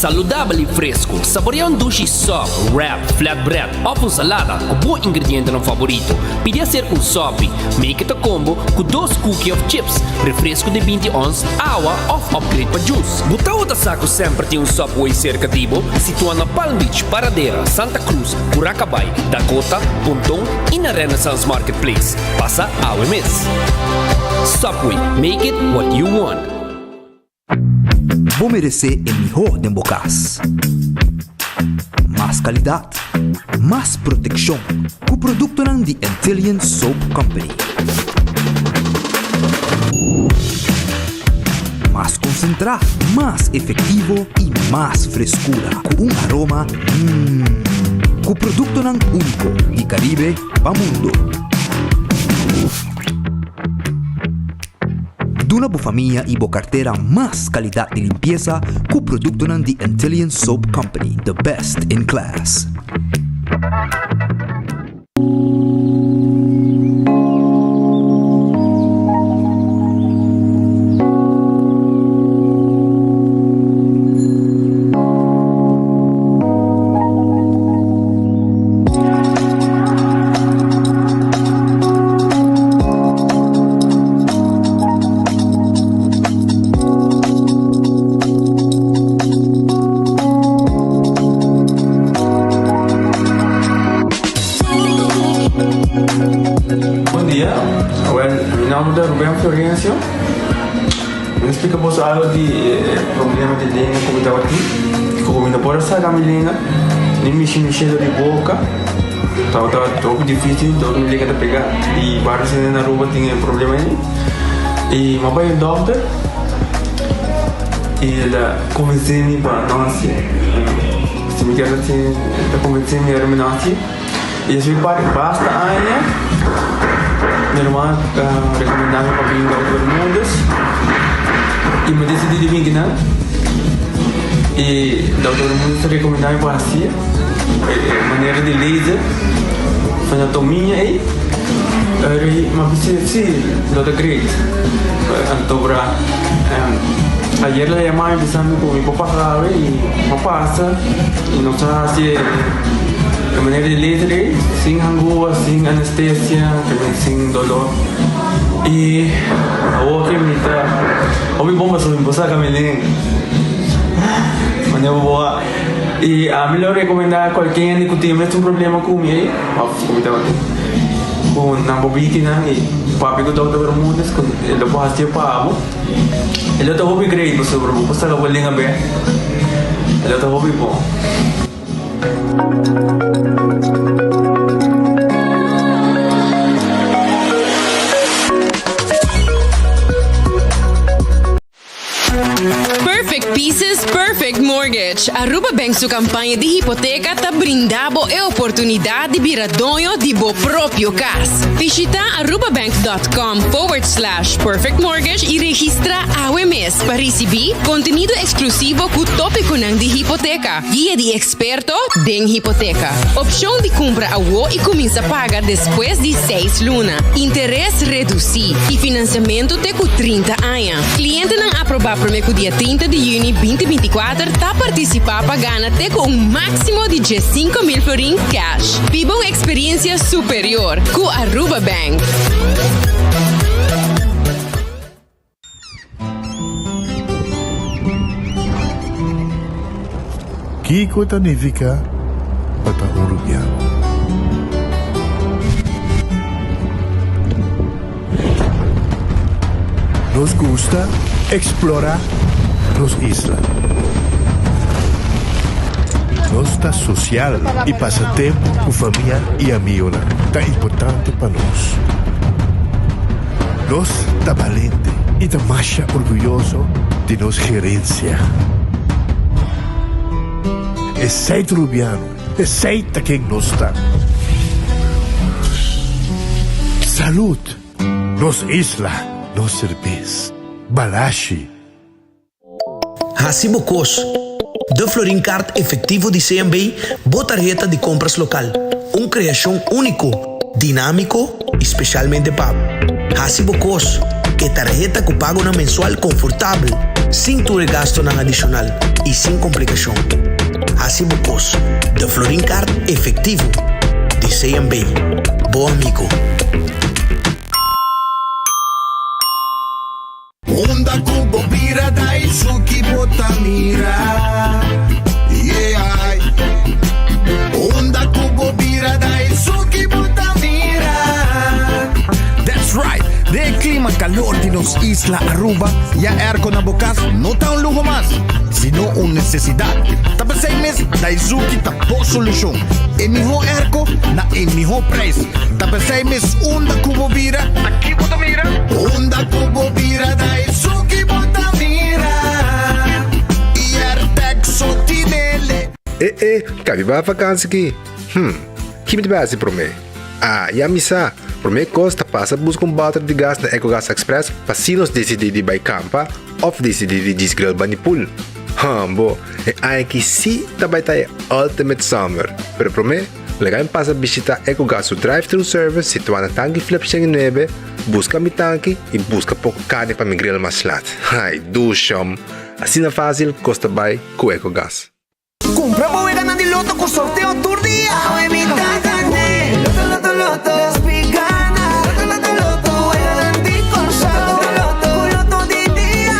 Saudável e fresco. Saboreia um duche soft, wrap, flatbread ou com salada com bom ingrediente no favorito. Podia ser um sop, make it a combo com 2 cookies of chips, refresco de 20 ons, água ou upgrade para juice. Buta outra saco sempre tem um Subway cerca de Ibo, situado na Palm Beach, Paradera, Santa Cruz, Curacabai, Dakota, Pontão e na Renaissance Marketplace. Passa a UMS. Subway, make it what you want. Vou merecer o melhor de bocas. Mais qualidade, mais proteção. Com o produto ng The Antillean Soap Company. Mais concentrado, mais efetivo e mais frescura. Com aroma, com o produto ng único de Caribe para mundo. Duna bo família e bo carteira mais qualidade de limpeza com o produto ng The Antillean Soap Company, the best in class. Explicamos algo de problema de língua como estava aqui. Como não pode sair a minha língua, nem mexer de boca. Estava muito difícil, todo mundo liga a pegar. E vários na rua tinham problema aí. E meu pai é doutor. E ele convenceu-me para nós. Se me quer assim, ele convenceu-me para nós. E eu basta ainda. Minha irmã recomendava para vir para todo mundo. E me decidi de vir aqui, e o doutor Mundo recomendava para assim, maneira de laser, fazer tominha aí, mas se doutor Craig, antobra, ayer la llamaba empezando con mi papá grave y me pasa, y no sabe así de manera de laser, sin angúa, sin anestesia, sin dolor. Y ahora que me está, hoy bomba sobre mi esposa Camilín, mañana boa. Y a mí le recomendaba cualquier que tiene un problema conmigo, con una bobina y papi que todo el mundo con el lo hace pavo. El otro hobby great, pues sobre pues la vuelven a ver. El otro hobby bo. Perfect Pieces, Perfect Mortgage. Aruba Bank sua campanha de hipoteca tá brindando a oportunidade de virar dono de bo próprio casa. Visita arubabank.com/perfect mortgage e registra AWMS para receber conteúdo exclusivo com o tópico de hipoteca, guia de experto em hipoteca, opção de compra a WO e começa a pagar depois de 6 lunas, interesse reduzido e financiamento até com 30 anos. Cliente não aprovar para o dia 30 de junho 2024 tá participar pagando até com um máximo de 5.000 florin cash. Viva uma experiência superior com Aruba Bank. Kiko significa patahurug yan. nos gusta explorar nos islas. Nossa social e passatempo com família e amigos tá importante para nós. Nós tá valente e tá mais orgulhoso de nossa gerência. É sempre rubiano, é sempre quem nós está. Salud, nos isla, nos cerveza, balashi. Hacibocos. De Florin Card efectivo de CMB, tarjeta de compras local. Una creación único, dinámico, especialmente pago. Hacibocos, que tarjeta que paga una mensual confortable, sin tu gasto adicional y sin complicación. Hacibocos, de Florin Card efectivo de CMB. Bom amigo. Onda kubo bira dai suki botamira. Yeah. Onda kubo bira dai suki botamira. That's right. De clima calor de nos isla Aruba, ya airco na bocas no está un lujo más, sino una necesidad. Tapa 6 meses, Daisuki tapó solución. El mejor airco na el mejor precio. Tapa 6 meses, onda cubo vira, aquí bota mira. Onda kubo bira dai suki botamira. E Airtec sotinele. Cabe para vakantie aqui. Que me base para mim? Ja misa. Por mim costa passa busca bater de gás na EcoGas Express para se nos decidir de ir campa ou decidir de desgrill banipul. Bo, aqui sim também tá Ultimate Summer. Pero por mim, legal passa visitar EcoGas o drive-thru service situado na tanque flip 9, busca mi tanque e busca pouco carne para mi grill mais lat. Ai, dushom. Assim na fácil, costa bem com EcoGas. Compramos e ganando loto com sorteio todo dia. Loto, loto, spigana. Loto, loto, di corso. Loto di dia.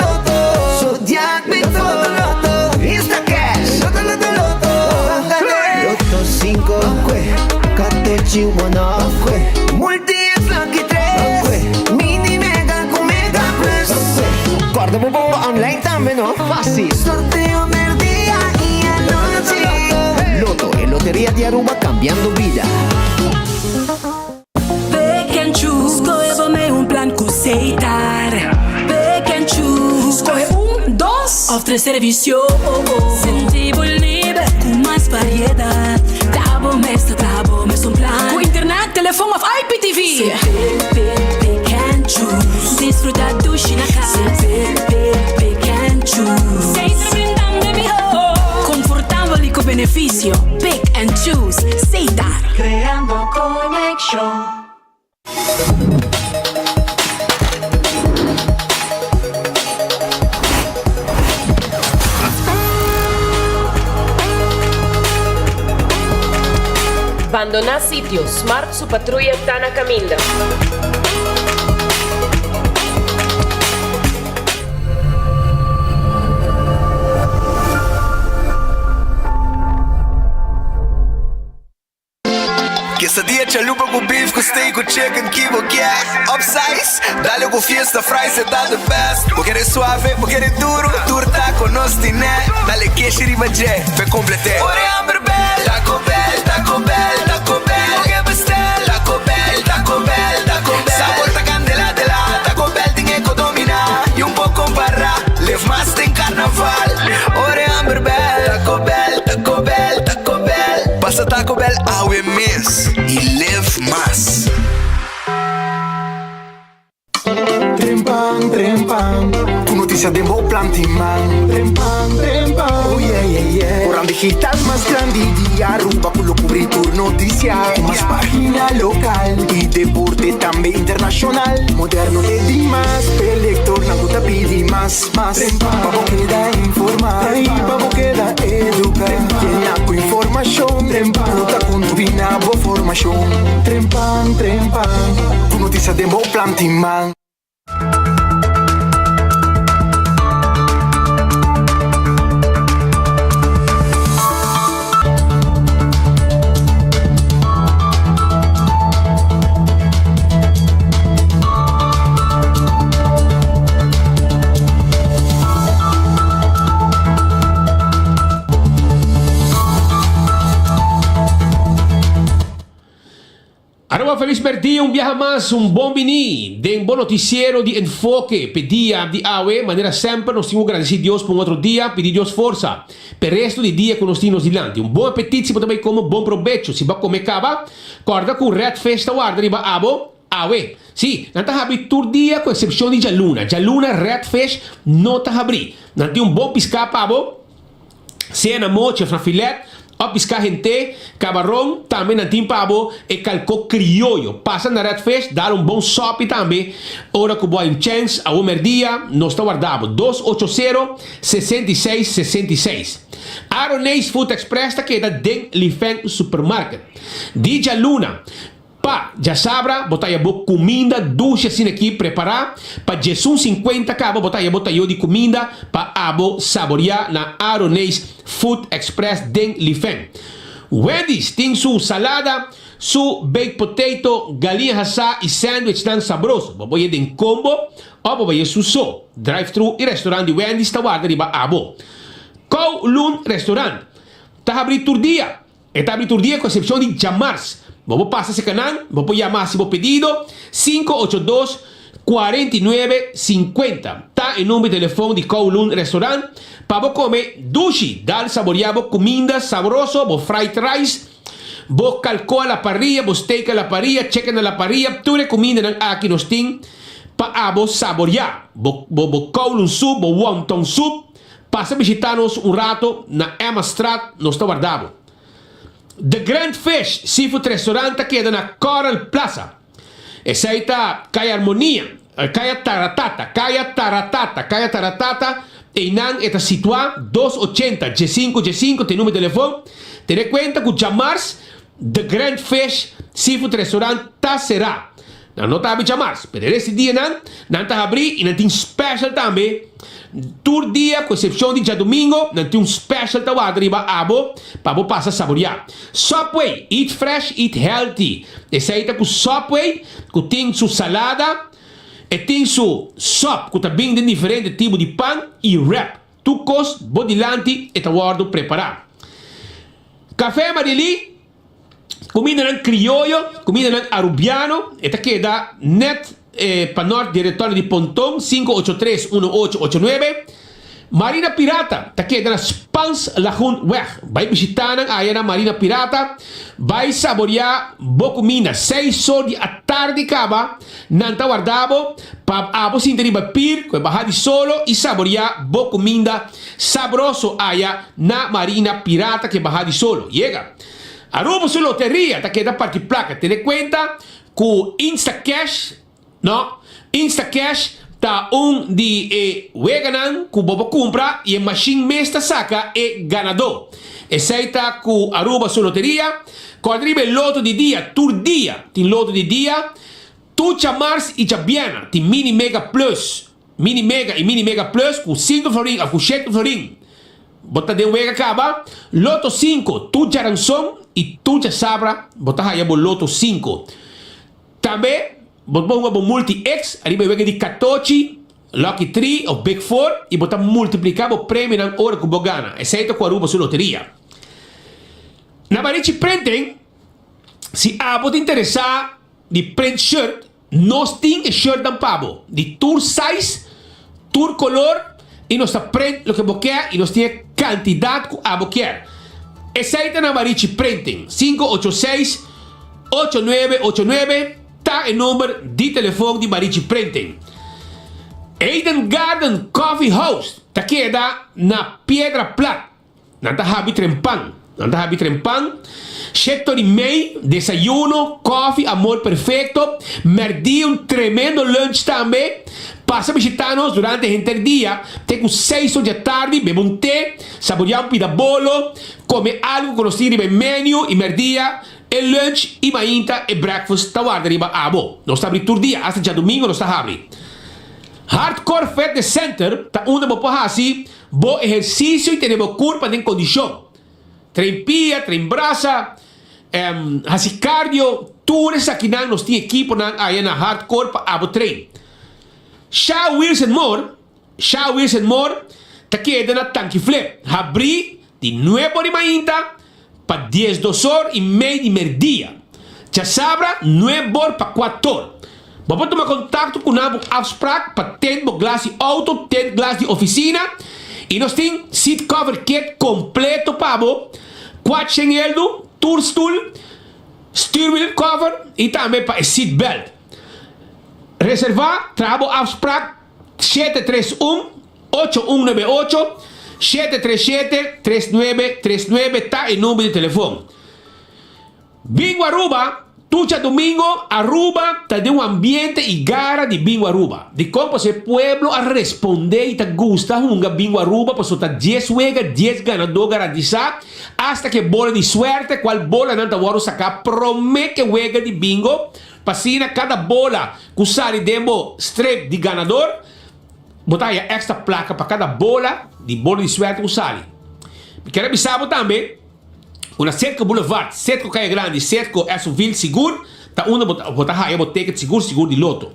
Loto, studiat mito. Loto, Instacash. Loto, Loto 5, cateci uno, multi lucky 3, mini mega con mega plus. Guarda un po' online también, no? Fácil. Sorteo del día y anoche. Loto e Lotería de Aruba cambiando vida. Pick and choose, escolhe um plano que aceitar. Pick and choose, escolhe 1, 2 ou 3 serviços. Sentivo livre com mais variedade. Tá bom, mesmo plano. Com internet, telefone ou IPTV. Pick and choose, desfrutar do China casa. Pick and choose, sem se brindar, baby ho. Confortável e com benefício. Pick and choose, aceitar. Creando conexão. Abandonar sitio. Smart su patrulla está na caminda. Quesadilla chalupa com beef, com steak, com chicken, kibo, yeah. Upsize, dale com fiesta, fries, se dá the best. Vou querer suave, vou querer duro. Turta com nós tiné. Dale queixe e bajé, pe complete. Ore Amber Bell, Taco Bell, Taco Bell, Taco Bell. Oge bestel, Taco Bell, Taco Bell, Taco Bell. Sabor ta candela de la, Taco Bell tem eco domina. E pouco para, lev mais tem carnaval. Ore Amber Bell, Taco Bell, Taco Bell, Taco Bell. Passa Taco Bell awe mês e live mais. Trempang, com notícia de bom plantiman. Trempang, oh yeah. Coran digital más grande de Aruba, con lo cubrir tu noticia. Más página local y deporte también internacional. Moderno de Dimas, elector, na guta pidi más. Pavo queda informar, pavo queda educar. Llena con información, nota con tu binabo formación. Trempang, con notícia de bom plantiman. Arroba feliz dia, viaja mais, bom vini. De bom noticiero de enfoque, pedia de AWE, maneira sempre, nós temos que agradecer Deus por outro dia, pedir Deus força. Per resto de dia que nós temos dilante. Bom apetite, se também como bom provecho. Se vai comer caba, corda com Red Festa guarda riba abo, AWE. Sim, não está abrir todo dia, com exceção de Jaluna. Jaluna Red Fest não está abrir. Não tem bom piscar pabo, cena mocha, fra filete, a piscar gente, camarão, também não tem pabo, e calco criollo. Passa na Red Fest, dá bom sope também. Ora que boa chance, a dia, nós está guardado. 280-6666. Aronês Food Express, que é da Den Lifeng Supermarket. Dija Luna. Pa, já sabra, botar a boa comida, ducha assim aqui, preparar. Pa Jesus 50 cabo, botar a boa de comida, pa abo saborear na Aronês Food Express Den Lifeng. Wendy's tem sua salada, su baked potato, galinha assada e sandwich tão saboroso. Boboye den combo, ou boboye su so. Drive-thru e restaurante Wendy's tá guarda riba abo. Kowloon Restaurant. Tá abrir todo dia. E tá abrir todo dia com exceção de Jamars. Vamos passar esse canal, vamos chamar se vos pedido 582-4950. Tá em número de telefone de Kowloon Restaurant. Para vos comer dushi, dar saborear vos comida saboroso, vos fried rice, vos calco a la parrilla, vos steak a la parrilla, chicken a la parrilla, toda comida aqui nos tem para vos saborear. Vos Kowloon soup, vos wonton soup. Passa a visitar-nos rato na Emma Strat, nos está guardado. The Grand Fish Seafood Restaurant queda na Coral Plaza. Essa aí tá Kaya Harmonia, Kaya Taratata. E nan está situado 280 G5 tem número de telefone. Tenha conta que chamars The Grand Fish Seafood Restaurant tá será. Não está a chamars, mas esse dia não está abrir e não tem special também. Todo dia, com exceção de dia domingo, não tem special da guarda abo para você passar a saborear. Subway, eat fresh, eat healthy. Esse aí tá com Subway, que tem sua salada, e tem sua sopa, que tá bem de diferente tipo de pão e wrap. Tu cos, bodilante, e tá guarda preparar. Café Marili, comida não criollo, comida não arubiano, e tá queda net. Para nós, diretório de Pontão, 583-1889. Marina Pirata, está aqui na Spans Lagoon Weg. Vai visitar a Marina Pirata. Vai saborear boa comida. 6 horas da tarde, acaba. Não está guardado. Para você entender pir, que bajar de solo e saborear boa comida. Sabroso aí na Marina Pirata, que bajar de solo. Chega. Aruba sua loteria, está aqui da parte placa. Tenha conta com Instacash. No, Instacash tá de weganan que bobo compra e a machine mesta saca e ganador. Esse aí tá com Aruba sua loteria. Quadribe loto de dia, tur dia. Tem loto de dia. Tu chamars e chabiana. Tem mini mega plus. Mini mega e mini mega plus com 5 florin a com 7 florin. Bota de wega acaba. Loto 5, tu charanson e tu sabra. Bota aí o loto 5. Também botar um multi-X, arriba vai de 14, Lucky 3 ou Big 4 e botar multiplicar o prêmio na hora que você ganha. Exceto com a Aruba sua loteria. Na Marichi Printing, se você interessar de print shirt, nós temos shirt da pabo, de tour size, tour color, e nós print o que você quer e nós temos quantidade que você quer. Exceto na Marichi Printing, 586-8989, tá em número de telefone de Marichi Printing. Eden Garden Coffee House tá queda na Piedra Plata. Não tá habi trempan. Sector e meio, desayuno, coffee, amor perfeito. Merdi tremendo lunch também. Passa a visitar-nos durante o dia. Tem com 6 horas da tarde, bebe té, saborear pida bolo, come algo que nós temos no menu e merdia. El lunch e mainta e breakfast tá guarda riba abo. Nós tá abrir todo dia, hasta dia domingo nós tá abrir. Hardcore Fitness Center tá onde você pode fazer bom exercício e ter bom corpo em condição. Trein pia, trein braça, fazer cardio, tudo isso aqui nós temos equipo aí na Hardcore para abo trein. Shaw Wheels and More tá queda na Tanque Flip. Abrir de 9 de mainta para 10 horas e meia de merdia. Já sabra, não é bom para 4. Vamos tomar contato com a afspraak para ter glass de auto, ter glass de oficina. E nós temos seat cover kit completo para você. 4 euros, tourstool, steering wheel cover e também para seat belt. Reservar, trabalho afspraak 731-8198, 737-3939, tá em número de telefone. Bingo Aruba, tucha domingo, Aruba, tá de ambiente e gara de Bingo Aruba. De como esse pueblo a responder e tá gusta hunga Bingo Aruba, pues tá 10 wega, 10 ganador garantizado, hasta que bola de suerte, qual bola não tá varo sacar, promete que wega de bingo, pasina cada bola que usar demo strip de ganador, botar extra placa para cada bola de suerte que usar. Quero avisar também, uma Cerco Boulevard, Cerco Caia Grande, Cerco Ville Seguro, tá uma botar aí ticket seguro de loto.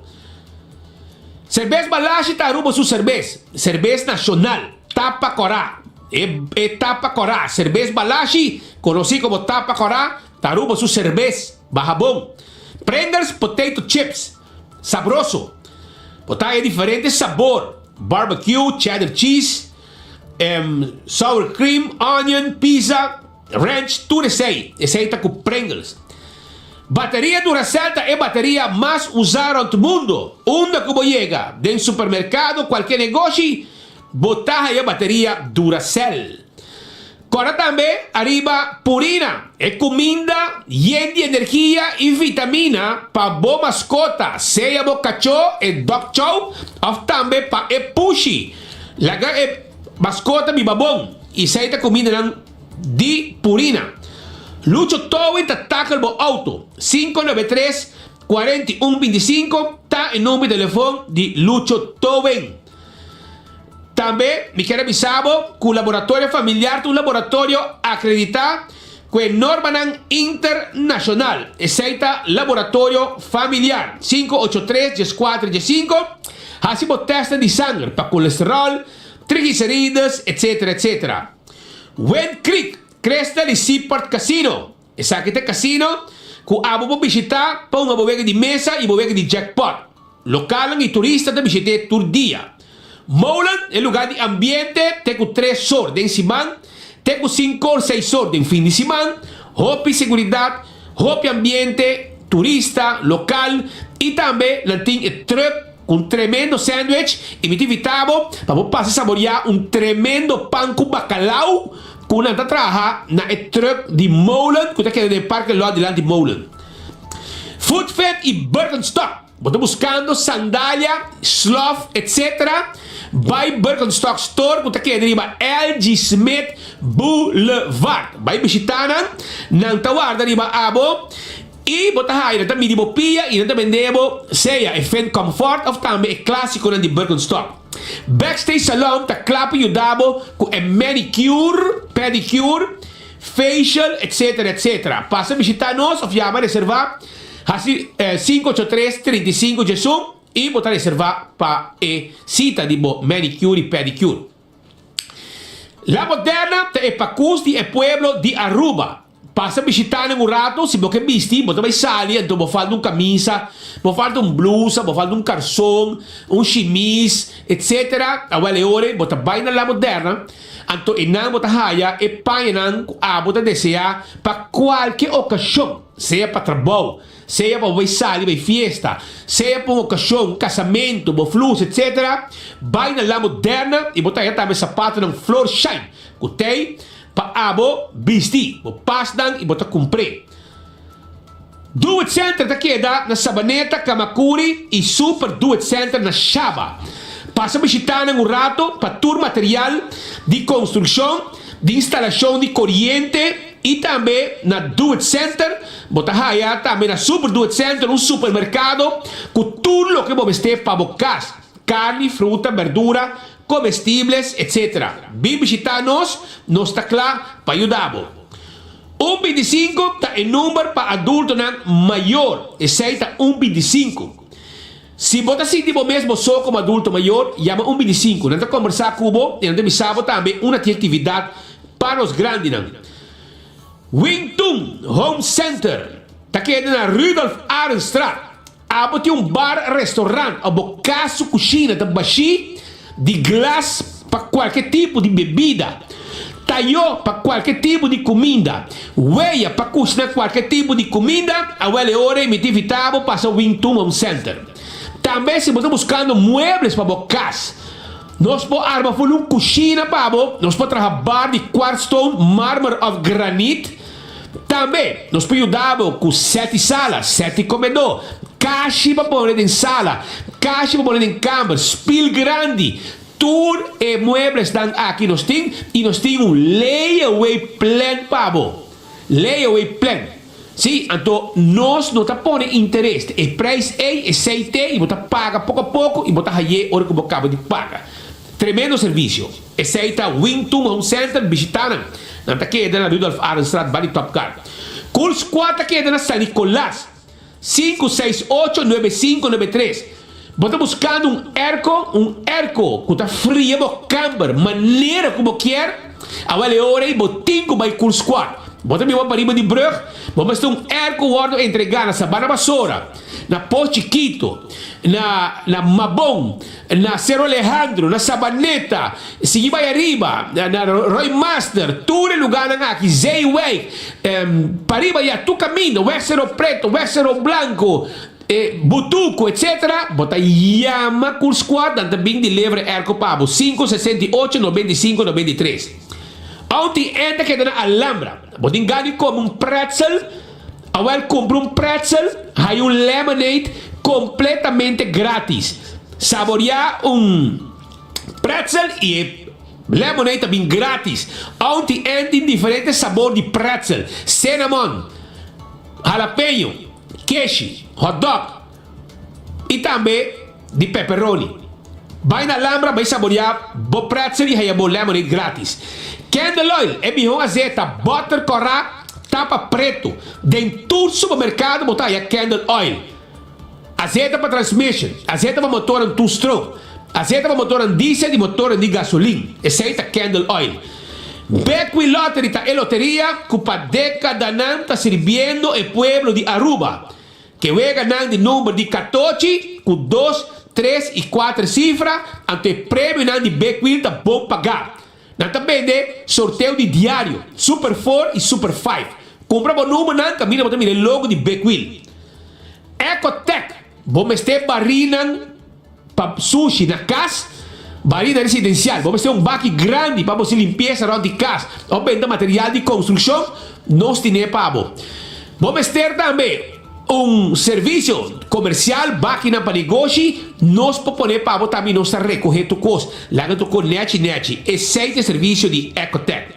Cerveja Balashi tá Aruba su cerveja nacional, Tapa Corá, é Tapa Corá, cerveja Balashi, conhecido como Tapa Corá, tá Aruba su cerveja, barrabom. Prenders Potato Chips, sabroso, botar aí diferente sabor, barbecue, cheddar cheese, sour cream, onion, pizza, ranch, tudo isso aí. Esse aí está com Pringles. Bateria Duracell é a bateria mais usada no mundo. Onde que chega? Em supermercado, qualquer negócio, botar aí a bateria Duracell. Agora também, arriba Purina. É comida, llena de energia e vitamina para boa mascota. Seja o cachorro, é dog chow, ou também para é pushy. Laga é mascota mi babão. E seja comida de Purina. Lucho Towing tá tackle bo auto 593-4125 tá em número de telefone de Lucho Towing. Também me quero avisar que o laboratório familiar é um laboratório acreditado com norma internacional. Aceita laboratório familiar 583-14-5. Assim o teste de sangue para colesterol, triglicéridos, etc. Wen Creek, Cresta de Seaport Casino. Essa aqui é casino que a vou visitar para uma bodega de mesa e bodega de jackpot. Local e turista de visitar todo dia. Moulin é lugar de ambiente, tem com 3 horas de semana, tem com 5 ou 6 horas de fim de semana. Hope segurança, hope ambiente, turista, local e também não tem truck com tremendo sándwich e me invitava para passar a saborear tremendo pão com bacalhau que não está trabalhando na truck de Moulin, que está aqui no parque lá de Moulin. Food Fed e Birkenstock. Estou buscando sandália, sloth, etc. Vai Birkenstock Store, que está aqui no LG Smith Boulevard. Vai visitar, não está guardando riba abo. E botar aí, também de bopia e também devo seja Event Comfort ou também é clássico de Birkenstock. Backstage Salon tá claro e ajudado com manicure, pedicure, facial, etc. Passa a visitar nós ou chama reservar assim 583-35 e botar reservar para cita de manicure e pedicure. La Moderna é para custi e pueblo de Aruba. Passa a visitar em rato, se você vestir, você vai sair, então você faz camisa, você faz blusa, você faz calção, chemise, etc. Agora ore, você vai na La Moderna, então não você haya e painan a você deseja para qualquer ocasião, seja para trabalho, seja para vai sair, vai festa, seja para uma ocasião, casamento, flus, etc. Vai na La Moderna e você também sapato ng Floor Shine, ok? Pa abo bisti, bo pasdan e bota cumprir. Do It Center ta queda na Sabaneta, Kamakuri e Super Do It Center na Shaba. Passa a visitar em rato para tour material de construção, de instalação de corrente e também na Do It Center. Bota haya também na Super Do It Center, supermercado com tudo o que você para bocar: carne, fruta, verdura, comestíveis, etc. Vem visitar-nos, nós está claro para ajudar-vos. 125 está em número para adulto maior, esse está 125. Se você se sentir mesmo só como adulto maior, chama 125. Nós vamos conversar com você e nós avisamos também uma atividade para os grandes. Wingtun Home Center, tá querendo na Rudolf Arenstraat. Abo tem bar, restaurante, abo casa, cozinha, tá baixi de glass para qualquer tipo de bebida. Tayo para qualquer tipo de comida. Weia para cozinhar qualquer tipo de comida. A wele hora me tivitavo passa o Wintum Home Center. Também se você está buscando muebles para a casa. Nós podemos armar uma cozinha para você. Nós podemos trabalhar de quartzstone, mármore of granite. Também nós podemos ajudar com 7 salas, 7 comedor. Caixa para pôr em sala. Caixa para pôr em cama. Spill grande. Tour e muebles dan aqui nós temos. E nós temos layaway plan para você. Layaway plan. Sim, então nós não está pondo interesse. O preço é aceite e você paga pouco a pouco e você aí hora que você acaba de pagar. Tremendo serviço. Aceita Wintum Home Center visitando. Não está aqui na Rudolf Arenstraat, Bali Top Car. Curso 4 aqui na San Nicolás. 568-9593. Você está buscando um erco que está frio, você camber, maneira como quer. Agora é hora e você tem que ir curso 4. Você me vai para riba de brug. Você tem um erco guardo entregar na Sabana Basora, na Poste Chiquito, na Mabon, na Cerro Alejandro, na Sabaneta, seguir vai arriba, na Roy Master, todo lugar aqui, Zayway, para riba já tu caminho, West Cerro Preto, West Cerro Blanco, Butuco, etc. Bota Yama curso 4, também de livre erco pabo, 568-95-93. Ontem entra que na Alhambra. Você engane como um pretzel. Agora compra um pretzel. Hay um lemonade completamente grátis. Saborear pretzel e lemonade também grátis. Ontem entra em diferentes sabores de pretzel. Cinnamon, jalapeno, queijo, hot dog e também de pepperoni. Vai na Alhambra, vai saborear o pretzel e hay um lemonade grátis. Candle oil, é melhor azeite, butter corá, tapa preto. Dentro do supermercado, botar aí candle oil. Azeite para transmission, azeite para motor em two-stroke, azeite para motor em diesel e motor de gasolina. Esse aí é candle oil. Beckwith Lottery, é loteria que para década não está servindo o pueblo de Aruba. Que vai ganhar de número de 14, com 2, 3 e 4 cifras, ante o prêmio de Beckwith está bom pagar. Nós também de sorteio de diário, Super 4 e Super 5. Compra o número, não caminha para o logo de Beckwith. Ecotech, vamos ter barina para sushi na casa, barina residencial. Vamos ter baque grande para você limpeza around de casa. Ou vender material de construção, nós temos para você. Vamos ter também serviço comercial, máquina para negócio, nós podemos para você também nós recolher tu coisa. Lá que tu com net. Esse é o serviço de Ecotech.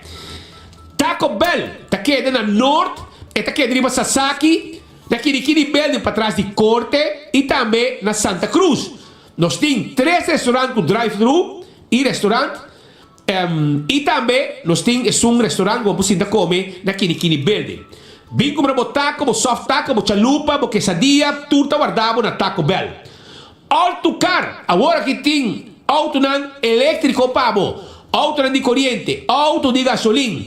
Taco Bell, está aqui na norte, está aqui de Sasaki, daqui de Kiribel para trás de Corte e também na Santa Cruz. Nós temos 3 restaurantes com drive-thru e restaurante. E também nós temos restaurante que você pode comer daqui de Kiribel. Vim comprar o taco, o soft taco, o chalupa, o quesadilla, tudo está guardado na Taco Bell. Autocar, agora que tem auto elétrico pabo, auto de corrente, auto de gasolina,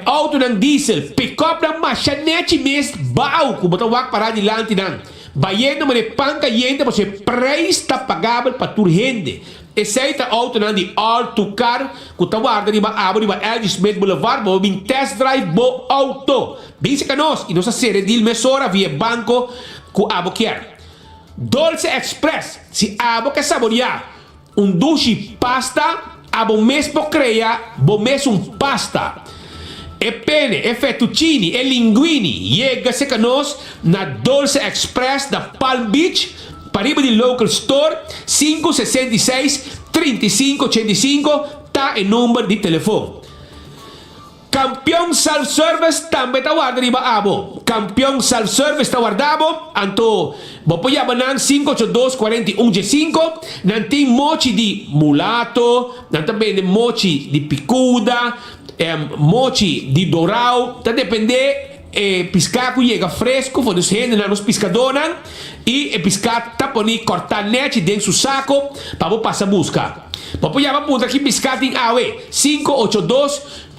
auto diesel, pick-up na machanete mesmo, bau, como está o parar adiante não. Baiendo me panca yente, você preço está pagável para tua gente. Esse é o auto de Autocar, que está guardado em L.G. Smith Boulevard, vou vir test drive o auto. Dice que nós, e nossa série de mesora via banco que abo quer. Dolce Express, se abo quer saborear duche pasta, abo mesmo creia, bo mesmo pasta. E pene, e fettuccini, e linguini, chega-se que nós na Dolce Express da Palm Beach, para riba de local store, 566-3585, tá em número de telefone. Campeão Self-Service também está guardado riba abo. Campeão Self-Service está guardado, anto, vou pôr a banan 582-4115, não tem mochi de mulato, não também de mochi de picuda, mochi de dourau, tá depender. Piscaco chega fresco, quando os rende nos pescadores e pescado tá poni cortar net dentro do saco para você passar a buscar. Vou pôr a punta aqui pescado em AUE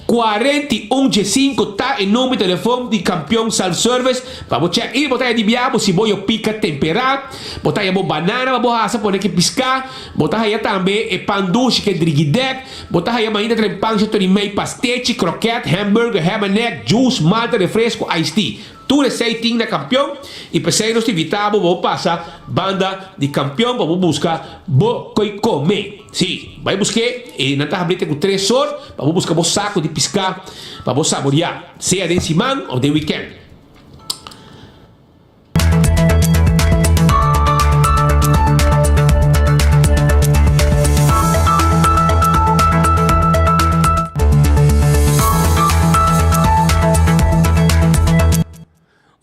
4115 tá em nome do telefone de campeão self-service para você check in, botar de biabo se boio pica temperado, botar aí banana, botar asa pode que piscar, botar aí também e panduche que driguidec, botar aí ainda tem pancha de meio pastete, croquete, hambúrguer, ham and egg, juice, malta, refresco, iced tea. Tudo isso aí tem na campeão e para ser nós evitamos vou passar banda de campeão para buscar boi comer. Sim, vai buscar e na tableta com 3 horas para buscar o saco de piscar para saborear, seja de semana ou de weekend.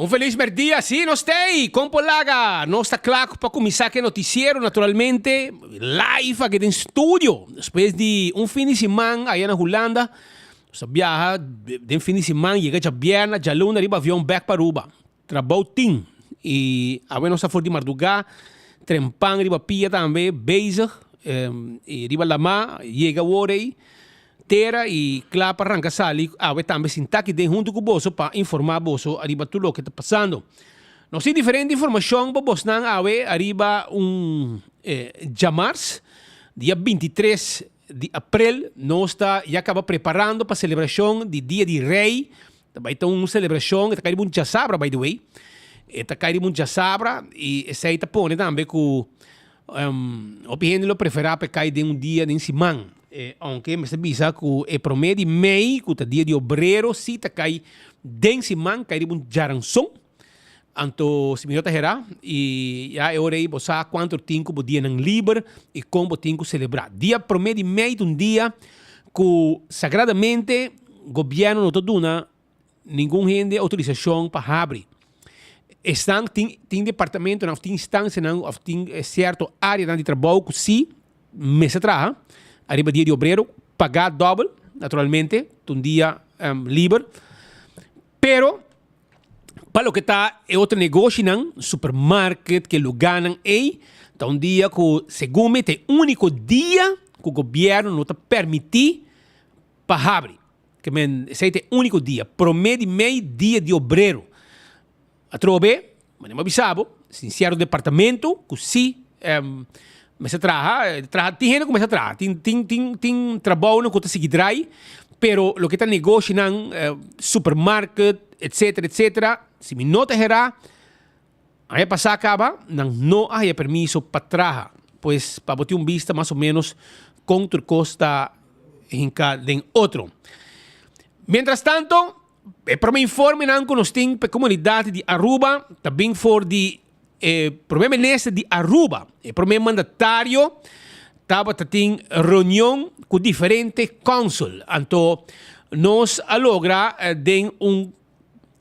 Feliz dia, sim, nós tem, com Polaga, nós está claro para começar que noticiero, naturalmente, live aqui no estúdio, depois de fim de semana aí na Holanda, nós viaja, de fim de semana, chega já viernes, já luna, arriba avião back para Aruba, trabalho tim, e agora nós estamos de madrugada, trempang, arriba pia também, bezig, e arriba lama, chega o hora aí, Tera e claro para arrancar sali, também sentar aqui junto com o bolso para informar o bolso arriba tudo o que está passando. Nós temos diferente informação para você não arriba março, dia 23 de abril, nós já acaba preparando para a celebração do Dia de Rei. Vai ter uma celebração, está caindo muito sabra, by the way. Está caindo muito sabra e essa aí está pondo também com o lo preferar para cair de dia de semana. Aunque me sabia que o promédio mês, que o dia de obreiro, se está cai de semana, cai de jaranção. Então, se me nota gerar, e já é hora aí, você sabe quanto tempo o dia não livre e como tem que celebrar. Dia promédio mês de dia que sagradamente o governo não dá nenhuma gente autorização para abrir. Tem departamento, não tem instância, não tem certa área de trabalho que se me se traga. Arriba dia de obreiro, pagar doble, naturalmente, um dia livre. Pero, para o que está é outro negócio, não, supermarket, que lugar não é, está um dia que, segundo me, é o único dia que o governo não está permitindo para abrir. Que esse é o único dia, promédio meio dia de obreiro. A trobe, mas não avisava, sincero departamento, que se mas tem gente que começa a trabalhar, tem trabalho no que está seguindo aí, pero o que está negócio não, supermarket, etc, se me nota gerar, aí passar acaba, não há permisso para trabalhar, pois para botar vista mais ou menos contra costa em cada outro. Mientras tanto, para me informar que nós temos a comunidade de Aruba, também for de problema nesse de Aruba, o primeiro mandatário estava tendo reunião com diferentes cônsul. Então, nós logra de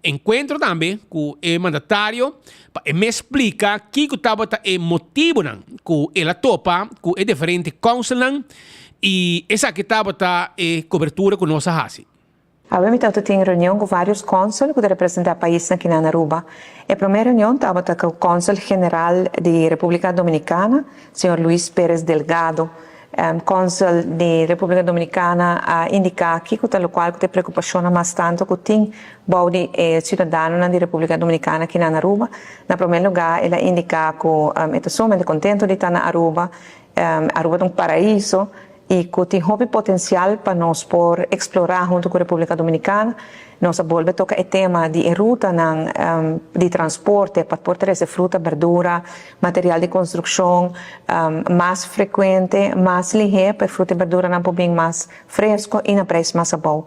encontro também com o mandatário para me explicar que estava o motivo que ele topa com o diferente cônsul e essa que estava a cobertura com nossa raça. Abbiamo tem reunião com vários cônsules que representam o país aqui na Aruba. A primeira reunião estava com o cônsul general da República Dominicana, Sr. Luis Pérez Delgado. Cônsul da República Dominicana a indicar aqui que o qual tem preocupação mais tanto que tem bode cidadão da República Dominicana aqui na Aruba. Na primeiro lugar, ela indica que está somente contente de estar na Aruba. Aruba é um paraíso. E que tem potencial para nós por explorar junto com a República Dominicana. Nós voltamos a tocar o tema de ruta de transporte para portar essa fruta, verdura, material de construção mais frequente, mais ligeiro, para fruta e verdura não bem mais fresco e na preço mais bom.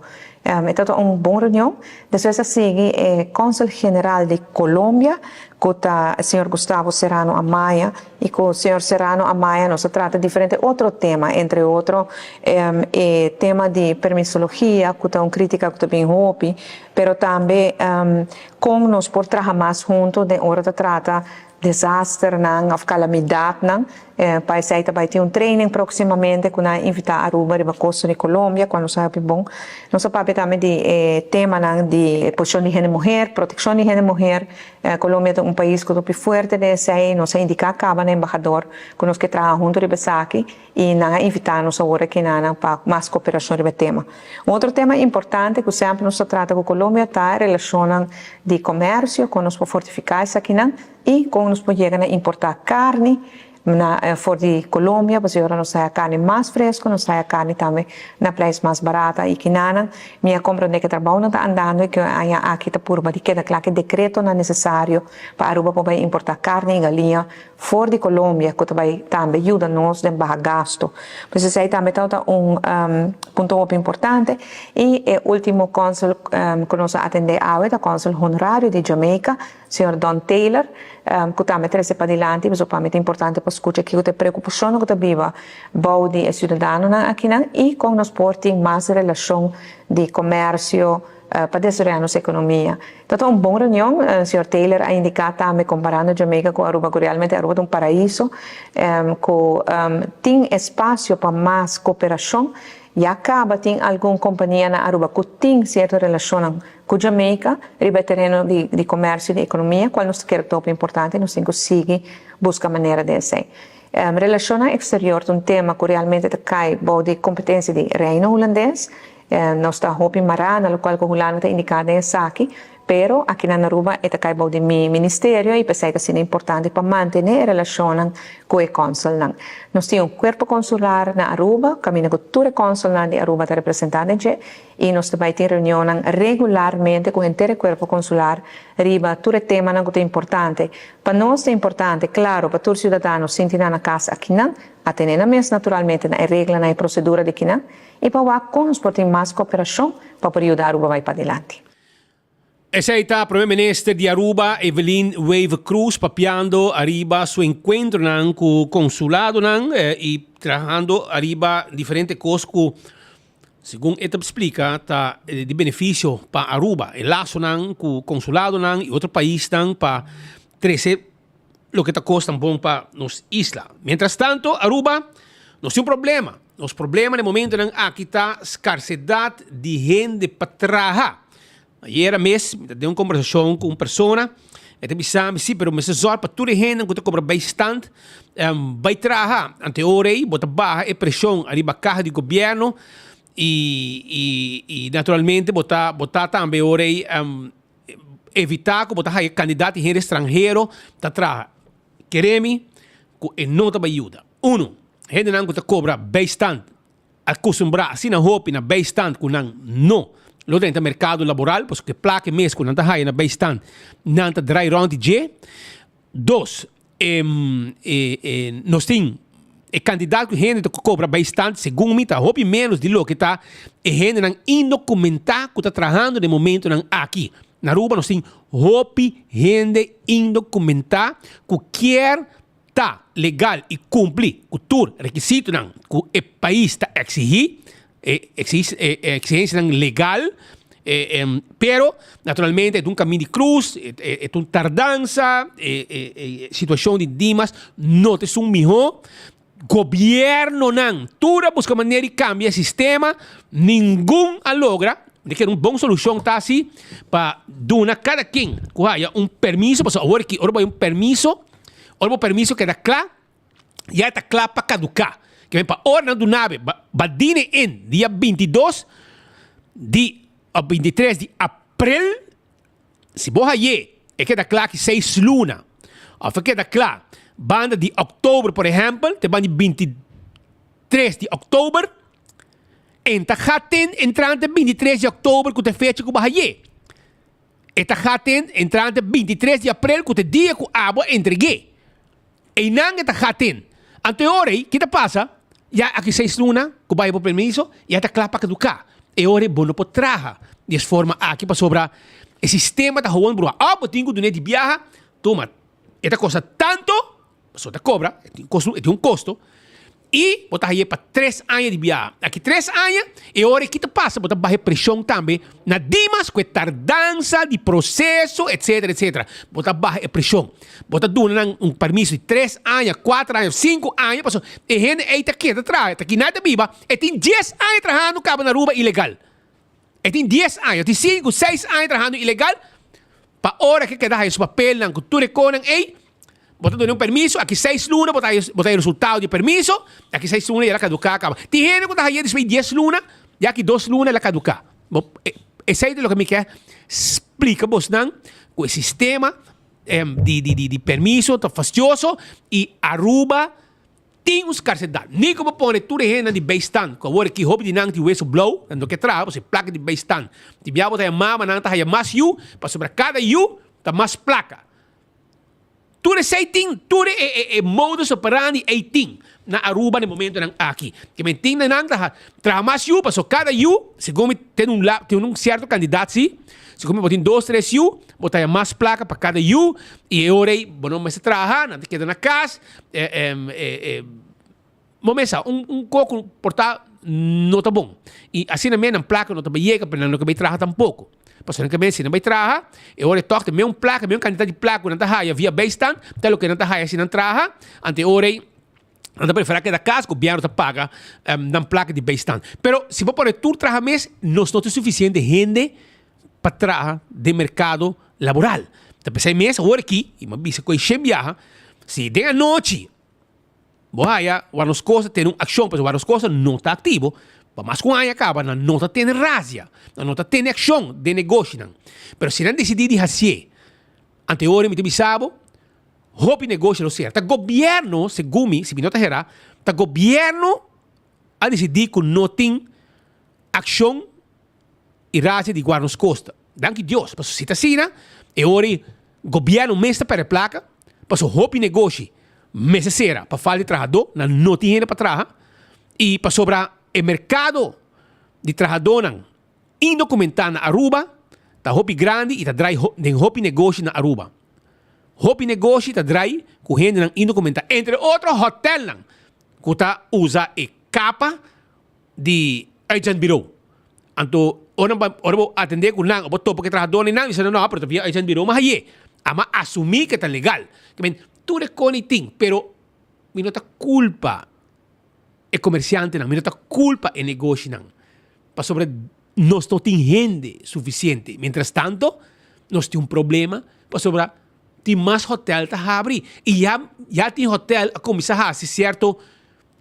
Então, uma boa reunião. Depois, a seguir, o Cônsul General de Colômbia, que está o Sr. Gustavo Serrano Amaya, e com o Sr. Serrano Amaya nós trata diferente outro tema, entre outros, o tema de permissologia, que está uma crítica que está bem roupa, mas também como nós podemos trabalhar mais juntos, de hora de trata desastre, ou calamidade, Para sair também tem training proximamente que nós invitar a Aruba de Costa de Colômbia quando sabe bom. Nós sabemos também de tema de posição de gênero mulher, proteção de gênero mulher. Colômbia é país que é forte desse aí, nós indicar acaba no embaixador que nós que trabalhamos junto de Besaki e nós invitar nós agora que nós para mais cooperação de tema. Outro tema importante que sempre nós trata com Colômbia tá a relação de comércio, com nós para fortificar isso aqui e com nós para chegar a importar carne for de Colômbia, porque agora nós sai a carne mais fresca, nós sai a carne também na preço mais barata e que nada, minha compra onde que trabalho não está andando e que aqui está por de queda claro que decreto não é necessário para a Aruba poder importar carne e galinha for de Colômbia, que também ajuda nós a baixar gasto. Por isso aí também está ponto muito importante e o último cônsul que nós atende é o cônsul honorário de Jamaica, Sr. Don Taylor, que também traz para adiante, mas é importante para escutar que a preocupação que viva bom de cidadão aqui e com nos portem mais relação de comércio para desenvolver nossa economia. Então, uma boa reunião, o Sr. Taylor a indicar também comparando Jamaica com Aruba, que realmente Aruba é paraíso, que tem espaço para mais cooperação e acaba tem alguma companhia na Aruba que tem certa relação com Jamaica, riba terreno de comércio e de economia, qual nós queremos top importante, nós temos que seguir buscar maneira de ser. Relação exterior é um tema que realmente cai de competência de Reino Holandês, nós estamos hoping marana, no qual o Holanda está indicado nessa aqui, pero aqui na Aruba é cai de ministério e pensei que é importante para manter a relação com o cônsul. Nós temos corpo consular na Aruba, caminho com todo o cônsul de Aruba está representado e nós também temos reunião regularmente com o inteiro corpo consular, riba todo o tema que é importante. Para nós é importante, claro, para todos os cidadãos sentir na casa aqui, atendendo mesmo naturalmente na regra, na procedura de aqui, e para que nós podemos mais cooperação para ajudar a Aruba vai para adelante. Essa está a primeira-ministra de Aruba, Evelyn Wave Cruz, papiando arriba su encuentro con consulado y trabajando arriba diferentes cosas que, según esta explica, está de beneficio para Aruba. El lazo con consulado y otro país para crecer lo que está costando bom para nos isla. Mientras tanto, Aruba no tiene un problema. Los problemas de momento aquí está escasidad de gente para trabajar. Ayer mesmo, eu dei uma conversação com uma pessoa, ele me disse, sim, mas me só para toda a gente que cobra bastante, vai trabalhar, ante hora aí, bota barra e pressão arriba a carga do governo e naturalmente botar também hora aí, evitar que botar candidato em estrangeiro, tá atrás. Queremos que não te ajuda. Gente não que cobra bastante, acostumbrar assim na roupa, na bastante, que não. Lo dentro do mercado laboral, porque placa mesmo quando está aí na bastante, não está dry round de. Dois, nós temos candidato que gente que cobra bastante, segundo mim, está roupa menos de lo que está gente não indocumentada que está trabalhando no momento aqui. Na Aruba nós temos roupa gente indocumentada que quer tá legal e cumprir com todo requisito que o país está exigir. Exigência legal, pero naturalmente é um caminho de cruz, é uma tardança, situação de dimas, não é um melhor. Governo não, toda busca maneira de cambiar o sistema, ninguém a logra. De que uma boa solução está assim para dar cada quem que haya permisso, porque agora que há permisso que está claro, já está claro para caducar. Que vem para a ordem do nave, badine em dia 22 a 23 de abril, se boa é que dá claro que 6 luna, ou que dá claro, banda de outubro, por exemplo, te banda de 23 de outubro, enta jaten entrante 23 de outubro, que te fecha com bahia. Eta jaten entrante 23 de abril, que te dia que a água entreguei. E não eta jaten. Ante hora, o que te passa? Já aqui 6 luna, que vai por permisso, já está claro para caducar. E hora é bom para trabalhar. De forma aqui para sobrar o sistema da rua brua. Ah, tenho dinheiro de viajar, toma. Esta costa tanto, só te cobra, tem um custo. E botar aí para 3 anos de viagem. Aqui 3 anos, e hora que te passa, botar barra pressão também. Na dimas, com tardança de processo, etc, etc. Botar barra pressão. Botar um permisso de 3 anos, 4 anos, 5 anos. Passou. E gente aí tá aqui, tá aqui nada viva. E tem 10 anos trabalhando no Cabo na Aruba ilegal. E tem 10 anos, tem 5, 6 anos trabalhando ilegal. Para hora que queda esse papel, na cultura econômica, botando um permisso, aqui 6 lunas, botar o resultado de permisso, aqui 6 lunas, ela caducar, acaba. Tem gente que está aí, depois 10 lunas, e aqui 2 lunas, ela caducar. Esse aí é o que me quer explica, não, o sistema de permisso, tá fastidioso, e Aruba tem os carcedades. Nem como pôr tudo gente de beistan, que agora que hobby de não tem whistleblow, no que traz, você placa de beistan. Se vier botar a mama, não tá aí mais you, para sobre cada you, tá mais placa. Tudo é modus operandi 18 na Aruba no momento aqui. Que menting na nang trabalha mais you, passou cada you, segundo tem um certo candidato sim, segundo botin 2, 3 you, botar mais placa para cada you e agora bom mas trabalha, não queda na casa, momento coco portar não tá bom. E assim na minha placa não tá bem, porque não vai trabalhar tampouco. Pasal que bem, se não vai trabalhar, e agora toca mesmo placa, mesmo candidato de placa, não tá raia via beistan, até o que não tá raia se não trabalha, ante agora não tá preferir que da casa, o governo tá paga na placa de beistan. Pero se for por tu trabalhar mês, não tem suficiente gente para trabalhar de mercado laboral. Então pensei mês agora aqui, e uma vez que eu viaja, se de a noite, boa, as coisas tem uma ação, mas as coisas não tá ativo. Mas com a acaba, não está tendo razia, não está tendo ação de negócio. Mas se não decidir de fazer, ante hora me sabo, roupa negócio não certo. O governo, segundo mim, se me nota errar, o governo a decidir que não tem ação e razia de guardar as costas. Danke Deus, mas se está assim, e hora o governo mesmo para a placa, para o roupa negócio, mesmo será, para falar de trabalhador, não tem dinheiro para trabalhar, e para sobrar o mercado de trabalhadores indocumentados na Aruba está muito grande e está trazendo muito negócio na Aruba. Muito negócio está trazendo com gente indocumentada. Entre outros, hotel que está usando a capa de agent bureau. Então, ora vou atender com não, vou topo que trabalhador não, isso não, porque havia agent bureau, mas aí, ama assumir que está legal. Que tudo é conitim, pero me nota culpa é comerciante, não tem culpa é negócio, não. Para sobre nós não tem gente suficiente. Mientras tanto, nós temos problema para sobre tem mais hotel a abrir. E já tem hotel a começar a fazer certo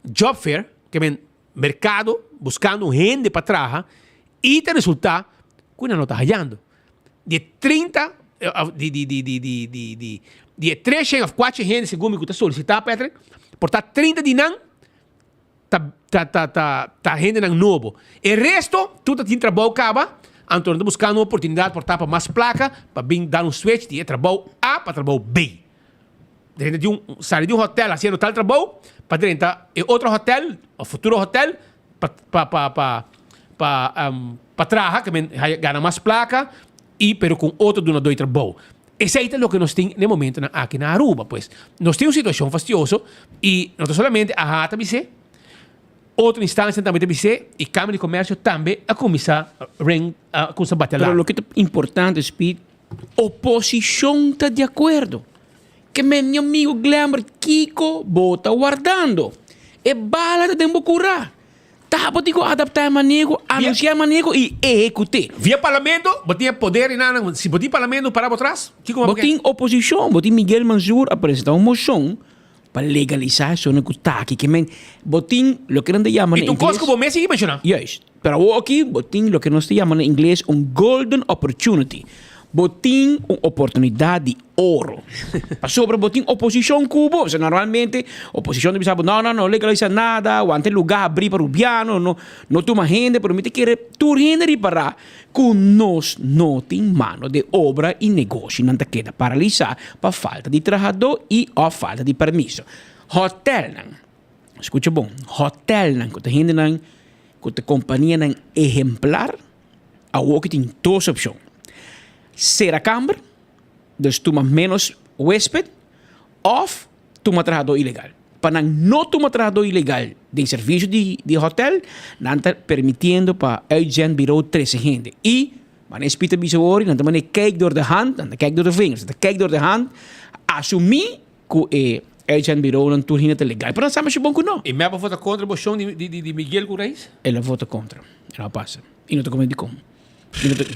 job fair, que é mercado, buscando gente para trabalhar, e tem resultado que não está hallando. De 30, de 3 ou 4 gente, segundo me está solicitado, Petre, portar 30 de não, tá gente novo. E resto, tudo tem trabalho acaba, então buscando uma oportunidade para tapar mais placa, para vir dar um switch de trabalho A para trabalho B. De sair de hotel fazendo tal trabalho, para dentro e outro hotel, o futuro hotel, para trabalhar, que ganha mais placa, e pero com outro de dois trabalho. Esse é o que nós temos no momento aqui na Aruba, pois. Nós temos uma situação fastidiosa, e não solamente a Rata BC, outra instância também deve ser, e Câmara de Comércio também, a começar a bater lá. Pero o que é importante, Speed, oposição está de acordo. Que meu amigo Glamour Kiko bota guardando. É bala de curar. Tá, pode adaptar a manego, anunciar a manego e executar. Via parlamento, botinha poder e nada. Se botinha parlamento, para atrás. Botinha oposição, botinha Miguel Mansour apresentar uma moção para legalizar isso no Kutaki, que botin lo que não se llama en inglés. ¿Y tu cosco vos me sigue mencionando? Yes. Pero aquí botin lo que no se llama en inglés un golden opportunity. Botin una oportunidad de oro. Sobre botin oposición cubo, o sea, normalmente oposición debe saber, no legaliza nada, o ante lugar abrir para rubiano, no toma gente, pero me te quiere tu gente reparar con nos no tem mano de obra e negócio, não te queda paralisar para falta de trabajador e a falta de permisso. Hotel não, escuta bom, hotel não, que te gente não, que te companhia não exemplar, a o que tem duas opções. Ser a câmara, dus tu menos huésped, of tu trabajador ilegal. para não tomar trabalho ilegal de serviço de hotel, não está permitindo para agent bureau 13 gente. E, mas espírito bisawori, não também kijk door de hand, não kijk door de vingers, não kijk door de hand, assumir que agent bureau não turna legal. Para não saber se bom que não. E me vota contra a moção de Miguel Curais? Ela vota contra. Ela passa. E não te comete como.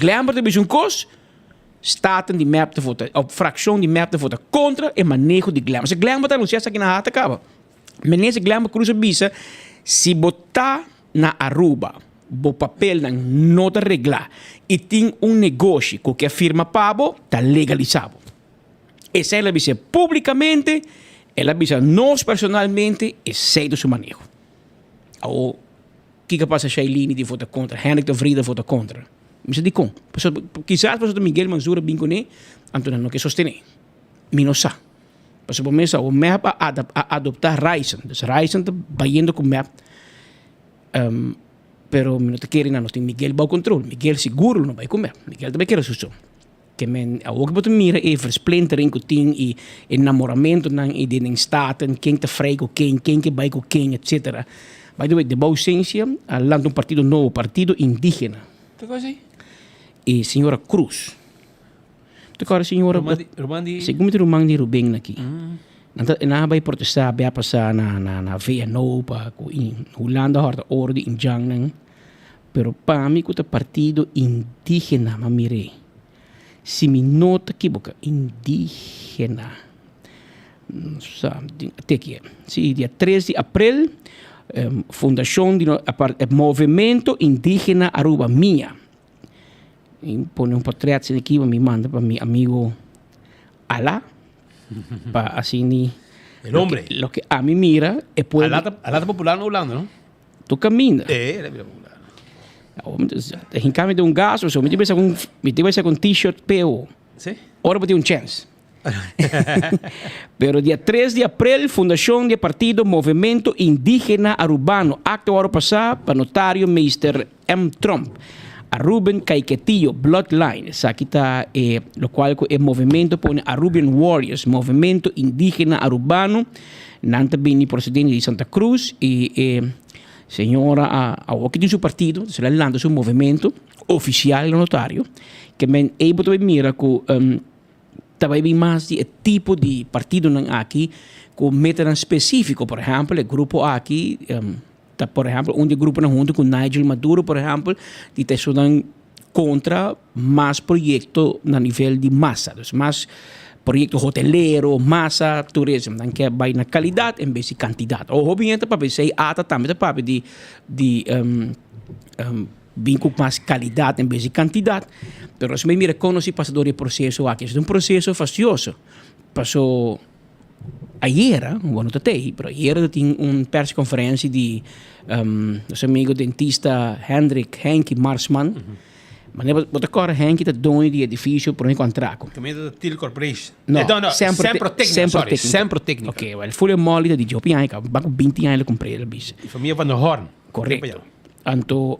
Lembra de um cos, staten die map te voten, op fractie die map te voten contra e manejo de Glamour. Se Glamour está anunciando aqui na hata acaba. Meneer se Glamour cruza bisa, se botar na Aruba, bo papel na nota reglar e tem negócio com que a firma pabo, está legalizado. Essa ela bisa publicamente, ela bisa nós personalmente e sei do seu manejo. O que passa Shailene de votar contra, Henrik de Vrede vota contra. Mas de com. Quizás por Miguel Manzura bincone, Antônio não quer sostener. Minosa. Por exemplo, mesa o map a adoptar Ryzen. Dus Ryzen está baiando com map. Pero não te querem não tem Miguel bau controle. Miguel seguro não vai com map. Miguel também quer isso. Que men ook bote mira e versplintering com ting e enamoramento nan e den staten, quem te vrij com quem que vai com quem, etc. By the way, de Baucência, lança partido novo, partido indígena. Que coisa aí? E senhora Cruz. Agora senhora Romandi. Segundo Romandi Rubem aqui. Na vai protestar, vai passar na VNO para in Holanda horta orde in Jangnang. Pero para mim que o partido indígena mamire. Se me nota que boca indígena. Sabe, até aqui. Se dia 13 de abril, Fundação de Movimento Indígena Aruba Minha. Põe portrait aqui, me manda para meu amigo Alá, para assim el hombre. Lo que a mí mira é puede. Alá popular no Holanda, não? Tu caminha. Ele é popular. Em caminho de gás, ou me tivesse com t-shirt PO. Sim. Ora vou ter chance. Pero dia 3 de abril, Fundação de Partido Movimento Indígena Arubano, acto hora passar para notário Mr. M. Trump. A Ruben Caiquetillo, Bloodline, aqui está o qual é movimento põe Arubian Warriors, movimento indígena arubano, nanta bem procedente de Santa Cruz e senhora aqui tem seu partido, se ela lança seu movimento oficial no notário, que men able to mira com também bem mais de tipo de partido não aqui com meta específico, por exemplo, o grupo aqui por exemplo, grupo na junto com Nigel Maduro, por exemplo, que está estudando contra mais projeto na nível de massa, mais projeto hotelero, massa, turismo, que vai na qualidade em vez de quantidade. Ou obviamente para pensar também para de bem com mais qualidade em vez de quantidade. Mas se me mira conhece passador de processo aqui, é um processo fastidioso. Passou ayer, bueno, pero ayer tinha press conferência de nosso amigo dentista Henk Marsman. Mas você agora Henk está dono de edifício por um contrato. Também da Til Corporation. Não, sempre técnica. Ok, well, foi molde de job aí, banco 20 anos comprei ele bicho. E família Van der Horn. Correto. Então,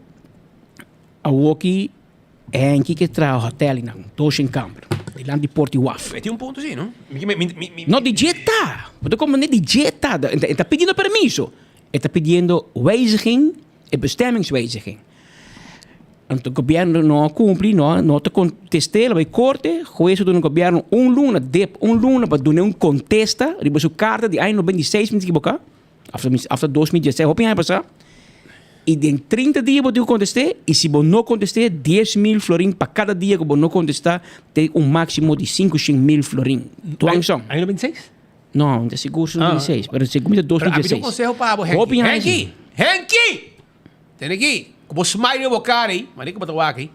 a Woki Henk que traz hotel na Toshenkamp. De lá de Porto Waf. Tem ponto assim, não? Não, de dieta. Você como nem de dieta. Ele está pedindo permiso. Ele está pedindo wijziging e bestemmingswijziging. Então o governo não cumpre, não te contesta, ele vai corte, juez do governo luna para dar contesta, riba sua carta de ano 96, me equivocar, after 2016, hoping aí passar. E em 30 dias você contestar, e se você não contestar, 10.000 florin para cada dia que você não contestar, tem máximo de 5.000 florin. Ano 26? Não, é seguro 2016, mas segundo 2016. Pero consejo para você, Henki! Tem aqui. Como smile mo kari, mali ko batawaki.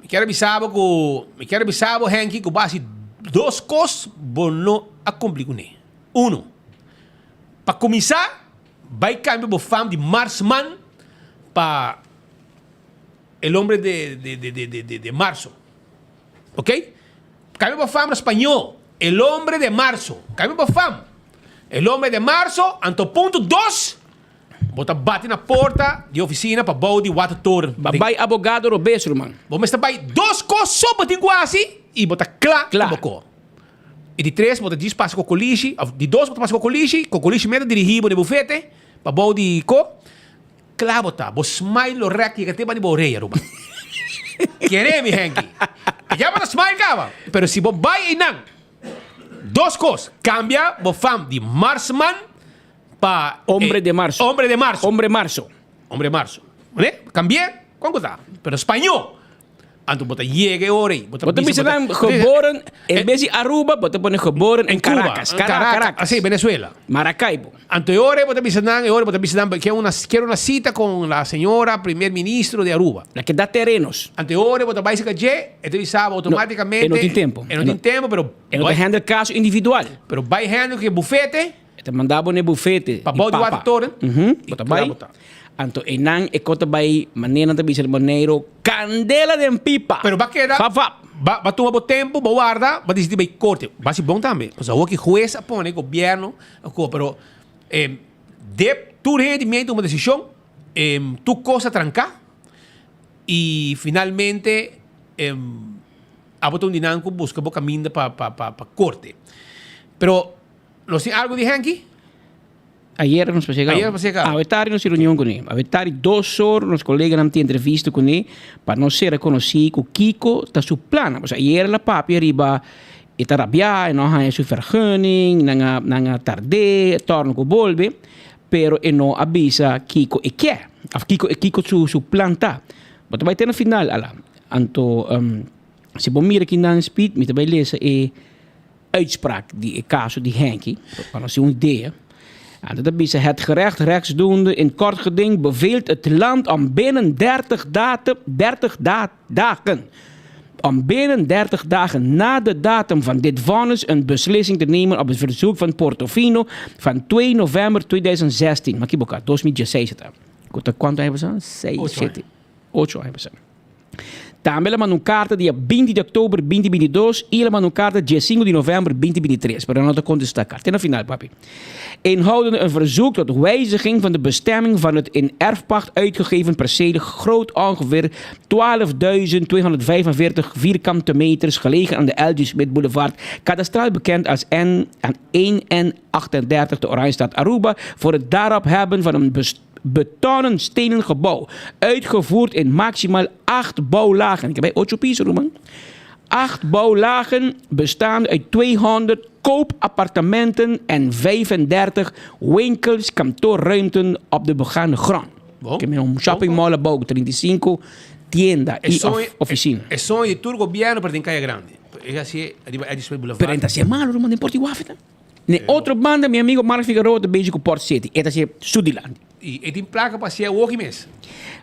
Me quero avisar Henki que base duas coisas bono a cumprir com ele. Para começar, vai cambiar o fama de Marsman para o homem de março. Ok? Cambia o fama espanhol. El hombre de março. Cambia o fama. El hombre de março, anto ponto 2. Bota bate na porta de oficina para bau de watertoren. Vai abogado Roberto, man. Vamos estar vai duas coisas só para ter quase e bota claro. E die 3 moeten die passen com coligi, of die 2 moeten passen com coligi met dirigido de bufete, para bom de co. Claro, bota, bo smile lo rec, que te bani bo reia, Ruba. Querem, mi Henky. Já para smile cava. Pero se bo vai inang. 2 coisas. Cambia bo fam de Marsman para Hombre de marzo. Hombre de marzo. Hombre marzo. Hombre marzo. ¿Vale? Cambié. ¿Cuánto está? Pero español. Anto bota llegue ore. Bota bisa dan geboren en vez de Aruba, bota pone geboren en Caracas. Caracas. Así, Venezuela. Maracaibo. Anto ore bota bisa dan, quiero una cita con la señora primer ministro de Aruba. La que da terrenos. Anto ore bota vai se caje, este visava automaticamente. No tem tempo. No tem tempo, pero no te handle caso individual. Pero vai handle que bufete. Te mandava no bufete. Pa body water toren. Bota vai. Anto enang ekota bay manena ta bisa maneiro candela de pipa. Pero va quedar va tomar tempo, va guarda, va decidir bay corte. Va ser bom também. Pues o que juez pone gobierno, pero de tu rendimento uma decisão, tu cosa trancar e finalmente a botar dinâmico busca o caminho para corte. Pero lo sé algo de Henky. Ayer nos chegamos. A vetari nos reunião com ele. A vetari 2 horas nos colegas não tinham entrevista com ele para não ser reconhecido que Kiko está su plano. Mas ayer la papi arriba e tarabia e não há su vergunning, nanga tarde, torno com volve, pero e não avisa Kiko e que. Kiko su planta. Mas vai ter na final ala. Anto se bom mira aqui na speed, me vai lezen e uitspraak die caso die Henky, para ons een idee. En dat is het gerecht rechtsdoende in kort geding beveelt het land om binnen 30 dagen. Om binnen 30 dagen na de datum van dit vonnis een beslissing te nemen op het verzoek van Portofino van 2 november 2016. Maar kiboka, 2016. Quanto hebben ze? 8 hebben ze. Também uma carta dia 20 de outubro 2022 e uma carta dia 5 de novembro 2023. Para não te contestar. Ten na final, papi. Inhoudende een verzoek tot wijziging van de bestemming van het in erfpacht uitgegeven percelen groot ongeveer 12.245 vierkante meters gelegen aan de L.G. Smith Boulevard, kadastraal bekend als N1N38 de Oranjestad Aruba, voor het daarop hebben van een betonnen stenen gebouw, uitgevoerd in maximaal 8 bouwlagen. Ik heb bij 8 piso, man. 8 bouwlagen bestaande uit 200 koopappartementen en 35 winkels, kantoorruimten op de begane grond. Ik heb een shoppingmall bouw, 35 tienda y oficina. Es sonho de todo gobierno para Calle Grande. Es así, pero entonces es malo, man, en Portugal. Ne outra banda, meu amigo Mark Figueroa, de bezig op Port City. Eta is Sudiland. E tem placa para ser o mes.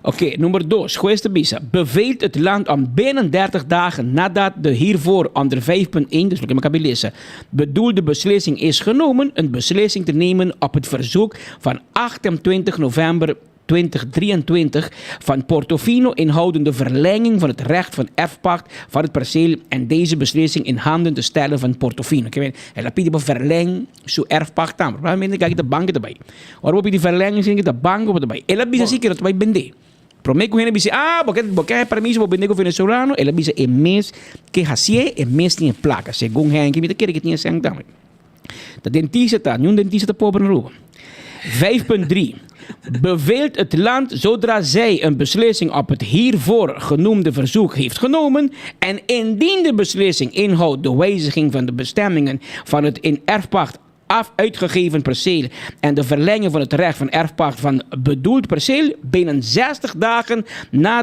Oké, nummer 2. Juez de Bisa beveelt het land om binnen 30 dagen nadat de hiervoor onder 5.1, dus ik heb lezen, bedoelde beslissing is genomen, een beslissing te nemen op het verzoek van 28 november 2023 van Portofino inhoudende verlenging van het recht van erfpacht van het perceel en deze beslissing in handen te stellen van Portofino. Ik weet, hij laat je verleng zo erfpacht aan. Probablemente kijk je de banken erbij. Waarom heb je die verlenging zien je de banken erbij? Hij laat je zeker dat wij bende. Prometo que dice, porque hay permiso para vender con venezolano, él dice, el mes que hace, el mes tiene placa. Según Henky, me quiere que tiene sang también. De dentista está, nu een dentista pobre in Aruba. 5.3. Beveelt het land zodra zij een beslissing op het hiervoor genoemde verzoek heeft genomen en indien de beslissing inhoudt de wijziging van de bestemmingen van het in erfpacht uitgegeven perceel en de verlenging van het recht van erfpacht van bedoeld perceel binnen 60 dagen na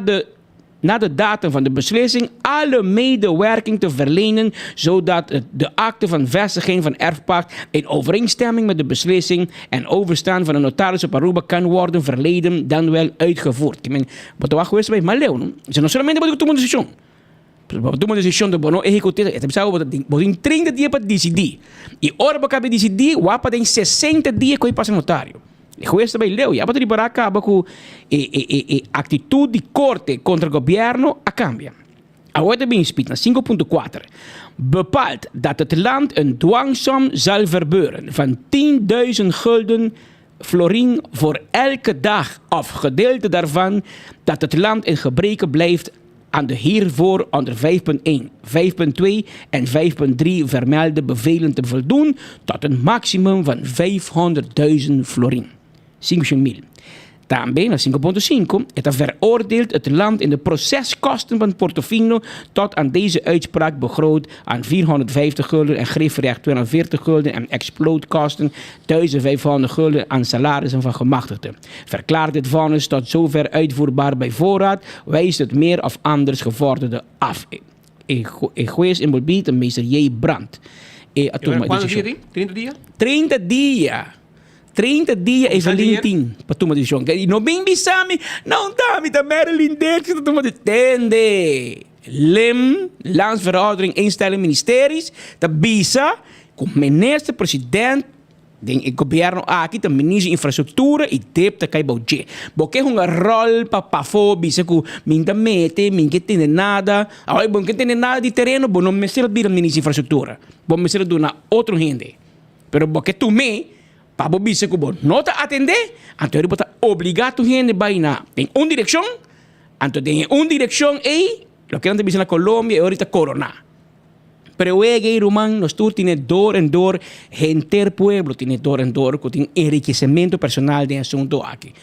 de datum van de beslissing alle medewerking te verlenen, zodat de akte van vestiging van erfpacht in overeenstemming met de beslissing en overstaan van de notaris op Aruba kan worden verleden dan wel uitgevoerd. Ik meen, wat er geweest bij Maleo, no? Ze no solamente pode tomar uma decisão. Pode uma decisão de bono executar. Você sabe, em 30 dias para decidir. E hora para decidir, o apa tem 60 dias que passa notário. E juez também leu, já para liberar acaba com atitude de corte contra o governo a cambia. Agora também speed na 5.4 bepaalt dat het land een dwangsom zal verbeuren van 10.000 gulden florin voor elke dag of gedeelte daarvan dat het land in gebreke blijft aan de hiervoor onder 5.1, 5.2 en 5.3 vermelde bevelen te voldoen tot een maximum van 500.000 florin. 5.000. Também, na 5.5, het veroordeelt het land in de proceskosten van Portofino tot aan deze uitspraak begroot aan 450 gulden en griefrecht 240 gulden en explootkosten 1500 gulden aan salarissen van gemachtigden. Verklaart dit vonnis tot zover uitvoerbaar bij voorraad, wijst het meer of anders gevorderde af. Juez envolvido, meester J. Brandt. ¿Cuántos días? 30 días? 30 días. 30 dias é Valentim para tomar decisão. E não bem bisami, não dá, me dá Marilyn Dex para tomar decisão. Tende. LIM, Landsverordening, Instelling, Ministeries, da bisa, com minister, presidente, den governo aqui, da ministro de infraestrutura e deputa cai boje. Porque é uma rol para pafo, bisa com minta mete, minta tem nada. Agora, bom que tem nada de terreno, bom não me serve de ministro de infraestrutura. Bom me serve de uma outra gente. Pero porque tu me Pabo bisa ko bon nota atender, anto ele bota obrigado gente vai na em uma direção, anto tem uma direção e lo que antes bisa na Colômbia e ahorita corona. Pero ege román nos tour tiene dor en dor, gente pueblo tiene dor en dor, con enriquecimiento personal de asunto aquí.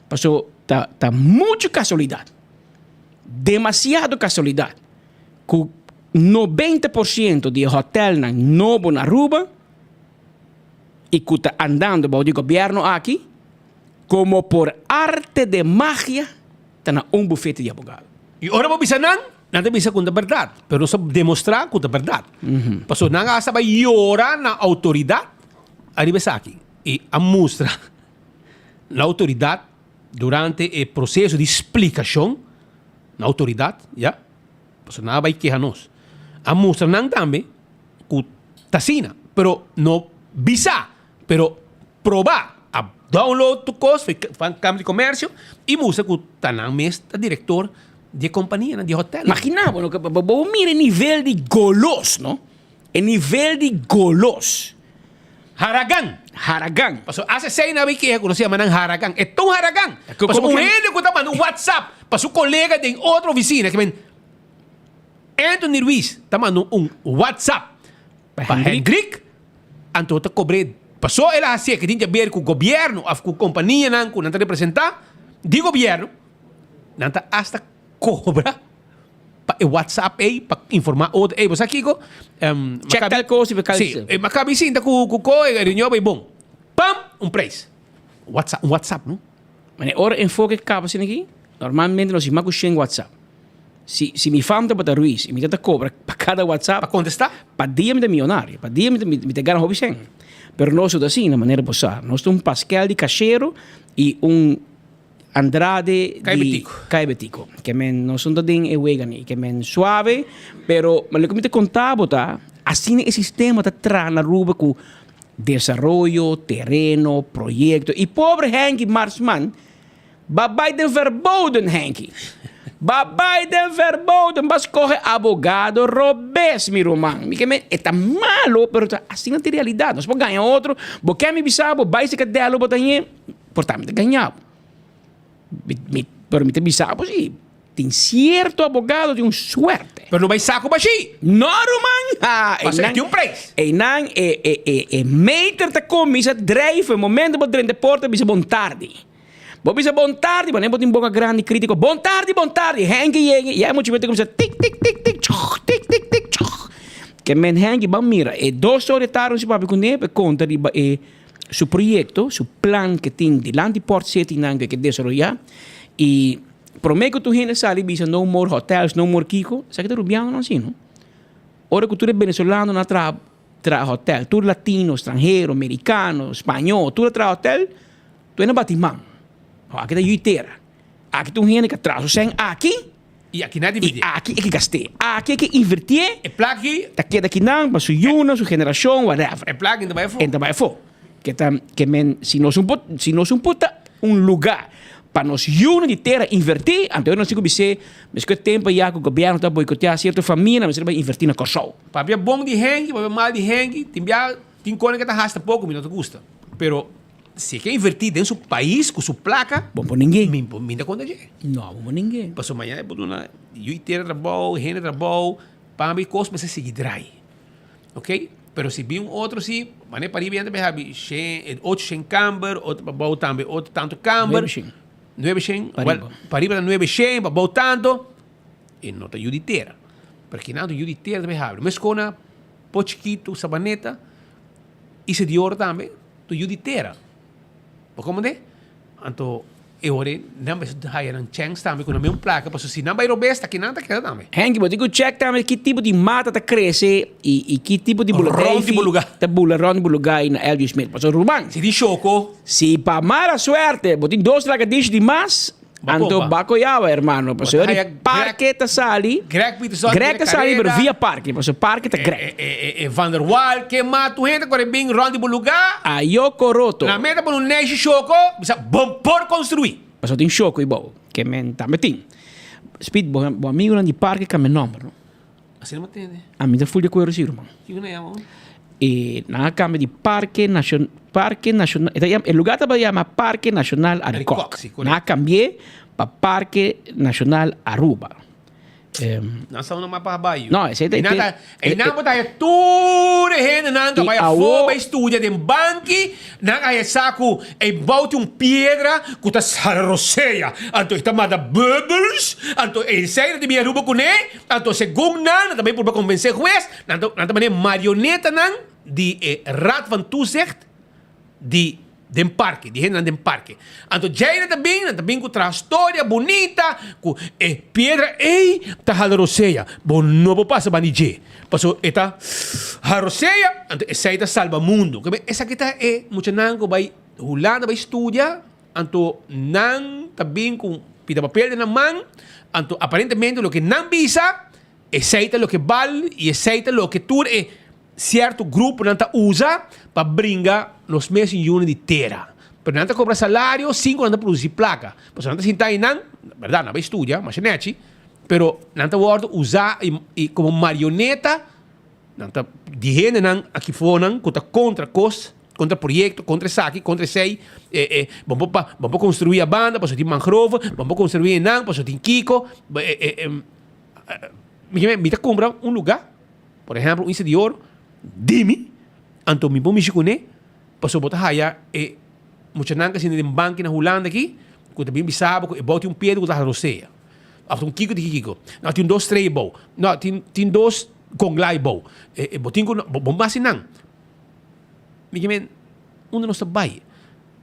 Pasó ta mucha casualidad, demasiado casualidad, que 90% de hotel na Novo na Aruba y que está andando bajo el gobierno aquí, como por arte de magia, está un bufete de abogado. Y ahora vamos a ver, nada bisa con la verdad, pero no se demostrar con la verdad. Pasó, nada sabe llorar na autoridad, arriba aquí, y a mostrar la autoridad durante el proceso de explicación, la autoridad, ¿ya? Pasó, nada va a quejarnos. A mostrar también que tacina, pero no visa, pero probar a download tu costo, fan cambio de comercio y musa que tanang mestre director de companhia, de hotel. Imagina, bueno, que vamos mirar el nivel de golos, ¿no? El nivel de golos. Haragán. Pasó hace 6 años que conocía a Haragán. Esto es un Haragán. Pasó un gente que está mandando un WhatsApp para su colega de otra oficina que ven Anthony Ruiz está mandando un WhatsApp para Hendrik. Anto te cobré. Pasó él así que tiene que ver con el gobierno, con compañía, con la representar de gobierno. Nanta hasta cobra para el WhatsApp ahí para informar otro. Pues aquí go check tal cosa y sí, Maccabi sinta cu reunião bem bom. Pam, un preço. WhatsApp, ¿no? Mas ahora enfoque capa sin aquí. Normalmente nos imamos en WhatsApp. Si mi famta para Ruiz y mi tata cobra para cada WhatsApp. ¿Para contestar? Para día me de millonario. Para día me te gana hobby sen. Pero no es así, de manera posada. No es un Pascal de Cachero y un Andrade de Caibetico. Que no son de Ewegani. Que suave, pero me lo que me te contaba, así el sistema está atrás la ruba con desarrollo, terreno, proyecto. Y pobre Henky Marsman, va Biden verboden Henky. Biden verboden, vas coger abogado robes, mi román. Está malo, pero así no es realidad. No se puede ganar otro. Porque me bisabo, vai se cadelo, botanhe, portanto, ganhado. Pero me bisabo, sí. Tem cierto abogado de suerte. Pero no vai saco baixi. No, román. Tem um preço. Não, meter te comisa, drijven, momento para dentro de porta, bisa bom tarde. Bisa bom tarde, mas nem botem boca grande crítico. Bom tarde. Henky, e aí muito bem, começa tic, tic, tic, tic, tchoc, tic, tic, tic, tchoc. Que men Henky, vamos mira, 2 orientaram se para contar conta de su proyecto, su plan que tem de land port city nanga que desarrollar e prometo que tu gente sale bisa no more hotels, no more Kiko, sabe que tu rubiano não assim, não? Ora que tu é venezolano na tra hotel, tu latino, estrangeiro, americano, espanhol, tu tra hotel, tu é na batimão. Aqui está juiteira. Aqui tu gente que traz o sem aqui. E aqui nada dividir. Aqui é que gastei. Aqui é que invertir. E plagi. Daqui não, para sua una, sua geração, whatever. E plagi ainda vai for. Ainda vai for. Que men, se nós um puta lugar para nós una de terra invertir, então nós temos que dizer, mas que tempo já que o governo está boicoteando certa família, mas ele vai invertir na coisa. Para ver bom de hengue, para ver mal de hengue, tem coisa que está rasta pouco, mas não te gusta. Pero se quer invertir dentro do país com sua placa, bom por ninguém. Minha conta de. Não, bom por ninguém. Passou amanhã, eu inteiro trabalho, gente trabalho, para mim, coisa mas seguir dry. Ok? Pero se vir outro, sim, mané para ir bem, outro sem camber, outro para também, outro tanto camber. 900, para ir para 900, para bom tanto, e não está ajuda inteira. Porque não ajuda inteira também abre. Mas com a pochiquito, sabaneta, e se de ouro também, tu ajuda inteira. Como é? Então, eu não vai hire um chance também com a mesma placa, porque se não vai robesta, que não está querendo também. Henk, mas eu check também que tipo de mata está cresce e que tipo de bula tá ronde lugar na Elvio Smith. Mas o Ruban, se de choco, se para mala suerte, botin 2 lagadinhos de mais, anto bacoyava, hermano. Mas eu parque tá sali, Greg tá sali, pero via parque, mas o parque tá Greg. Van der Waal, que mata gente agora bem ronde lugar. Ayoko roto. Na meta por um neixe choco, bisa bom por construir. Mas eu tenho choco e bom, que men também tem. Speed, bom amigo lá de parque que me número. Assim não entende. A mim tá full de coisa assim, irmão. Que não é, mano? E na cama de Parque Nacional, el lugar se llama Parque Nacional Aricoc. Na cambié para Parque Nacional Aruba. Não são no mapa baio. Não, esse é e não botar tudo gente não que vai fora estudia de banque, não aí saco e bote pedra que tá sarroceia. Então está mada bubbles, então ele sai de minha Aruba com ele, então segundo não também por convencer juiz, então também marioneta não de Raad van Toezicht de parque, de gente do parque. Então, já também com outra história bonita, com pedra, tá halroceia. Bom, não passa para ninguém. Passou, esta halroceia, então, essa aí salva o mundo. Essa aqui muito nango, vai, Holanda vai estudar, então, não também com pita papel na mão, então, aparentemente, o que não visa, aceita o que vale e aceita o que tudo certo grupo não usa para brincar os meses em junho de terra. Pero não cobra salário, 5 não produzir placa. Porque não sinta aí não, verdade, não vai estudar, mas não é, pero não pode usar como marioneta, não de gente não aqui fora não contra coisa, contra projeto, contra saque, contra sei, vamos construir a banda, para ter mangrove, vamos construir não, para ter Kiko, me compra lugar, por exemplo, isso de ouro. Dimi, anto mi pomi sikune, paso bota haya mucha nanga sin den banki na Holanda aqui, que também bisaba que bota pedro que da roceia. After kiko de kiko. Não tem 2 3 bom. Não tem 2 conglai bom. Botingo bombasi nang. Mikimen uno nos tabay.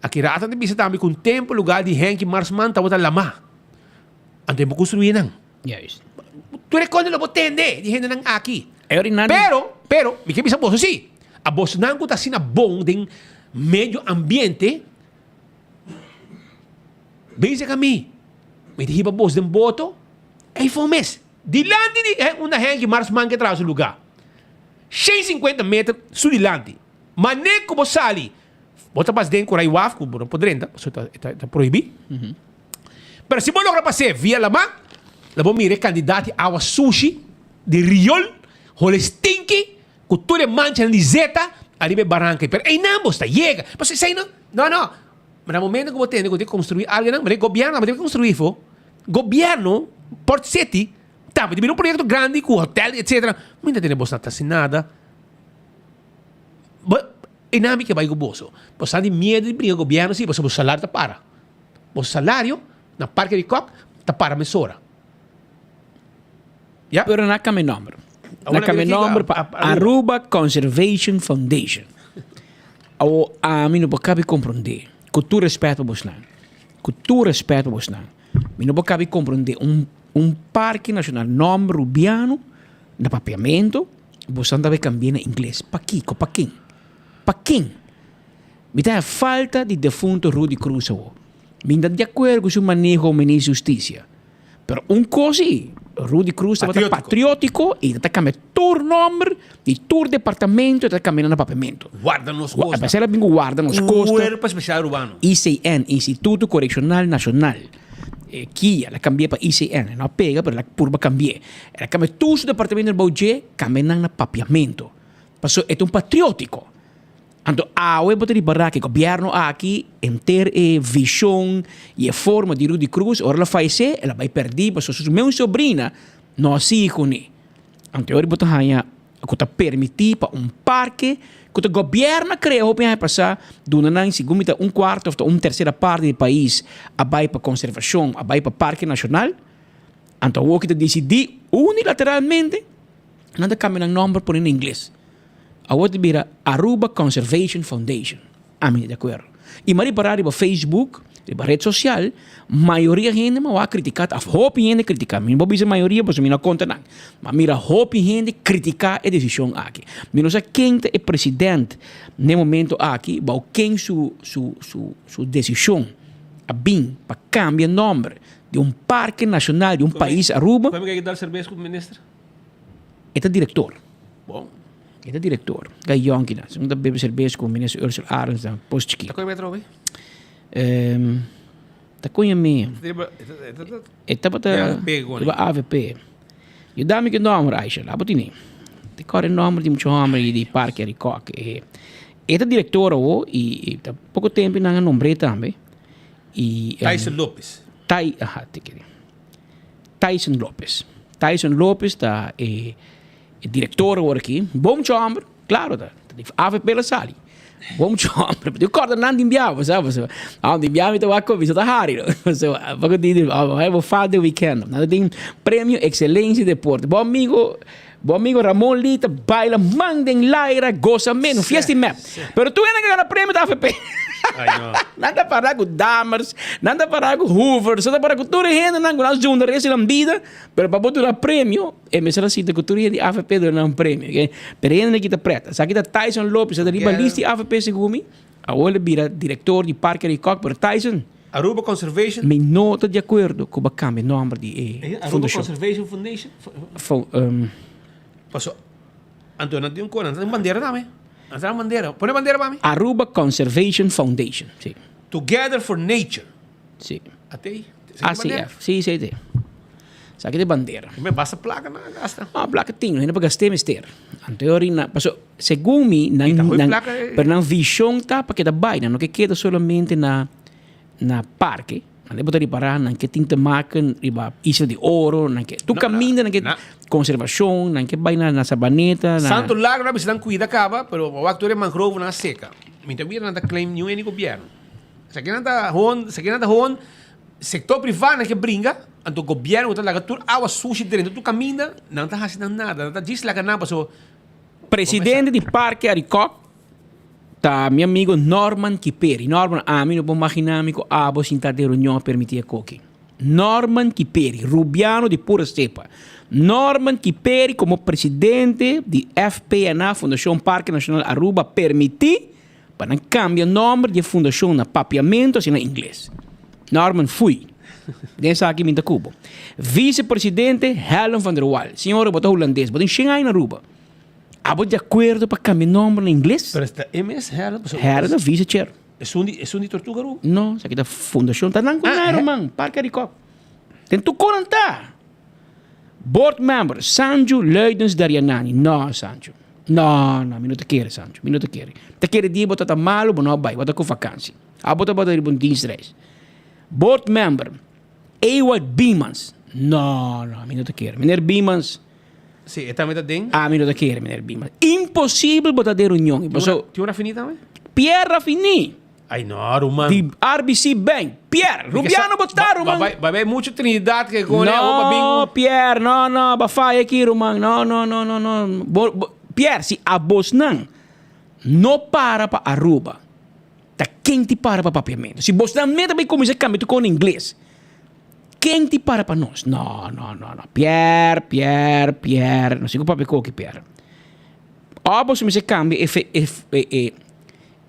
Aqui rata de bisa também com tempo lugar de Henk Marsman tá bota lama. Ante mo construir nang. Yes. Tu reconde lo botende, de gente nang aqui. Pero, me quer pensar assim, a voz não está sendo bom de meio ambiente, veja que a mim, me diz a voz de um boto, é fomes. Dilante de uma gente marsman que traz o lugar. 150 metros sudilante. Mané como sali, bota para dentro com raiwaf, com não podrenda, está proibido. Pero se você logra passar via lama, lá vou mirar candidato a sushi de riol, hole stinky, com toda mancha de zeta, ali é barranca. Pero aí não, você chega. Você sai não? Não. Mas no momento que você tem que construir algo, não, mas o governo tem que construir, fo. Governo, Port City, tá, tem um projeto grande com hotel, etc. Mas não tem você não nada. E não é que vai com você. Você tem medo de brigar com o governo, sim, você salário está para. O salário, na parque de coque, está para a mesora. Yeah. Pero na kami number. Na kami number pa Aruba Conservation Foundation. A mim não pode compreender. Com tu respeito vos não. Com tu respeito vos não. Mim não pode compreender parque nacional nome rubiano na papiamento. Você não deve cambiar em inglês. Pa quem? Me dá falta de defunto Rudy Cruz. Me dá de acordo com seu manejo do ministro de Justiça. Pero coisa Rudy Cruz estava patriótico e está cambiando todo nome e todo departamento está cambiando no papiamento. Guarda nos costas. A pessoa guarda nos costas. Cuerpo Especial Urbano. ICN, Instituto Correccional Nacional. Aqui ela cambia para ICN, não pega, mas ela purba cambia. Ela cambia todo o departamento do Bauge, cambia no papiamento. Passou é patriótico. Então, we botar para que o governo aqui em ter visão e forma de Rudy Cruz, ora ela faz isso, ela vai perder, mas se minha sobrinha não se conhece. Então, eu botar aí, que está permitir para parque, que o governo criou para passar, durante segundo quarto ou terceira parte do país, a vai para conservação, a vai para parque nacional. Então, o que está decidir unilateralmente, não está cambiando o nome por em inglês. A outra vira Aruba Conservation Foundation. De acordo. E mari parar no Facebook, na rede social, maioria gente vai criticar, a hope gente criticar. Não vou dizer maioria, porque não conta nada. Mas mira hope gente criticar a decisão aqui. Não sei quem é presidente no momento aqui, mas quem sua decisão a bem para cambiar o nome de parque nacional de país Aruba. Como é que dá cerveja com o ministro? É diretor. Bom. É diretor. Gai Jonki na. Segunda bebe cerveja com o ministro Ursula Arens da Postski. Tá com metro bem? Tá com me. Eta bata. AVP. Eu dá-me que nome Raisha, lá botini. Te corre nome de muito homem de parque de coque. É diretor o e tá pouco tempo na nome também. E Tyson Lopes. Tyson Lopes. Tyson Lopes tá diretor agora aqui, bom homem, claro, tá. AVP la sali. Bom homem. Eu corto nada enviava, sabe? Onde enviava então a coisa da Harry. So, vou dizer, eu vou fazer do weekend. Nada tem prêmio excelência de deporte. Bom amigo Ramon Lita baila mandem laira goza menos fiesta map. Pero tu ainda ganha prêmio da AVP. Nada para com Damers, nada para com Hoover, nada para com tudo gente, não nós juntos esse na vida, pero para botar prêmio, é mesmo assim que tudo de AVP dá um prêmio, ok? Pero ainda aqui tá preta, sabe que tá Tyson Lopes, da ribalista de AVP segumi, a olha vira diretor de Parque de Coque, pero Tyson Aruba Conservation. Me nota de acordo com o cambio nome de Aruba Conservation Foundation. Passou. Antônio tem tem bandeira também. Essa bandeira. Põe a bandeira para mim. Aruba Conservation Foundation. Sim. Together for Nature. Sim. Até aí. ACF. Sim, sim, sim. Sabe de bandeira. Me basta placa na gasta. Ah, placa tinha, ainda para gastar mister. Anterior passou, segundo mim, pero na visão tá para que da baina, não que queda solamente na parque. Não é botar parar, não que tinta macan, riba isla de ouro, não que tu caminha, não que conservação, não que baina na sabaneta. Santo Lago não precisa cuidar acaba, pero o actor é mangrove na seca. Minha vida não claim nenhum any governo. Se aqui não tá hon, sector privado não que brinca, então o governo está lá tur água sushi dentro, tu caminha, não tá fazendo nada, não tá diz lá que não passou. Presidente de Parque Aricoc tá meu amigo Norman Kiperi. Norman, a mim não vou imaginar que a vou sentar de reunião a permitir a coque. Norman Kiperi, rubiano de pura cepa. Norman Kiperi, como presidente de FPNA, Fundação Parque Nacional Aruba, permitir para cambiar o nome de fundação na papiamento assim na inglês. Norman fui. Dessa aqui em Cuba. Vice-presidente Helen van der Waal. Senhora, botou holandês, botou em Xangai na Aruba. Abo de acordo para cambiar nome em inglês? Pero esta MS Helen é vice-chair. É um de Tortuga Aruba? Não, isso aqui da fundação tá não com man, Parque Aricoc. Tem tu contar. Board member Sanjo Leidens Darianani. Não, Sanjo. Não, minuto quer, Sanjo. Minuto quer. Te quer dia botar tá malo, não vai, botar com vacância. Abo tá botar bom dia stress. Board member Ewald Beemans. Não, minuto quer. Meneer Beemans. Sim, é também da DEM? Minuto quer, meneer Beemans. Impossível botar de reunião. Tem uma finita também? Pierre Raffini. Ai, não, mano. De RBC Bank. Pierre, Rubiano botaram, mano. Vai haver muita Trinidade que agora não, Pierre, não, bafai aqui, mano. Não. Pierre, se a Bosnan não para Aruba, tá quem te para papiamento? Se Bosnan também começa a cambiar com inglês, quem te para nós? Não. Pierre. Não sei o papi coque, Pierre. Você me cambia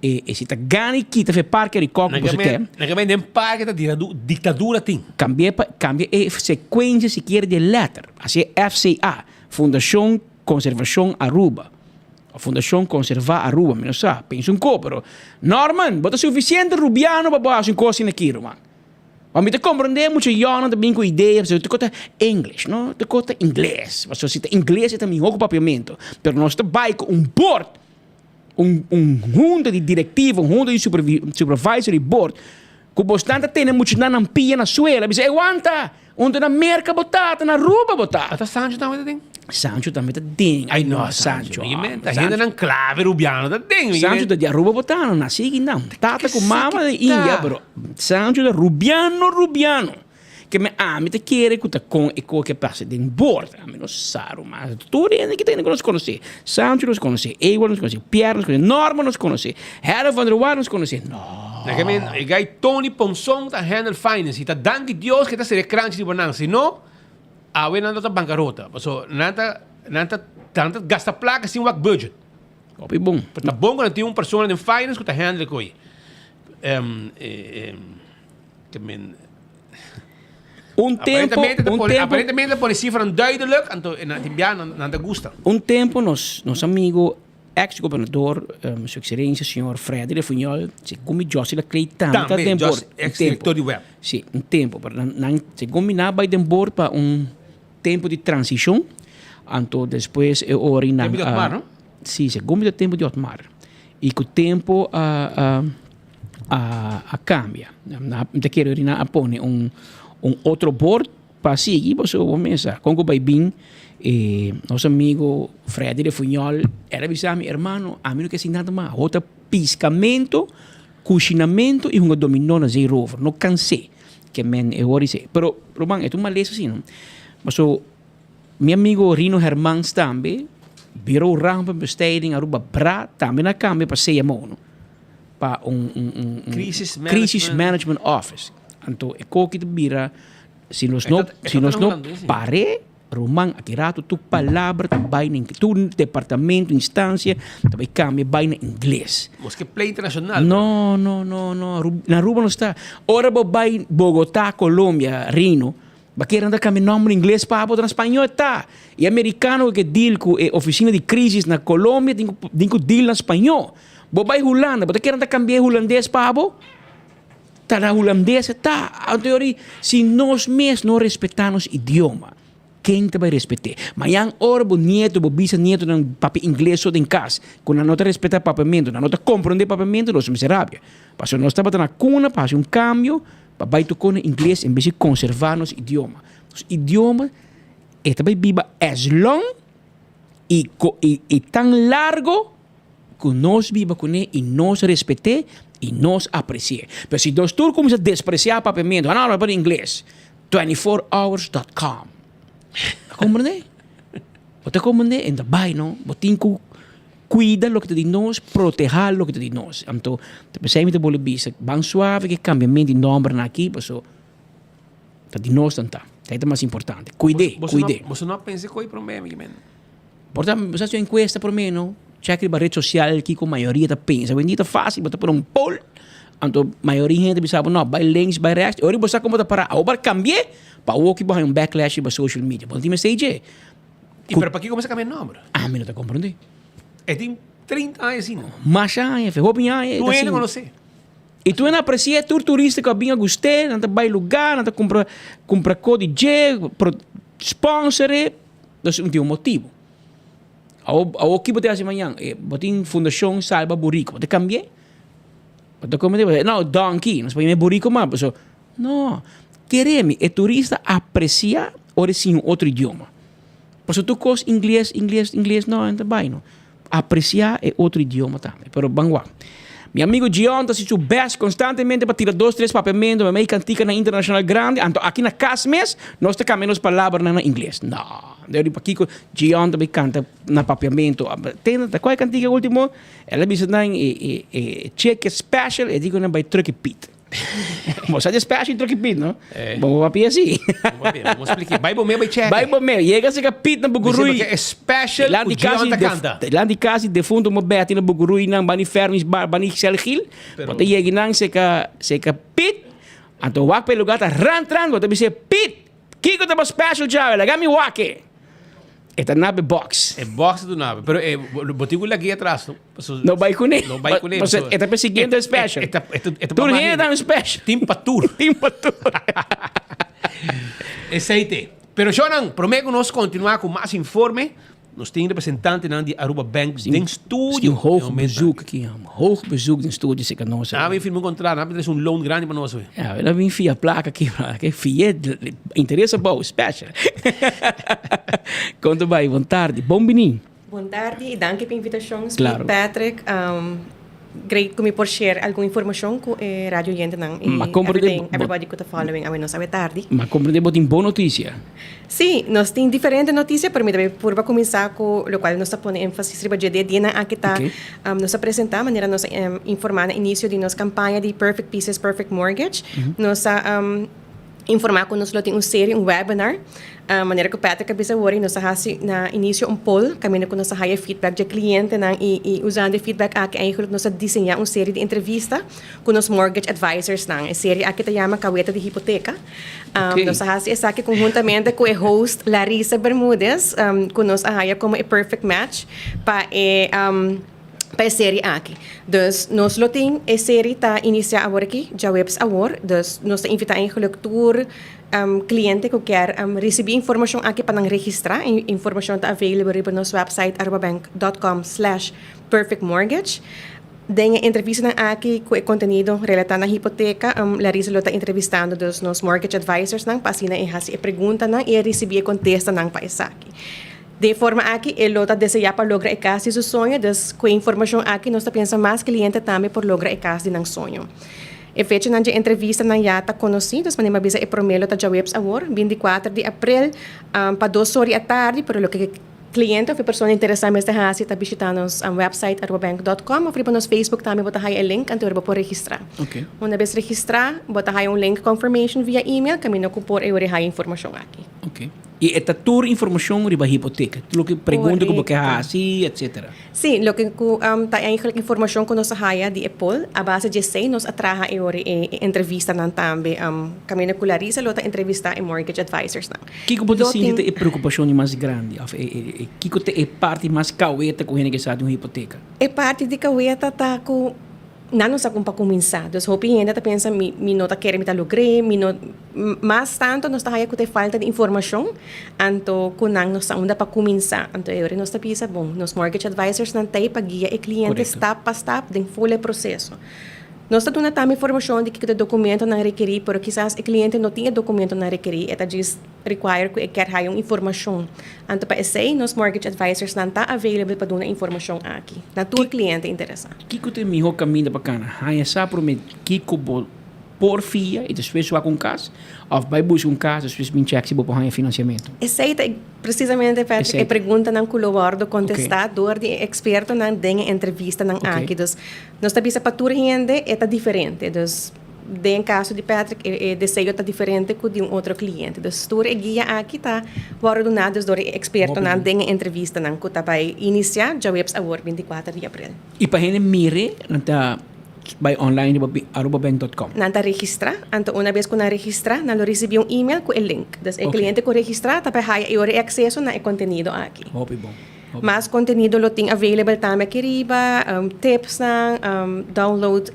e se tá ganha que tá faz parque de coco você quer. Não que vem parque da ditadura tem. Cambia sequência se quer de letra. Assim FCA, Fundação Conservação Aruba. A Fundação Conservar Aruba, não sei, pensa um pouco, pero Norman, bota suficiente rubiano para botar uma coisa aqui, mano. Mas te compreender muito eu também com ideia, você te conta inglês, não? Te conta inglês. Mas se você inglês é também outro papiamento, pero nós te vai com board junta de directivo, junta de supervisory board, que bastante tem muito na pia na suela, diz, aguanta, onde na merca botata, na ruba botata. Até Sancho também tem. Sancho também tem. Ai, não, Sancho. A gente não clave rubiano, tá tem. Sancho da ruba botata, não sigue não. Tata com mama de Índia, bro. Sancho da rubiano. Que me te quer que com e co que passa de board, a mim não sabe, mas tudo é que tem que nos conhecer. Sancho nos conhece, Ewa nos conhece, Pierre nos conhece, Norma nos conhece, Herr van der Waal nos conhece. No. Ik ga Tony Ponson ta handle finance, ita dank Dios que ta seria crunch di banang, si no, awe nanta ta bancarrota. So nanta gasta placa sin wak budget. Copy bom. Ta bom quando tem pessoa de finance que ta handle coi. Que men Aparentemente a policia foram duidelijk en na te gusta. Tempo nosso amigo ex-governador, sua excelência, senhor Frederico Funhol, se come Jossi la Clay tanta tempo. Ex-diretor de web. Sim, tempo. Se combinava tempo para tempo de transição. Então, depois, ora na... Tempo de Otmar, não? Sim, se combina tempo de Otmar. E que o tempo cambia. Te quero ir a pôr outro board para seguir, você vai pensar. Como vai bem, nosso amigo Frederico Funhol, era avisar meu irmão, a mim não quer ser nada mais. Outro piscamento, cozinamento e um dominó na Zay Rover. Não cansei. Que men, eu disse. Pero, Roman, é uma lesa assim, não? Mas meu amigo Rino Hermans também, virou rampa besteding, aruba bra, também na câmbio para ser mono. Para crisis management office. Então, é que te vira, se nós não pare, Roman, aqui tu palavra, vai em tu departamento, instância, também cambia, vai em inglês. Mas que play internacional? Não. Na Aruba não está. Ora, vai Bogotá, Colômbia, Rino, vai querer andar com nome em inglês para poder espanhol, tá? E americano que deal com a oficina de crise na Colômbia, tem que deal na espanhol. Vai Holanda, vai querer andar cambiar holandês para tá na holandês, tá. A teoria, se nós mesmos não respeitamos o idioma, quem te vai respeitar? Amanhã, hora, o neto, o bisneto, não papel inglês só em casa. Quando não te respeita o papamento, não te compreende o papamento, nós somos miseráveis. Porque nós estamos na cuna, para um cambio, para vai tocar no inglês, em vez de conservar nosso idioma. Nosso idioma é também viva as long e tão largo que nós viva com ele e nós respeitamos e nós apreciamos. Mas se nós todos começamos a despreciar o papamento, não para inglês, 24hours.com. Compreende? Você compreende? Então, vai, não? Você tem que cuidar do que te diz nós, proteger do que te diz nós. Então, você me pode dizer, bem suave que cambiamento de nome aqui, mas o de nós não está. É mais importante. Cuide. Você não pensa que é problema, que portanto, você faz uma encuesta por mim, não? Cheque a rede social que a maioria da pensa. Bendita fácil, você pôr poll. Então, a maioria da gente pensa, não, vai links, vai react. Agora você como está para agora cambiar, para o que vai um backlash para social media. Bom, time stage. E para que começa a cambiar nome? Ah, me não te compreende. É tem 30 anos assim, não? Mas anos, roupa anos. Tu ainda não sei. E tu ainda aprecia tour turista que vinha gostei, não te vai lugar, não te compra code J, sponsor, então tem um motivo. O que você faz amanhã? Botem Fundação Salva Burrico. Você cambia? Você compreende? Não, donkey, não se pode burrico mais. Não. Queremos, o turista aprecia ou sim outro idioma. Por isso, tu costa inglês, não, não vai, não. Apreciar é outro idioma também. Pero, vamos lá. Meu amigo Gion está se best constantemente para tirar 2, 3 papamentos, mas cantica na internacional grande. Então, aqui na casa mesmo, nós temos menos palavras na inglês. Não. Daí, para aqui, Gion também canta na papamento. Qual é a cantica último? Ela diz que check special, e digo que vai truck pit. Você é special truck pit, não? Vamos papir assim. Vamos explicar. Vai bom mesmo, vai check. Vai bom mesmo. Chega a ser pit na Bugurui. É special, o Gion tá canta. Lá de casa, de fundo, mo bete na Bugurui, não, bani fermis, bani selgil. Você chega não, se que pit. Então, wak para o lugar, ran, você diz pit. Kiko tá special, já, ela me wake. Esta nave box. É box do nave. Pero botigo aqui atrás. Não vai com ele. Não vai com ele. Você está perseguindo o special. Tu não é um special. Timpatur. Esse aí tem. Pero, Jonan, prometo nós continuar com mais informe Nós temos representante de Aruba Bank in studio. Een hoog bezoek aqui, een hoog bezoek in studio se conosco. Ah, we firmam um contrato, ah, temos loan grande para nós. Ja, we hebben via placa aqui, que fiet, interesse bom, special. Conta bem, boa tarde, bom bini. Boa tarde e danke pela invitação, Claro. Patrick. Great kung por share alguma informação com Radio Yente nang everybody could following a nossa tarde. Mas compreendemos tem boa notícia. Sim, nós temos diferentes notícias, mas também por começar com o qual nós estamos pondo ênfase sobre o dia na aqui está nos apresentar a maneira nós informar no início de nossa campanha de Perfect Pieces, Perfect Mortgage. Nós informar que nós temos série, webinar, maneira que o Patrick avisa hoje, nós hasi na início poll, caminho que nós haya feedback de cliente e usando feedback aqui eigenlijk nós desenhar série de entrevista com os mortgage advisors nang. A série aqui chama Kaweta de Hipoteca. Nós hasi essa aqui conjuntamente com o host Larissa Bermudez, que nós haya como a perfect match para para a série aqui. Dus nós temos a série está iniciar agora aqui, já webs agora. Dus nós invitamos a leitor, cliente que quer receber informação aqui para registrar. A informação está available no nosso website arrobabank.com/perfectmortgage. Tem entrevista aqui com o conteúdo relatado à hipoteca. Larissa está entrevistando os nossos mortgage advisors para assim a pergunta e receber a contesta para isso aqui. De forma aqui, ele está desejando para lograr a casa de seu sonho, com a informação aqui, nós pensamos mais cliente também por lograr a casa de seu sonho. E fecha na entrevista na já está conhecida, mas não avisa e promelo está já webs agora, 24 de abril, para 2 horas da tarde, para o que cliente ou pessoa interessada nesta casa está visitando nosso website arrobabank.com ou para nosso Facebook também botar aí o link antes de por registrar. Okay. Uma vez registrar, botar aí link confirmation via email, caminho que por eu a informação aqui. Okay. E esta toda informação riba hipoteca, tudo que pergunta como que assim, etc. Sim, lo que tá eigenlijk informação que nós haya de Apple, a base de sei nós atraha entrevista nan também, caminho com Larissa, lo tá entrevista e mortgage advisors nan. Que pode ser a preocupação mais grande, que é parte mais caueta com que sabe uma hipoteca. É parte de caueta tá com não sa kung pa começar. Dus hoping ainda pensa mi nota quer mi talugre, mas tanto nos haya que te falta de informação, anto kunang nos unda pa começar. Anto eu nos pisa bom, nos mortgage advisors nan tay pag-guia e cliente step by step den full processo. Nós temos também informação de que o documento não requer, pero quizás o cliente não tinha documento não requer, eta diz require que quer ter informação. Então para esse, nos mortgage advisors não está available para dar informação aqui. Na tua cliente interessado. Que tem melhor caminho para cá? Há só para mim que por fia e depois vai com casa, ou vai buscar casa, depois me check se vou para financiamento. Esse é precisamente para a pergunta não colaborado contestador de experto não tem entrevista não aqui. Dus nós também para tua rende é diferente. Dus em caso de Patrick, o desejo está diferente com de outro cliente. Dus tua guia aqui está ordenado do experto não tem entrevista não que vai iniciar já webs agora 24 de abril. E para ele mire não está by online arrobabank.com. Nanta registra, anto una vez que na registra, na lo recibe un email com o link. Dus o cliente que registra, tapos haya e acesso na conteúdo aqui. Bom. Mas conteúdo lo tem available também aqui riba, tips na, download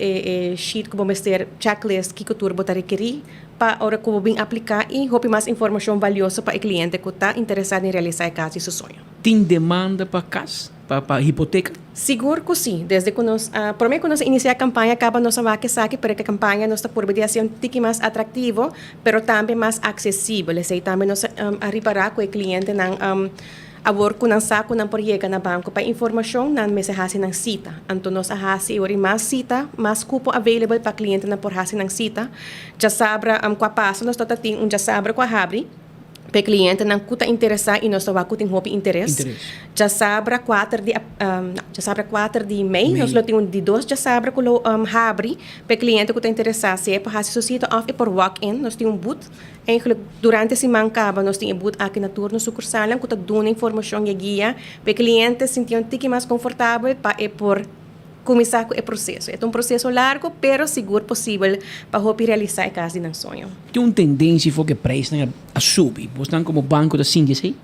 sheet que vamos ter checklist que o turbo tá requerir para hora que vamos aplicar e hope mais informação valiosa para o cliente que está interessado em realizar a casa e seu sonho. Tem demanda para casa? Para hipoteca? Seguro que sim. Desde que nós, primeiro que nós iniciamos a campanha, acaba nossa vaca para que a campanha nos está por ser um tique mais atrativo, pero também mais acessível. Assim, também nós arribará com o cliente não agora com um saco não por chegar na banco para informação não me se hasi ng cita. Então nós hasi ori mais cita, mais cupo available para cliente não por hasi ng cita. Já sabra com passo nós tota tem já sabra com a habri. Para cliente não cuta interessar e nós só vai ter hobby interesse. Já sabra 4 de Mei, nós lá temos de 2 já sabra com o abre para cliente que está interessado se é para fazer sociedade off e por walk-in nós temos boot. Eigenlijk durante a semana caba nós temos boot aqui na turno sucursal que está dando informação e guia para cliente sentir um tique mais confortável para por começar com o processo. É um processo largo, pero seguro possível para realizar a casa de sonho. Tem uma tendência que o preço a subir. Você está como banco da Cindy, você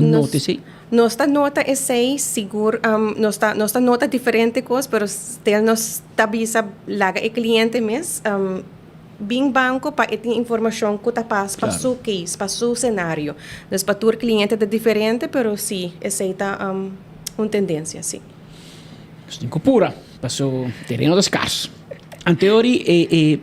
nota isso? Nós está nota esse seguro, nós está nota diferente coisas, pero still nós está bisa laga o cliente mesmo. bing banco para ter informação que está para seu case, para seu cenário. Então, para todo cliente é diferente, pero sim, essa é uma tendência, sim. Cinco pura, passou terreno das casas. Anteori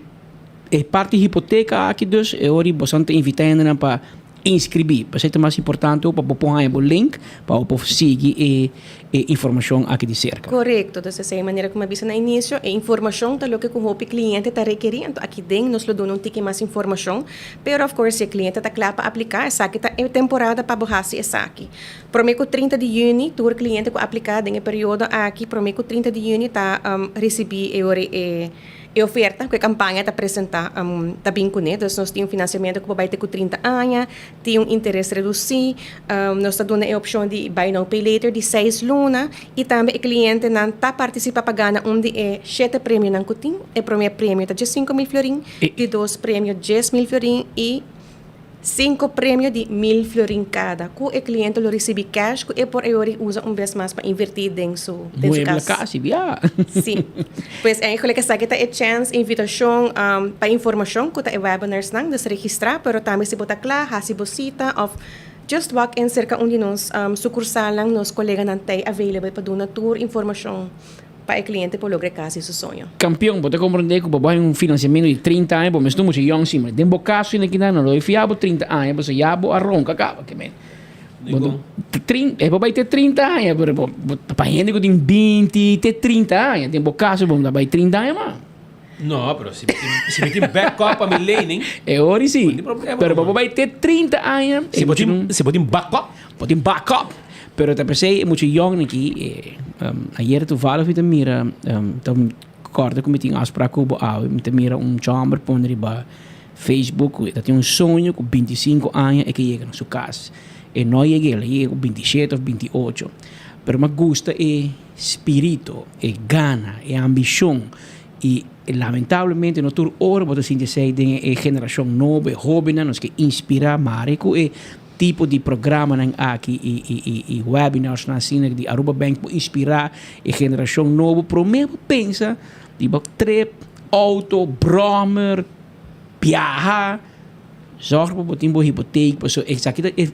é parte hipoteca aqui dos, é hora bastante invitando para inscrever. Para ser mais importante, para pôr o link, para seguir informação aqui de cerca. Correto. Então, essa é a maneira como eu disse no início. A informação é o que o cliente está requerendo. Aqui dentro, nós lhe damos um pouquinho mais informação. Pero, of course, se o cliente está claro para aplicar, essa aqui é temporada para borrar essa aqui. Prometo 30 de junho, o cliente que aplicar em período aqui, prometo 30 de junho, está receber a oferta que a campanha está apresentar também com ele. Nós temos financiamento que vai ter com 30 anos, tem interesse reduzido, nós estamos dando a opção de buy now, pay later de 6 lunas e também o cliente não está participando para ganhar de 7 prêmios não tem. O primeiro prêmio está de 5 mil florin, de 2 prêmios 10 mil florin e 5 prêmios de 1.000 florin cada. Que o cliente lo recebe cash, que por ele usa vez mais para invertir em sua casa. Sim. Pois é, que sabe que é chance, invitação para informação que é webinars não, de se registrar, pero também se botar claro, se bocita of just walk in cerca onde nós sucursal lang, nos colegas não tem available para dar tour informação para o cliente para lograr casa seu sonho. Campeão, você compreende que você tem financiamento de 30 anos, mas tu muito young sim, mas tem caso aqui não, eu fiabo 30 anos, você já arranca acaba que men. Vai ter 30 anos, para gente que tem 20, tem 30 anos, tem caso, vamos dar 30 anos, mano. Não, pero se meter backup a milênio, é hora sim. Pero você vai ter 30 anos. Se botar backup. Pero te pensei muito young aqui. Ayer tu fala que mira, então corta como tinha as para Cuba, me mira chamber ponder ba Facebook, eu tenho sonho com 25 anos e que chega na sua casa. E não chega com 27 ou 28. Pero me gusta espírito, gana, ambição. E lamentavelmente no tur hora você sente sei de geração nova, jovem, nos que inspira marico tipo de programa aqui e webinars na cena de Aruba Bank para inspirar a geração nova. Prometo pensa de trip, auto, bromer, viajar, zorg para botar uma hipoteca, so exatamente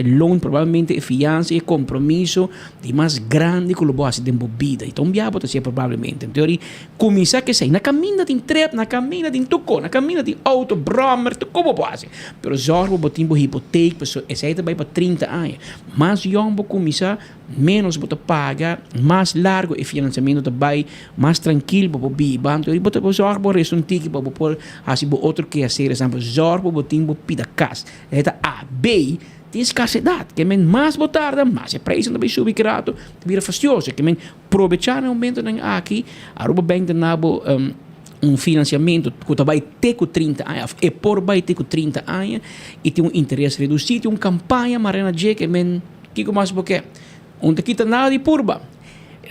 loan provavelmente fiança e compromisso de mais grande que o boas de vida. Então viaja pode ser provavelmente. Em teoria, começar que sei na caminha de trep, na caminha de tuco, na caminha de auto, bromer, como pode. Pero zorg para botar uma hipoteca, so essa vai para 30 anos. Mais young para começar, menos para pagar, mais largo e financiamento também, mais tranquilo para viver. Então, você zorg para resto um ticket para pôr assim outro que fazer, exemplo, zorg para botar uma pida casa. Esta A, B tem escassidade, que men mais botarda, mais é preço também subicrato, vira fastioso, que men aproveitar o momento aqui, a Aruba Bank de nabo financiamento que vai ter com 30 anos, e por vai ter com 30 anos, e tem interesse reduzido, tem campanha, marina de que men, que mais porque, onde kita nada de purba.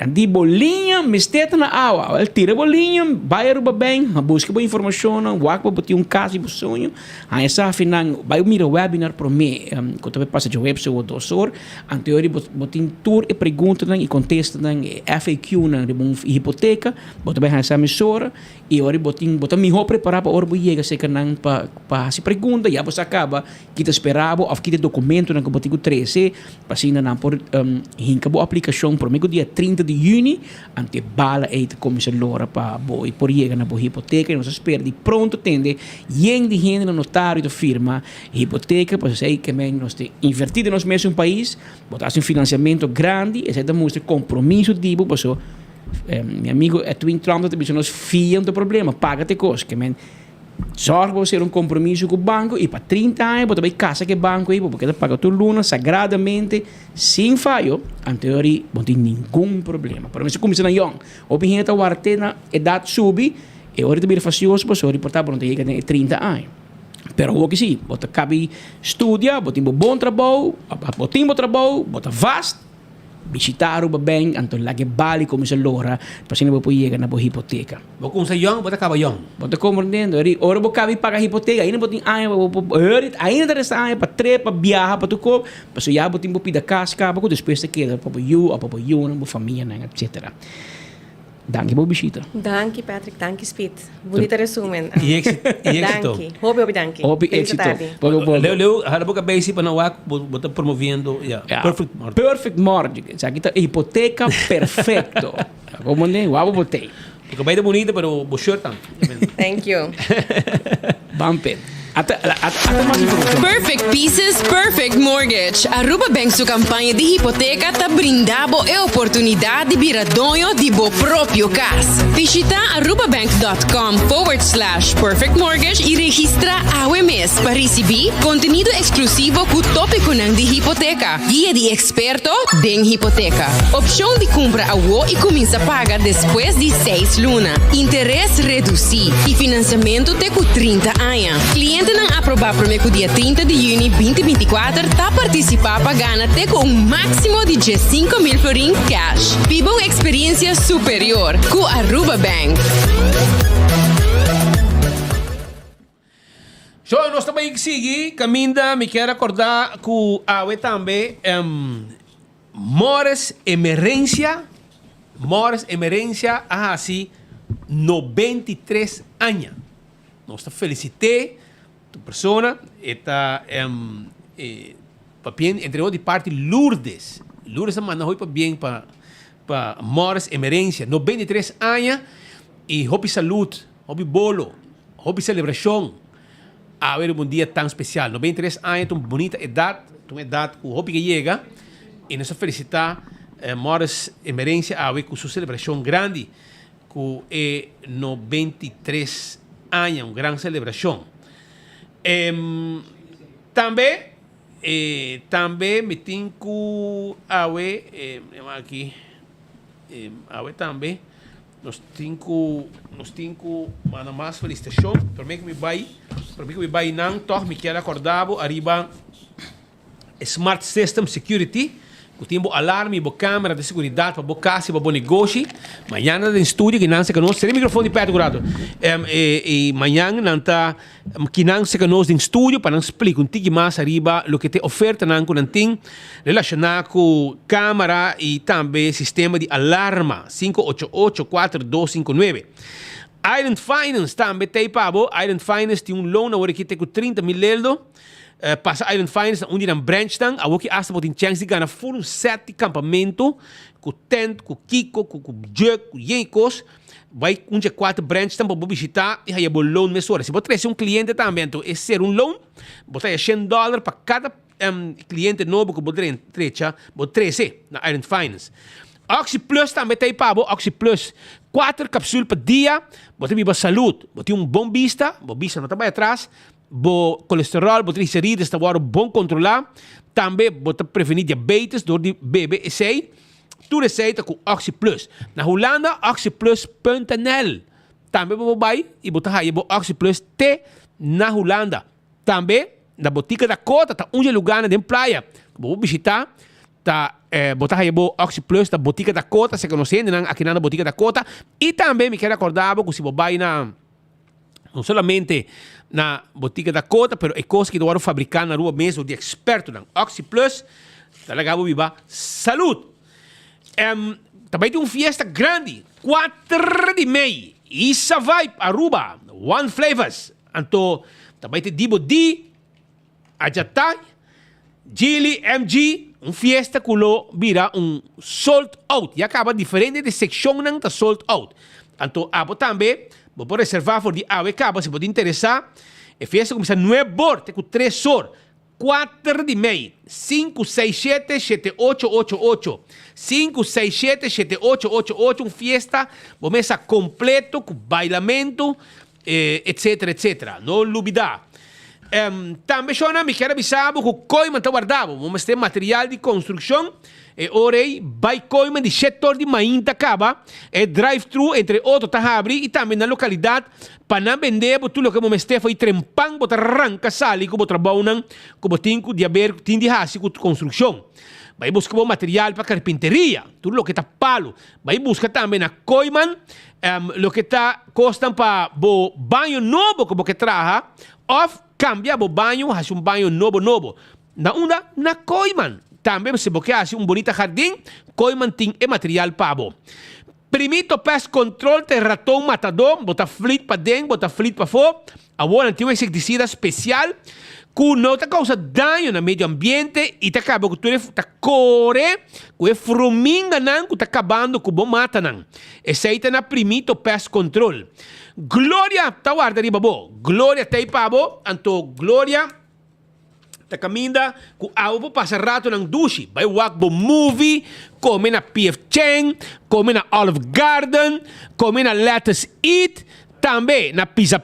Di bolinha, misteta na água. Ele tira a bolinha, vai Aruba Bank, busca boa informação, wak para botar caso de sonho. Aí essa final vai mirar webinar para mim, que eu também passa de website ou dossor. Anterior botar tour e pergunta e contesta FAQ de uma hipoteca, botar bem essa emissora e agora botar melhor preparar para orbo chega se canang para se pergunta, já você acaba kita esperava ou kita documento que botar 13 para se ainda não por hinca boa aplicação para mim dia 30 de junho, ante bala e comissão lora para boi por chega na boa hipoteca e nós espera de pronto tende yen de gente no notário da firma hipoteca para sei que nós te invertido nos mesmo país, botar um financiamento grande e se mostra compromisso de para so meu amigo é Twin Trump também nós fiam do problema, paga-te coisa que zorg para ser um compromisso com o banco e para 30 anos você vai casa que banco aí porque você paga tua luna sagradamente sem falho anterior não tem nenhum problema para mim se começa na young ou bem então a na idade sube e hora de vir facioso para só reportar para não ter 30 anos pero o que sim você cabe estudia você tem bom trabalho você vast visitar Aruba Bank, anto lagi bali como sa lora, pasi na po na po hipoteca. Kung sa young, bota ka ba young? Bota ko mo din, ora bo kabi paga hipoteca, ainda botin aya ainda resta aya pa trepa biyaha pa tuko, paso ya botin po pida casca, pa ko depois te queda pa po you, na po família, etc. Danke por visita. Danke, Patrick. Danke, Speed. Bonito resumen. E éxito. Danke. Hobby, danke. Hobby, Feliz éxito. tarde. Leo, hará boca base para não botar promovendo, perfect mortgage. Perfect mortgage. Aqui tá hipoteca perfeito. Como nem, uau, botei. Porque vai de bonita, pero vou shortar. Thank you. Bumper. Até mais informação. Perfect Pieces, Perfect Mortgage. Aruba Bank su campanha de hipoteca tá brindando a oportunidade de virar dono de bo próprio casa. Visita arubabank.com/perfect mortgage e registra AWMS para receber conteúdo exclusivo com tópico de hipoteca, guia de experto em hipoteca, opção de compra a WO e começa a pagar depois de 6 lunas, interesse reduzido e financiamento até com 30 anos. Cliente não aprovar para o dia 30 de junho 2024 tá participar para ganhar até com um máximo de 5.000 florin cash. Viva uma experiência superior com Aruba Bank. So, nós também seguir, caminda, me quero acordar que a também Mores Emergência, assim, 93 anos. Nós te felicitei, tu persona, está papien entre outras parte Lourdes. Lourdes manda hoje para bem para Mores Emergência, 93 anos e hobby saúde, hobby bolo, hobby celebração. A ver um dia tão especial. 93 anos, uma bonita idade, uma idade que o hobby que chega e nós felicitar Mores Emergência a ver com sua celebração grande, que é 93 anos, uma grande celebração. Também me tenho que aqui também nós temos mana mais felicitação para mim que me vai não toh me quero acordar arriba Smart System Security que tem alarme, câmera de segurança para casa, para negócio. Amanhã no estúdio que não se conosco, tem microfone de perto grado. E amanhã não está que não se conosco no estúdio para não explicar um pouco mais arriba o que tem oferta não tem relacionado com câmera e também sistema de alarma 588-4259. Island Finance também tem pabo. Island Finance tem loan agora que tem com 30 mil euros. Passa Island Finance onde na branch tang a que hasta botin chance de ganhar full set de campamento com tent, com kiko, com jug, com yenkos. Vai onde 4 branch tang para visitar e aí é bom loan mesura. Se você trazer um cliente também, então é ser um loan, botar $100 para cada cliente novo que você entrecha, você trazer na Island Finance. Oxy Plus também tem pabo, Oxy Plus 4 cápsulas por dia, você viva saúde, você tem bom vista não está bem atrás. Bo colesterol, bo triglicerídeos está bom controlar. Também bota prevenir diabetes door de BBC. Tu receita com Oxy Plus. Na Holanda, oxyplus.nl. Também bo vai e bota aí bo Oxy Plus T na Holanda. Também na botica da Cota, tá onde lugar na praia. Bo visitar, tá botar aí bo Oxy Plus da botica da Cota, se conhecendo aqui na botica da Cota. E também me quero acordar que se bo vai na não somente na botica da Cota, pero é coisa que do fabricar na rua mesmo de experto na Oxy Plus, tá legal viva saúde. Também tem uma fiesta grande, 4 de maio, Isa Vibe Aruba, One Flavors, então também tem Dibo D, Ajatai, Gili MG, uma fiesta que lo vira sold out, e acaba diferente de seção não tá sold out. Então abo também vou poder reservar por de AWK, se pode interessar. A festa começa 9 horas, tem 3 horas. 4 de maio, 567-7888. 567-7888, uma festa, começa completo, com bailamento, etc, etc. Não olvidar. Também, me quero avisar que o Coiman está guardado. Vamos ter material de construção. Orei, vai Coiman de setor de Mainta Caba. Drive-thru, entre outros, está abrindo. E também na localidade, para não vender, tudo o que vamos ter foi trempang, botar arranca, sali, como trabalham, como tem de haver, tem de hasi, com construção. Vai buscar bom material para carpinteria, tudo o que está palo. Vai buscar também na Coiman, o que está costam para o banho novo que você traga, ou cambia o banho, faz banho novo. Na onda, na Coiman. Também se você faz bonito jardim, Coiman tem material para você. Primito pest control te ratão matador, bota flit para dentro, bota flit para fora. Agora tem um inseticida especial que não te causa dano no meio ambiente e te acaba com tudo te corre, com o fruminga não, que te acabando com bom mata não. Esse aí tá na Primito pest control. Glória, tá guarda riba bo. Glória tá aí para bo, anto Glória ta caminda ku awo passa rato ng dushi. Vai wak bo movie, come na PF Chang, come na Olive Garden, come na Lettuce Eat, também na Pizza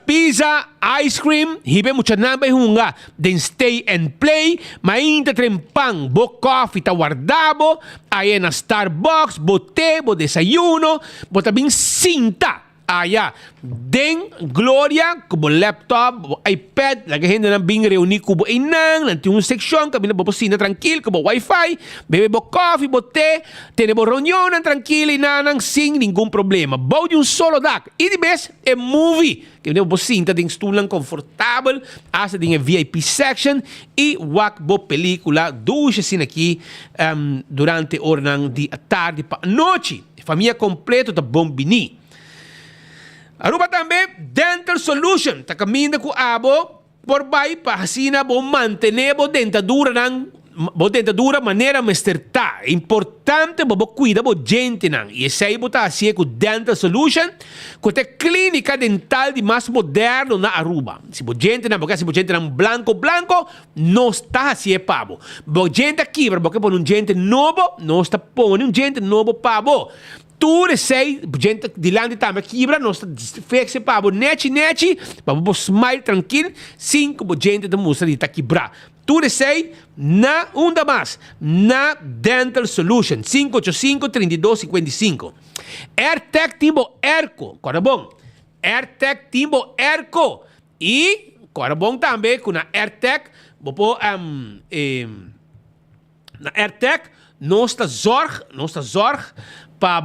Ice Cream, hibe mucha namba hunga, den Stay and Play, mainta trempang, bo coffee ta guardabo, aí na Starbucks, bo té, bo desayuno, bo tabing cinta. Aya, den Gloria, kubo laptop, kubo iPad, lagi hindi na bing reuni kubo inang, nanti yung seksyon, kami na babosina tranquil, kubo wifi, bebe bo coffee, bo té, tene bo reunion, tranquil, inanang sing, ningún problema. Bau di un solo dak. E di bes, e movie, kami na babosina, ding stoelen comfortabel, asa ding VIP section, e wak bo pelikula, duše sin aqui, durante ornang di tarde pa noche. Família completo da bombini. Aruba também Dental Solution. Ta caminda ku abo por bai pa hasina bo mantener bo dentadura maneira mesterta. Importante bo cuida bo gente nang. E sei bo ta asie ku Dental Solution ku te clínica dental di mais moderno na Aruba. Si bo gente nang, porque si bo gente nang blanco não está asie pabo. Bo gente aqui, porque por un gente novo, não está pone un gente novo pabo. Tu sei, gente de lá de também quebra, nós fixe para o neti, para o smile tranquilo, 5 gente da música de tá quebrar. Tu sei, na onda mais, na Dental Solution, 585-3255. AirTech Timbo Erco, agora bom, AirTech Timbo Erco. E, agora bom também, com a AirTech, na AirTech, nós está zorg, para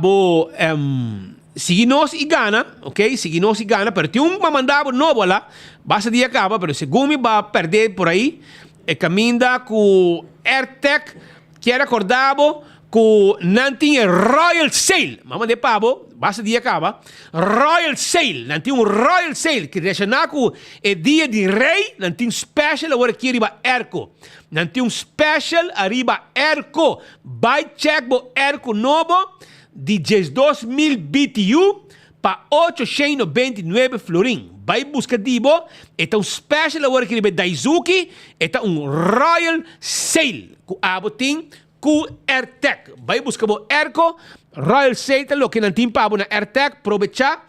seguir nós e gana, ok? Seguir nós e gana, pero tem mandado novo lá, basta de acaba, pero segundo vai perder por aí, e caminha com AirTech, que era acordado com não tinha Royal Sale, vamos de pabo, basta de acaba, Royal Sale, não tinha Royal Sale, que deixa na com o dia de rei, não tinha special, agora aqui arriba Erco. Não tinha special, arriba Erco, vai check bo Erco novo, de 12.000 BTU para 899 florin. Vai buscar dibo, é um special agora que ele Daisuki, é Royal Sale, com abotim, com AirTech. Vai buscar bo Erco, Royal Sale, lo que não tem para na AirTech, aproveitar,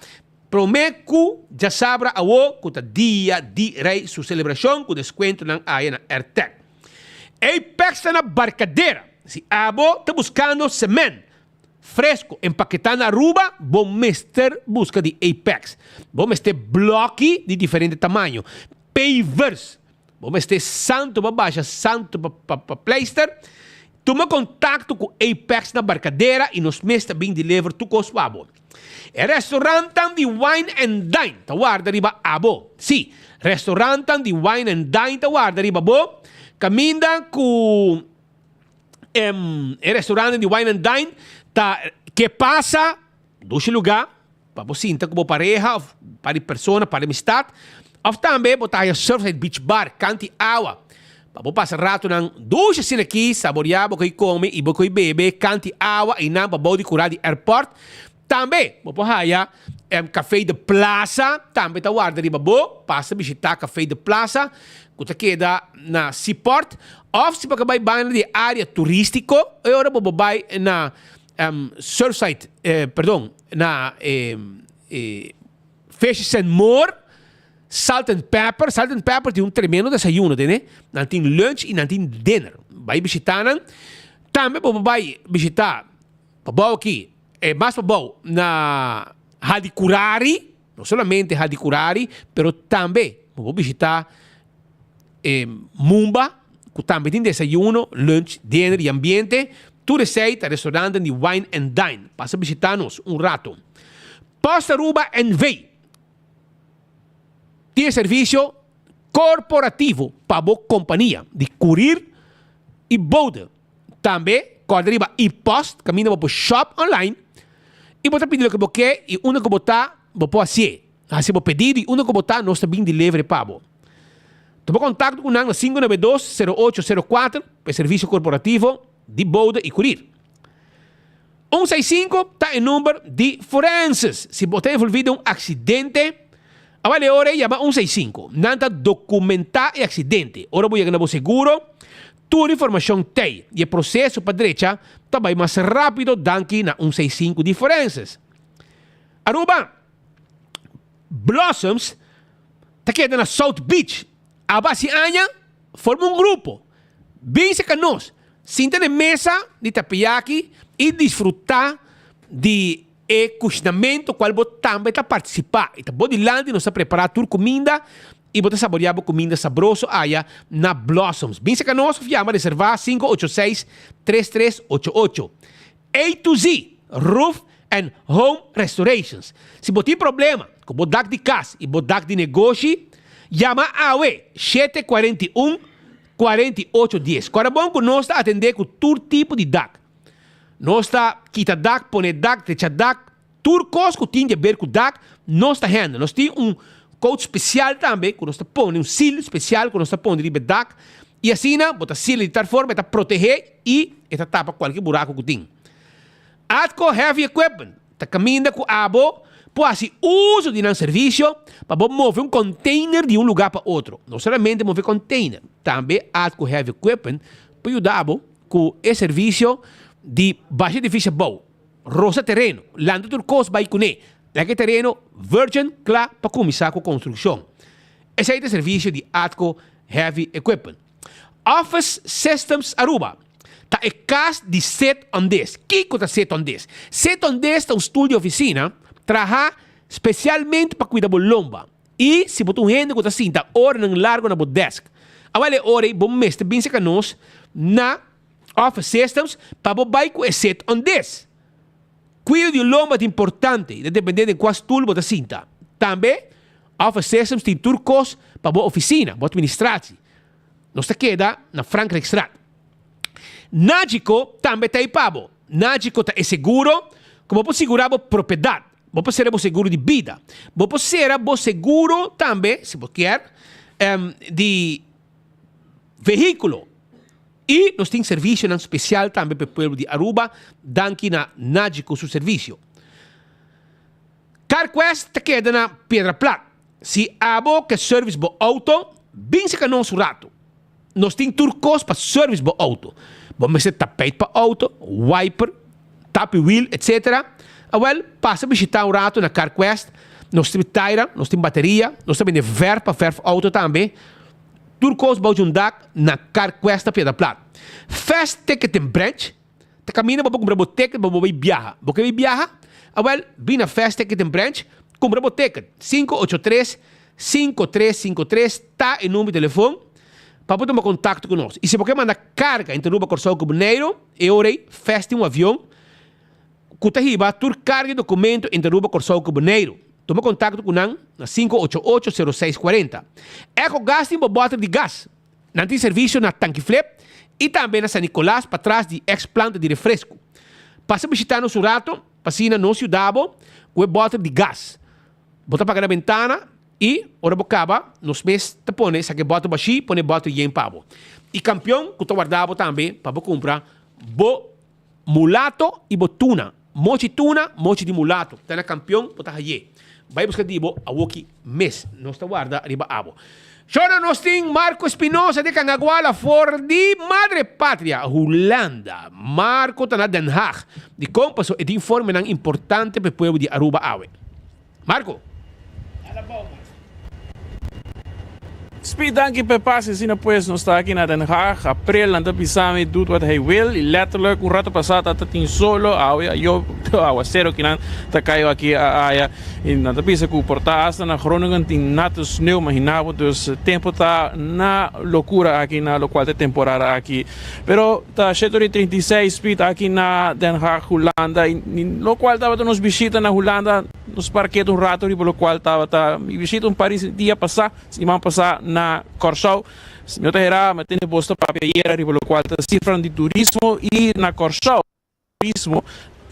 prometo, já sabra a o, com o dia de rei, sua celebração, com desconto na AirTech. Apex está na barcadeira. Se abo está buscando cimento fresco, empaquetado na Aruba, bom mestre busca de Apex. Bom mestre bloque de diferente tamanho. Pavers. Bom mestre santo para baixa, santo para pleister. Toma contato com Apex na barcadeira e nos mestre bem deliver tu costo abo. É restaurante de Wine and Dine. Tá guarda riba abo. Sim, restaurante de Wine and Dine. Tá guarda riba abo. Caminda com restaurante de Wine and Dine, tá, que passa dois lugar para você sentar como pareja, para pessoa, para amistade, ou também botar a Surfside Beach Bar, canti água, para você passar rato nang dois assim aqui, saborear, você come e você bebe, canti água e não para você curar de airport. Também, você haya café de plaza, também tá guarda riba bo, passa visitar café de plaza, que queda na Seaport, ou se você vai de área turístico, agora você vai na Surfside, na Fish and More, Salt and Pepper. Salt and Pepper tem tremendo desayuno, né? Não tem lunch e não tem dinner. Vai visitar, também você vai visitar, para aqui, mais para na Hadicurari, não somente Hadicurari, pero também vou visitar Mumba, que também tem desayuno, lunch, dinner e ambiente. Tu receita, restaurante de Wine and Dine. Passa a visitar-nos rato. Posta Aruba NV. Tem serviço corporativo para a companhia de curir e boda. Também, quando arriba e post, caminha para o shop online. E você pedir o que você quer e o que você está, você pode fazer. Se você pedir e o que você está, nós também delivery para você. Toma contato com nós no 592-0804 para serviço corporativo de Bode e Curir. 165 está em número de forenses. Se você está envolvido em um acidente, a vale hora llama 165. Nanta documentar o acidente. Ora voy a ganar seguro. Toda informação tem. E o processo para a direita também mais rápido do que na 165 de forenses. Aruba, Blossoms, está quedando na South Beach. A base aña forma um grupo. Bem se nós. Sinta na mesa de tapiaki e desfrutar de cozinamento qual você também está participar. Então, você lá nós está preparar tua comida e você saborear a comida saborosa aí na Blossoms. Bem se nós, chama reservar 586-3388. A to Z, Roof and Home Restorations. Se você tem problema com o DAC de casa e o DAC de negócio, chama a AWE 741-4810. Agora, bom que nós está atender com todo tipo de DAC. Nós está quita DAC, põe DAC, techa DAC, tudo coisa que tem a ver com DAC, nós está renda. Nós temos coach especial também, que nós está põe um seal especial, que nós está põe de DAC, e assim, bota seal de tal forma, para proteger e tapa qualquer buraco que tem. Atco Heavy Equipment, está caminhando com a abo, pode uso de um serviço para mover um container de um lugar para outro. Não somente mover container, também Atco Heavy Equipment para ajudar com esse serviço de baixo edifício bom, rosa terreno, lando turcos vai com ele, daquele terreno virgin, claro, para começar com a construção. Esse é o serviço de Atco Heavy Equipment. Office Systems Aruba. Tá é caso de set on this. Que é set on this? Set on this é um estúdio de oficina, trabalha especialmente para cuidar da lomba. E se você tem que assim, tá hora não largo na desk. Agora é hora, bom mestre, bem se nós na Office Systems para você com esse set on this. Cuida de lomba é importante, dependendo de qual tool você sinta. Também, Office Systems tem turcos para a oficina, para administração. Nós queda na Franklin Street. Nágico também está aí para você. Nágico é seguro, como você segurar a propriedade. Você ser seguro de vida. Você ser seguro também, se você quer, de veículo. E nós temos serviço especial também para o povo de Aruba, daqui na Nágico seu serviço. CarQuest te queda na Pedra Plata. Se abo que service bo auto, bem se que não rato. Nós temos turcos para service bo auto. Vamos ter tapete para auto, wiper, tap wheel, etc. Passa a visitar um rato na CarQuest. Nós temos tire, nós temos bateria, nós temos verf para verf auto também. Turcos para ajudar na CarQuest da Pedra Plata. Fast Ticket in Branch. Te caminha para comprar o ticket para você viajar. Você viaja? Vem na Fast Ticket in Branch, compra o ticket. 583-5353 está em número de telefone para você tomar contato conosco. E se você manda carga entre Aruba Corsão Caboneiro, eu orei, feste um avião, que está riba, tur carga e documento entre Aruba Corsão Caboneiro. Toma contato com nós na 588-0640. Eco Gas tem bota de gás. Não tem serviço na Tanque Flip e também na San Nicolás, para trás de ex-planta de refresco. Passa a visitar nosso rato, passina no Ciudabo, com bota de gás. Bota para a ventana e, ora bocaba, nos meses, te põe, saque bota baixi, põe bota e em pavo. E campeão, que tu guardava também, para comprar, bo mulato e bo tuna. Mochi tuna, mochi de mulato. Tá na campeão, bota aí. Vai buscar dibo, a woki mes. Nós te guarda, arriba abo. Chora nós tem Marco Espinosa de Cangaguala for de Madre Pátria, Holanda. Marco está na Den Haag. De compasso e de informe importante para o povo de Aruba Awe. Marco. Speed dankie per passie zien pues nog sta aqui na Den Haag. April en de pisame doet wat hij wil. Y letterlijk un rato pasado dat in solo yo aguacero que nan ta caiu aqui a e na de pisa ku porta hasta na Groningen tin nato sneeuw imaginavo dus tempo tá na loucura aqui na local de temporada aqui. Pero tá 736 speed aqui na Den Haag Holanda e lo qual tava nos visita na Holanda nos parquet un rato e pelo qual tava mi visita un Paris dia passar, semana passar na Corsau. Senhor Terra, mas tem posto para ir pelo qual está cifra de turismo e na Corsau turismo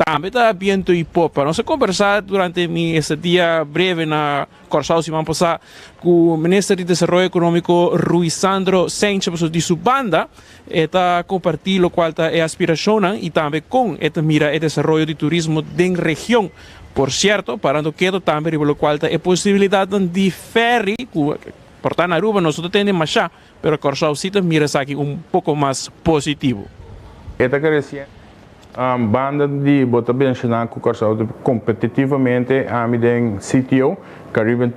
también está viento y popa. Vamos a conversar durante mi día breve na Corsao semana pasada con el ministro de Desarrollo Económico Ruisandro Sánchez de su banda. Está compartir lo cual es aspiración y también con esta mira el desarrollo de turismo de la región. Por cierto, parando quieto también lo cual es posibilidad de ferry. Por tanto, Aruba nosotros tenemos más allá, pero Corsao sí mira aquí un poco más positivo. Esta crescente banda de botar mencionar com o Corsao competitivamente a mim tem CTO Caribbean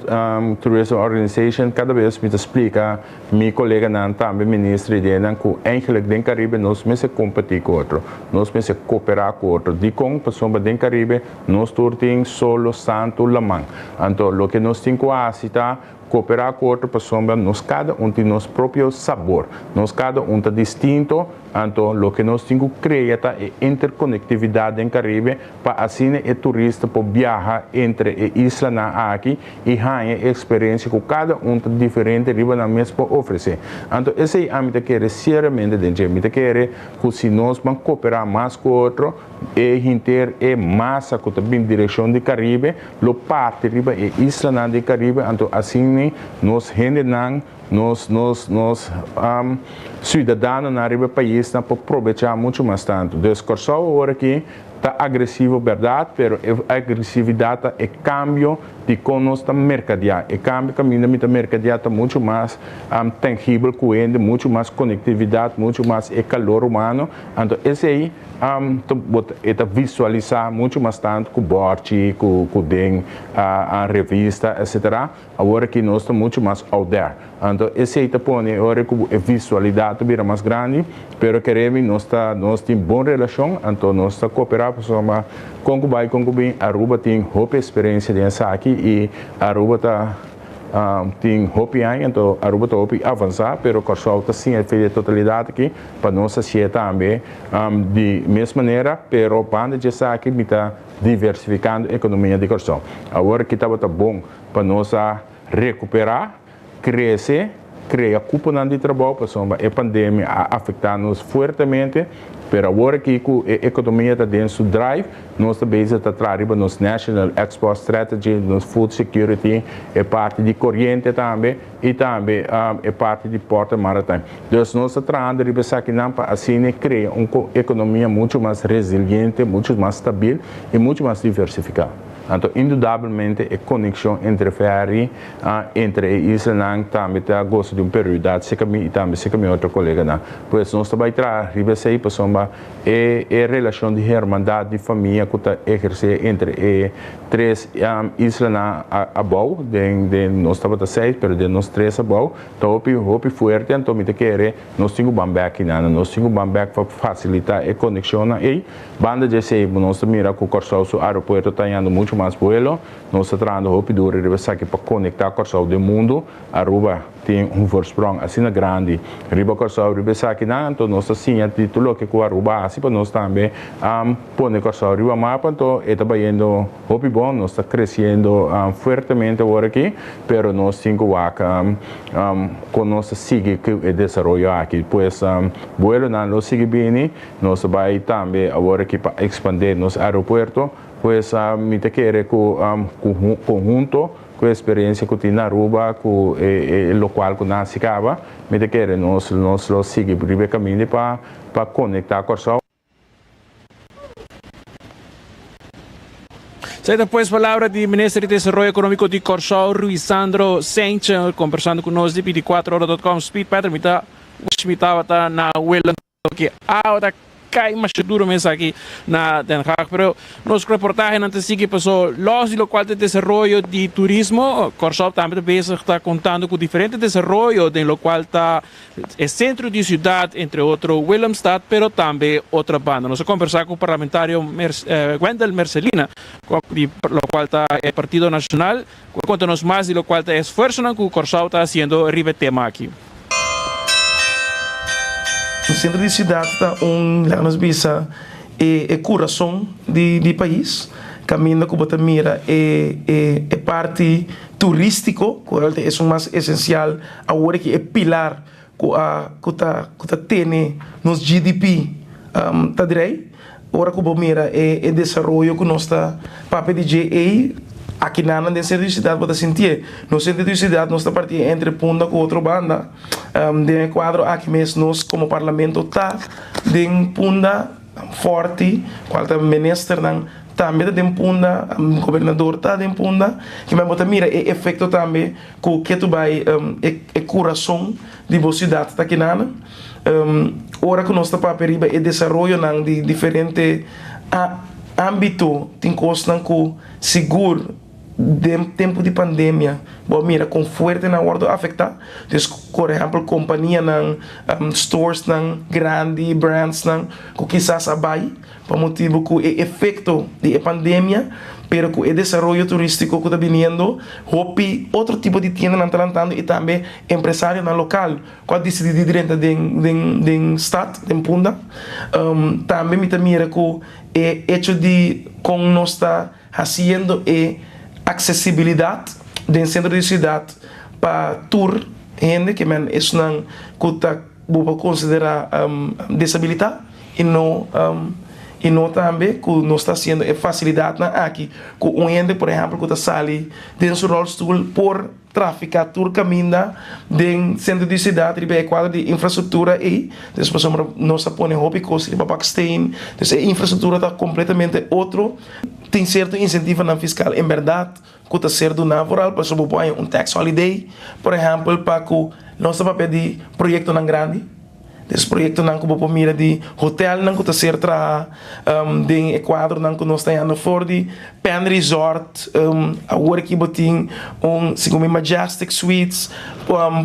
Tourism Organization cada vez me explica meu colega não também ministro de não que eigenlijk den Caribe nós me se competir com outro nós me se cooperar com outro de com pessoa den Caribe nós tortem solo Santo Lamang então lo que nós tem com a cita cooperar com outra pessoa, nós cada tem nosso próprio sabor, nós cada está distinto, então o que nós temos que criar é interconectividade em Caribe para assim o turista pode viajar entre a isla na aqui e ganhar experiência com cada diferente riba na mesma para oferecer. Então esse é a minha querer seriamente dentro, minha querer que se nós vamos cooperar mais com outro e inter é massa que também direção de Caribe, lo parte riba é isla na de Caribe, então assim nós renderam nós cidadãos na riba país para aproveitar muito mais tanto. Descorsou agora aqui está agressivo, verdade, pero a agressividade é cambio de como nós estamos mercadear. É cambio caminho da mercadear está muito mais tangível, coende, muito mais conectividade, muito mais calor humano. Então esse aí é visualizar muito mais tanto com o board, com a revista, etc. Agora que nós estamos muito mais out there. Então esse aí está pondo agora que a visualidade vira mais grande, pero queremos nós temos boa relação, então nós está cooperar pessoa com Aruba tem boa experiência dessa aqui e Aruba está tem hopiang, então Aruba está avançar, pero Corsao está sim a totalidade aqui para nós ser também de mesma maneira, pero banda de essa aqui está diversificando a economia de Corsao. Agora que estava bom para nós recuperar, crescer, criar culpa de trabalho, pessoal, a pandemia afeta-nos fortemente, pero agora que a economia está dentro do drive, nós também estamos atrás nos National Export Strategy, nos Food Security, é parte de corrente também, e também é parte de porta maritime. Então, nós estamos tratando para assim criar uma economia muito mais resiliente, muito mais estável e muito mais diversificada. Então, indudablemente, a conexão entre ferry, entre a isla, também está gosto de uma prioridade, se caminho e também se caminho outro colega. Pois nós também trazemos aí, pessoal, a relação de irmandade, de família que está exercer entre três islas a bom, nós estamos seis, mas de nós três a bom, então, hopi forte, então, me querer, nós temos bamback, nós temos bamback para facilitar a conexão aí, banda de sei, nós mira com o Corsao, o aeroporto está indo muito mais vuelo, nós estamos trazendo hopi duro, para conectar Corsao do mundo, Aruba tem voorsprong assim grande, riba Corsao, riba aqui, então nós assim a título que com Aruba, assim para nós também, pôr Corsao riba mapa, então está indo hopi bom, nós está crescendo fortemente agora aqui, pero nós temos com nós sigue que o desenvolvimento aqui, pois vuelo não sigue bem, nós vai também agora aqui para expandir nosso aeroporto, pois me te querer com conjunto com a experiência que tem na Aruba, com o local que nós ficava, me te querer nós seguir o caminho para conectar com o Sai depois palavra do Ministro de Desarrollo Econômico de Corsao, Ruisandro Sánchez, conversando conosco de 24horas.com. Speed Peter, me estava na Welland, que cai mais duro mesmo aqui na Den Haag, pero nos reportagens antes que passou los de lo cual de desarrollo de turismo, Corsao também está contando com diferentes desenvolvimento de lo cual está el centro de ciudad, entre outro Willemstad, pero também outra banda. Nos conversar com o parlamentario Wendel Mercelina, de lo cual está el Partido Nacional, conta-nos mais de lo cual está esforço que o Corsao está haciendo arriba tema aqui. O centro de cidade está nos visa é coração do país, caminho que você mira é parte turístico, que é o mais essencial, agora que é pilar que tem nos GDP, tá direito, ora que mira é desenvolvimento que nós está papel de GA aqui na centro de cidade pode sentir no centro de cidade nós está partindo entre Punda com outra banda de quadro aqui mesmo nós como parlamento tá de Punda forte qual tá ministro não também de Punda governador tá de Punda que vai botar mira é efeito também que tu vai é coração de boa cidade tá aqui na ora que nós está para periba é desenvolvimento de diferente âmbito tem coisa que seguro de tempo de pandemia, bom mira com forte na hora afetar, então por exemplo companhia nan stores nan grande brands nan que quizás abai por motivo que é efeito de pandemia, pero que é desenvolvimento turístico que está vindo, hopi outro tipo de tienda nan talantando e também empresário na local, quando decidi dentro de estado de Punda, também me mira que é hecho de com nós está fazendo acessibilidade dentro do centro de cidade para tour gente que man isso não custa vou considerar desabilidade e não também que nós está sendo facilidade na aqui com gente por exemplo que está sali dentro do rollstool por traficar tour caminha dentro do centro de cidade e quadro de infraestrutura e depois nós põe hobby coisa para Pakistan então a infraestrutura está completamente outro tem certo incentivo na fiscal em verdade que está certo na rural para subir tax holiday por exemplo para que nós estamos pedir projeto na grande esse projeto não que vou mira de hotel não que está certo de Equador não que nós estamos for de Pen Resort agora que botin segundo Majestic Suites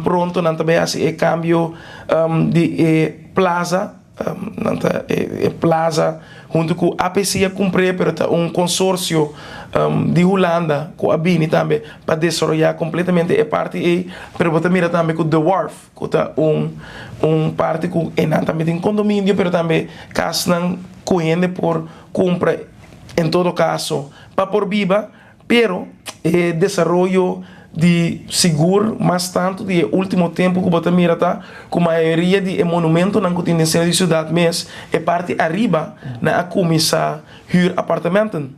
pronto não também assim cambio de plaza plaza junto com a APC a cumprir pero consórcio de Holanda com a Bini também para desenvolver completamente a parte e pero você mira também com The Wharf que está parte com também tem condomínio pero também casa não correndo por compra em todo caso para por viva pero desenvolvimento de seguro, mas tanto de último tempo que você mira tá, com a maioria de monumento na continência de cidade mesmo é parte arriba na começar hyr apartamento.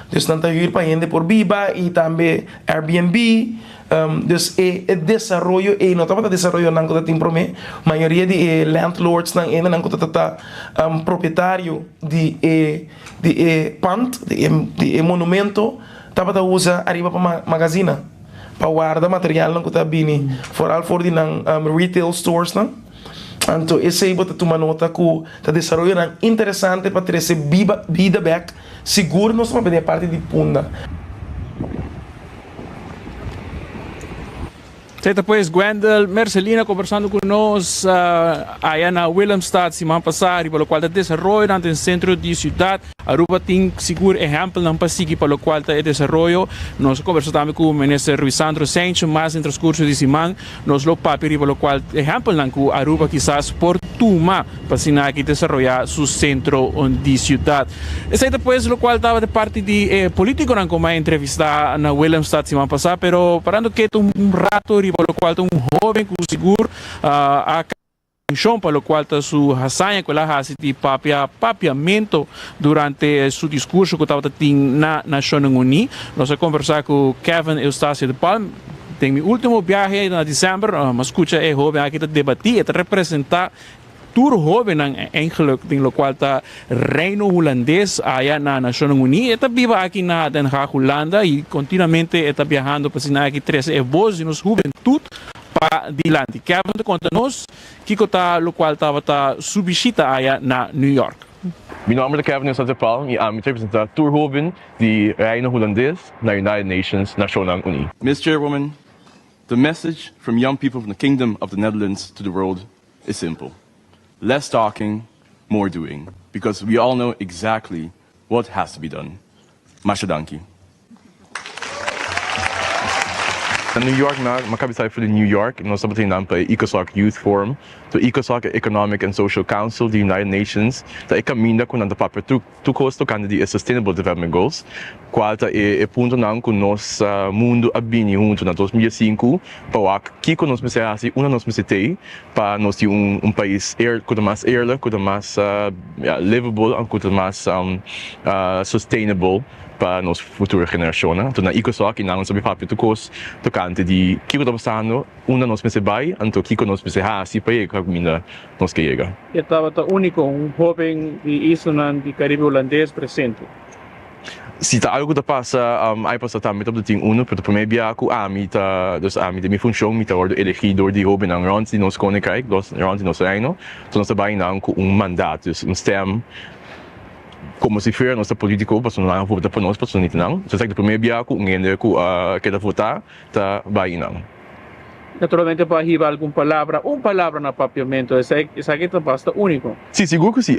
Dus dan hyr para gente por viva e também Airbnb. Dus é desenvolvimento e não estava desenvolvimento não que tem prome, maioria de landlords não ainda não que tá proprietário de pant de monumento estava usa arriba para magazina. Para guardar material não que está bem, vooral voor die retail stores não. Então esse aí bota uma nota que está desenvolvendo interessante para ter esse vida back seguro nós vamos pedir parte de Punda. Depois Gwendel Mercelina conversando conosco aí na Willemstad semana passada, pelo qual está desenvolvendo no centro de cidade. Aruba tem seguro exemplo não pasigi pelo qual está desenvolvendo. Nós conversamos também com o ministro Rui Sandro Sancho, mas em transcurso de semana nós lo papiri pelo qual exemplo não que Aruba quizás por tuma para sinar que desenvolver seu centro de cidade. Esse depois lo qual estava de parte de político não como entrevista na Willemstad semana passada, pero parando que rato por lo cual un joven con seguro a canción por lo cual su hazaña que la hace de papiamento durante su discurso que estaba na Naciones Unidas. Nós conversar com Kevin Eustácio de Palma. Tem meu último viaje na dezembro, mas escuta é jovem aqui debatir, é representar tour jovem eigenlijk ding lo qual ta reino holandês aí na Nações Unidas está viva aqui na Den Haag Holanda e continuamente está viajando para ensinar aqui 13 voz e nos juventude para dilante. Kevin conta-nos que está lo qual estava subsita aí na New York. Meu nome é Kevin Eustácio de Palma e eu represento tour jovem de reino holandês na United Nations Nações Unidas. Ms. Chairwoman, the message from young people from the Kingdom of the Netherlands to the world is simple. Less talking, more doing, because we all know exactly what has to be done. Masha danki. Sa New York na, makabisay for New York, nós estamos tendo para ECOSOC Youth Forum, to ECOSOC Economic and Social Council, the United Nations, ta ikaminda kung nanda papel tukos tocando de Sustainable Development Goals, qual ta punto nang kung nos mundo abini junto na 2005, pawak kiko nos mesasi, una nos mesitei, pa nos yung país kuda mas airla, kuda mas livable, ang kuda mas sustainable para nos futura geração. Então na ECOSOC inang sabi papel tukos tocante de kiko ta pasando, una nos mesebay, anto kiko nos mesehasi pa kamina nos kayega. Estava único, jovem de Island de Caribe holandês presente. Se tá algo da passa, aí passa também top do ting uno, pero para mim bia aku ami de mi função mi ta ordo elegidor de jovem ang rond de nos koninkrijk, rond de nos reino, então nós trabalhamos nang com mandato, stem como se for nossa política, para não votar para nós, para não não. Se sabe primeiro dia com ninguém que quer votar, tá vai não. Naturalmente para arriba alguma palavra na papiamento, essa aqui tá basta único. Sim, seguro que sim.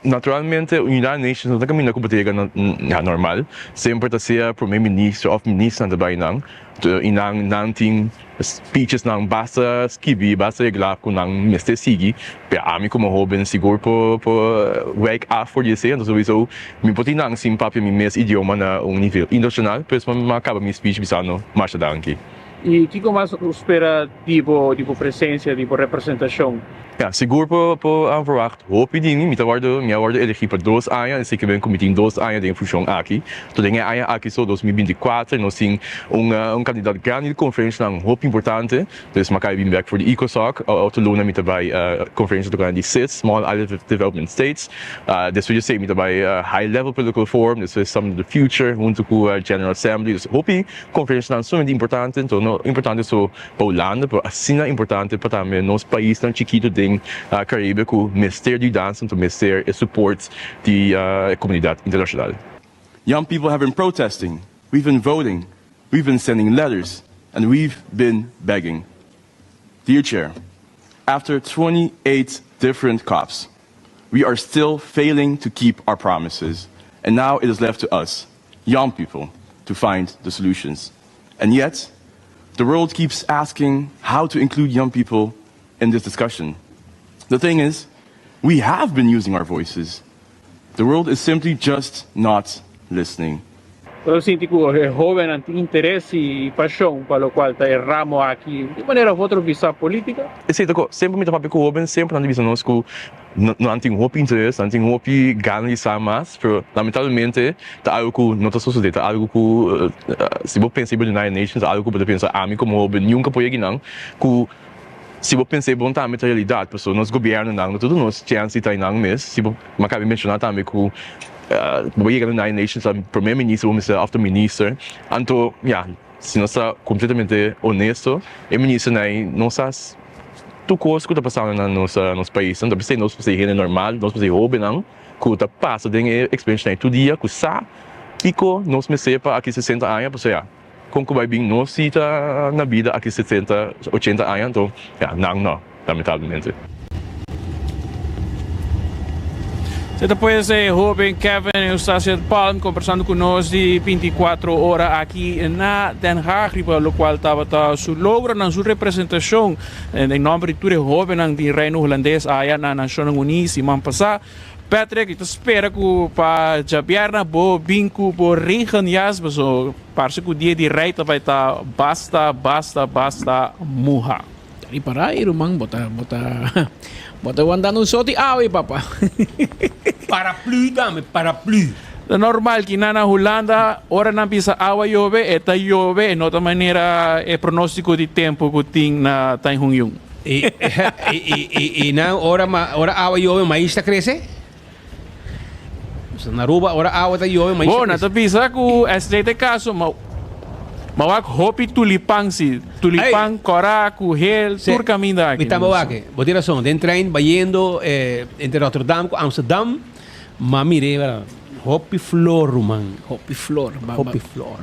Naturalmente, o United Nations não está caminhando com a normal. Sempre está ser primeiro-ministro ou ministra na vai não. Inang nanting speeches nang basta skibi basta reglar ko nang meste sigi pe ami como jovem siguro po wake up for you say então sowieso mi poti nang sim papi mi mes idioma na um nível internacional pues acaba mi speech bisano marcha danki. E que mais espera tipo presença, tipo representação? Ja, seguro po ang verwacht. Hoop je dingen, minha worden elegi para 2 anos, e zeker ben committee 2 anos de função aqui. Então tem aí aqui só 2024, nós tem candidato grande de conferência não hoop importante. Dus makai been back for the ECOSOC, autoluna mit dabei conferência do grande CIS, Small Island Development States. This will just say mit dabei high level political forum, this is some of the future junto com a General Assembly. Dus hoop conferência não sumamente importante, então importante so para Holanda, pero assim importante para também nos países tão chiquito de Caribe com Ministério de Dança, então Ministério e suporte da comunidade internacional. Young people have been protesting, we've been voting, we've been sending letters, and we've been begging. Dear Chair, after 28 different COPs, we are still failing to keep our promises, and now it is left to us, young people, to find the solutions. And yet, the world keeps asking how to include young people in this discussion. The thing is, we have been using our voices. The world is simply just not listening. Eu sinto que o jovem tem interesse e paixão para o qual está erramos aqui. De maneira outra visão política. Sempre me topa com o jovem, sempre na visão nós que não tem interesse, não tem ganas de mais, pero lamentavelmente tá algo que não está sucedendo, tá algo que se você pensar em United Nations, algo que você pensa a mim como jovem nunca pode não, que se você pensar bom também a realidade, pessoal, nosso governo não, tudo nós chance tá não mesmo, se você acaba mencionar também que Babayiga na United Nations, o primeiro-ministro, o after-minister. Então, se nós estamos completamente honestos, o ministro não está tudo coisa que está passando no nosso país. Então, nós não somos normal, nós somos jovens, que está passando a experiência todo dia, que sabe, pico, nós me sepa aqui 60 anos, porque como vai bem, nós está na vida aqui 70, 80 anos, então, não, lamentavelmente. Depois jovem Kevin Eustacio Palm conversando conosco de 24 horas aqui na Den Haag, pelo qual estava su logro na sua representação em nome de todos os jovens do Reino Holandês aí na Nações Unidas e man passar. Patrick, eu espero que para jabiar na boa vinco por região jas, mas parece que o dia de rei vai estar basta muha. Dari para irumang bota wanda no soti awi papa. Paraplu dame, paraplu. É normal que na Holanda, ora não pisa água chove, eta chove, de outra maneira é pronóstico de tempo que tem na Taihungyung. E na ora água chove, mas está cresce? Na Aruba, ora água está chove, mas bom, na pisa que este caso, mawak hopi tulipang cora, hel, tur caminho daqui. Então, mawak, vou ter razão, den trein vai indo entre Rotterdam com Amsterdam, mas mire, hopi flor, man. Hopi flor.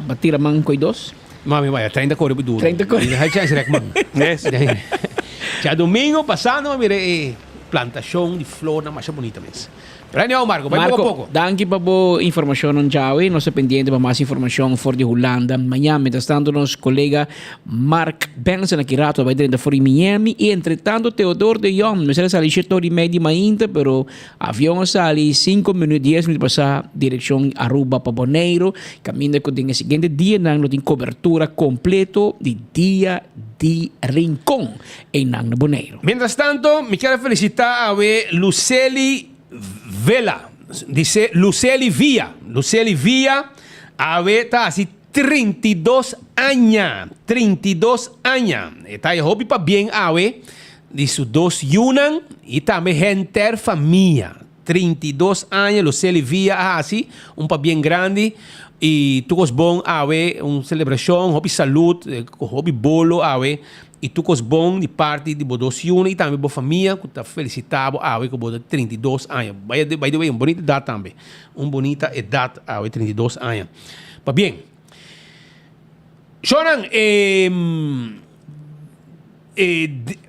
Batira man coidos? Mami, vai, 30 cores duro. 30 cores. Hay chance rek man. Yes. Já domingo passado, mire, plantação de flor na mais bonita mesmo. Renio, Marco, vai Marco, poco a poco. danke para a informação no Jawi. Nós pendente para mais informação fora de Holanda. Amanhã, mientras tanto, nosso colega Mark Benson aqui rato vai dentro fora de Miami. E, entretanto, Teodoro de Jong, não sei se ele chegou de meio ainda, pero avião sali 5 minutos, 10 minutos passar direção Aruba para Bonaire. Caminho com o seguinte dia, não tem cobertura completo de dia de Rincón em Bonaire. Mientras tanto, me quero felicitar a Luceli Vela. Dice Luceli Villa. Luceli Villa, a ver, está así 32 años. 32 años. Está ahí hobby para bien a ver. De sus 2 yunan y también gente familia. 32 años, Luceli Villa, así, un pa bien grande. Y tú cos bon a ver, una celebración, hobby salud, hobby bolo a ver. E tu cos bom de parte de bodos e também boa família que está felicitado a ver que bodo 32 anos. Vai de bem, uma bonita idade também. Uma bonita idade a ver 32 anos. Mas bem. Choran,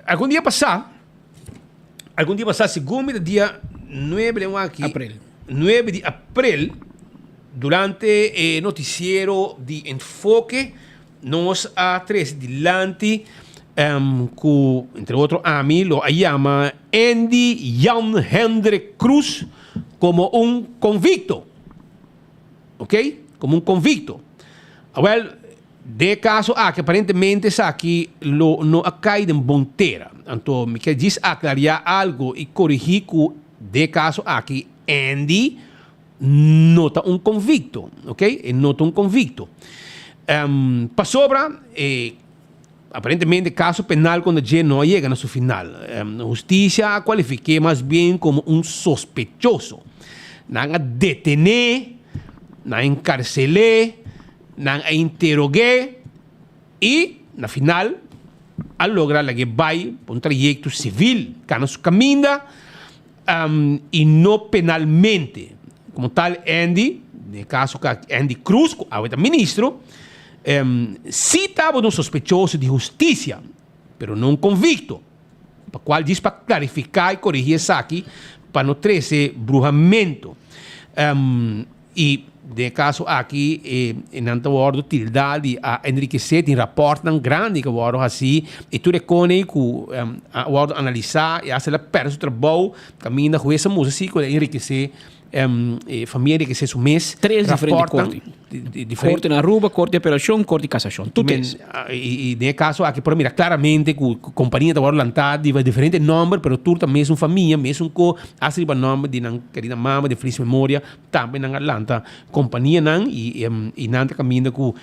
algum dia passar, segundo dia 9 de April. 9 de abril, durante o noticiero de Enfoque, nós a tres delante que, entre outros, a mim lo llama Andy Jan Hendrik Cruz como un convicto. ¿Ok? Como un convicto. Well, de caso que aparentemente aqui no acai de bonteira. Então, me quer dizer aclarar algo e corrigir que de caso aqui Andy nota un convicto. ¿Ok? Nota un convicto. Para sobra, aparentemente, caso penal quando a não chega no seu final. A justiça a qualifica mais bem como um sospechoso. Não a detener, não a encarcelar, não a interrogar e, na final, a lograr que vai para um trajeto civil, que não se caminha e não penalmente. Como tal, Andy, no caso que Andy Cruz, o ministro, si estava um sospechoso de justiça, pero não convicto, para qual diz para clarificar e corrigir isso aqui, para não trazer brujamento. E, de caso aqui, em tanto ordem, utilidade a enriquecer, tem rapporte grande que o ordem assim, e tu reconhece que o ordem analisar e fazer a perda do trabalho, caminha com essa música, assim, que enriquecer família que se mês 3 diferentes cortes. Corte na Aruba, corte de apelação, corte de cassação. Tudo isso. E nesse caso, aqui para mirar claramente que a companhia está lançada de diferentes números, mas tudo também é uma família, mesmo que a o nome de uma querida mama de feliz memória, também na Atlanta, companhia não, e não caminha com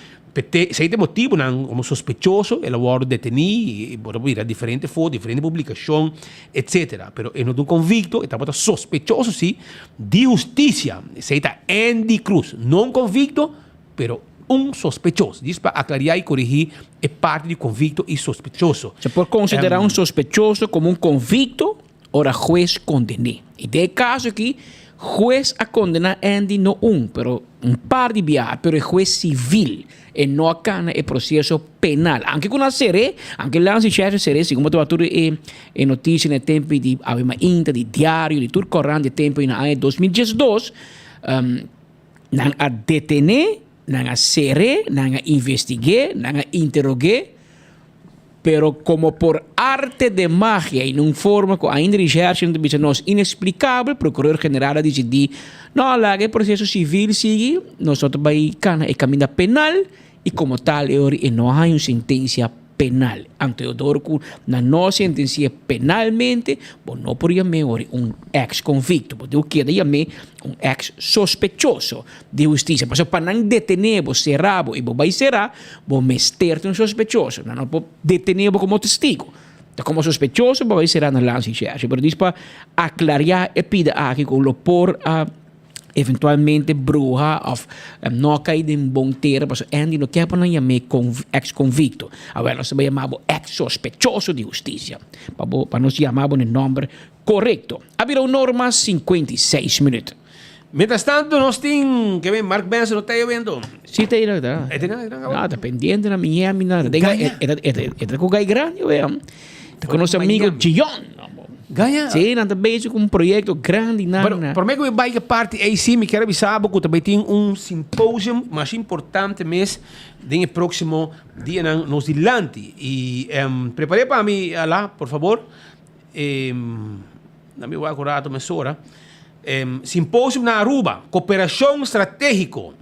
se tem motivo não, como sospechoso, ele vai detenir, e pode vir a diferentes fotos, diferentes publicações, etc. Pero ele não é um convicto, ele está sospechoso, sim, de justiça. Se está Andy Cruz, não convicto, pero um sospechoso. Diz para aclarar e corrigir, é parte de convicto e sospechoso. Se pode considerar um sospechoso como um convicto, ora juez condene. E de caso aqui, juez a condenar Andy no pero um par de viajes, pero é juez civil. E não acá é processo penal. Anche com a série, anche lá se chega a série, como tu atur e notícia no tempo de avema inta de diário de tudo corrente tempo em ano 2012, não a detener, não a série, não a investigar, não a interrogar, pero como por arte de magia, em uma forma que ainda recherche não é inexplicável, o procurador-geral decidiu, não, lá que o processo civil sigue, nós vamos para o caminho penal, e como tal, não há uma sentença penal. Ante Teodoro, na nossa sentença penalmente, não poderia chamar um ex-convicto, porque queda chamar um ex-sospechoso de justiça. Mas para não detener, cerrar, e vai será, vou meter um sospechoso, não pode detener como testigo. Então, como sospechoso, vai será na lance de chefe. Mas diz para aclarar e pedir aqui com o por a eventualmente bruja of não cair em bom terra, mas Andy não quer para não chamar ex-convicto. Agora nós vamos chamar ex-sospechoso de justiça. Para nós chamar o nome correto. Haverá norma 56 minutos. Mientras tanto, nós temos que ver Mark Benson, não está vendo? Sim, está aí, está. Está pendiente na Miami, nada. É com o Gai Grande, está com nosso amigo Gion. Ganha? Sim, nós bezig com projeto grande na. Por mim, que vai que parte aí sim, me quero avisar que também tem simpósio mais importante mês no próximo dia no Zilante. E preparei para mim lá, por favor. Não me vou acordar a mesura. Simpósio na Aruba, cooperação estratégico.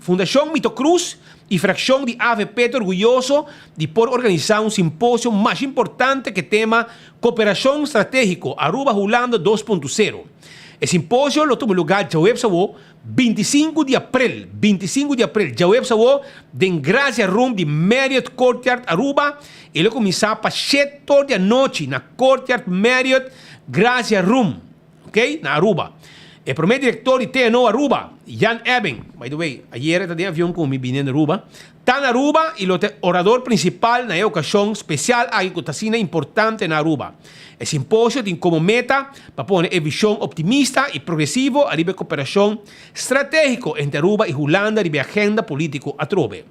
Fundação Mito Cruz e Fracção de AVP orgulhoso de por organizar simpósio mais importante que tema cooperação estratégico Aruba Holanda 2.0. O simpósio lo tuvo lugar em Websawo 25 de abril, em Websawo, em Gracia Room de Marriott Courtyard Aruba, e ele começava para 7 da noite na Courtyard Marriott Gracia Room, ok? Na Aruba. O primeiro diretor de TNO Aruba, Jan Eben, by the way, ayer estava de avião com vim de Aruba, está na Aruba e o orador principal na ocasião especial a agricultura importante na Aruba. O simpósio tem como meta para pôr a visão optimista e progressiva a nível de cooperação estratégico entre Aruba e Holanda e a agenda político a trove.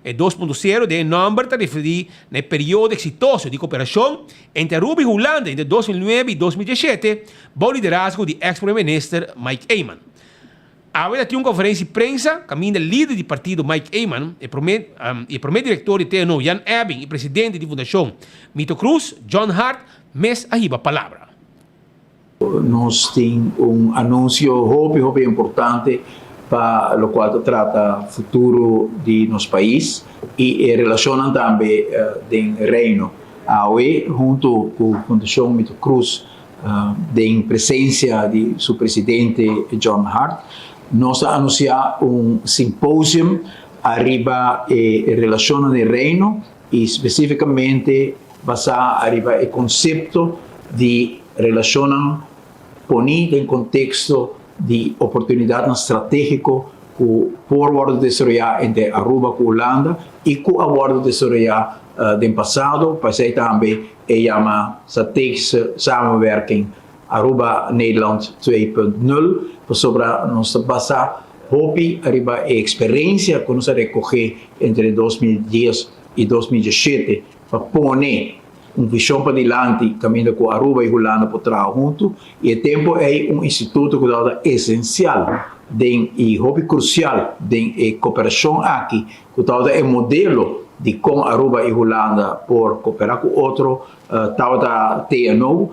O 2.0 de número está referido no período exitoso de cooperação entre Aruba e Holanda entre 2009 e 2017, por liderazgo de ex-primeiro-ministro Mike Eyman. Agora tem uma conferência de prensa, caminho do líder do partido Mike Eyman, e primeiro diretor de TNO Jan Eben e presidente da Fundação Mito Cruz, John Hart, mes arriba a palavra. Nós temos anúncio muito importante para o qual trata o futuro de nosso país e relaciona também com o reino. Junto com a Fundação Mito Cruz, em presença de seu presidente John Hart, nós anunciamos simpósio arriba relaciona o reino e especificamente basado arriba o conceito de relacionam poner em contexto de oportunidade estratégica com o acordo de desarrollo entre Aruba e Holanda e com o acordo de desarrollo do passado, para ser também chama strategische samenwerking Aruba-Nederland 2.0, sobre nossa base, hopi arriba a experiência que nós recorrer entre 2010 e 2017 para pôr visão para diante, caminho com Aruba e Holanda para trabalhar junto, e o tempo é instituto que é essencial e hobby crucial de cooperação aqui, que é modelo de como Aruba e Holanda por cooperar com outro, da TNO,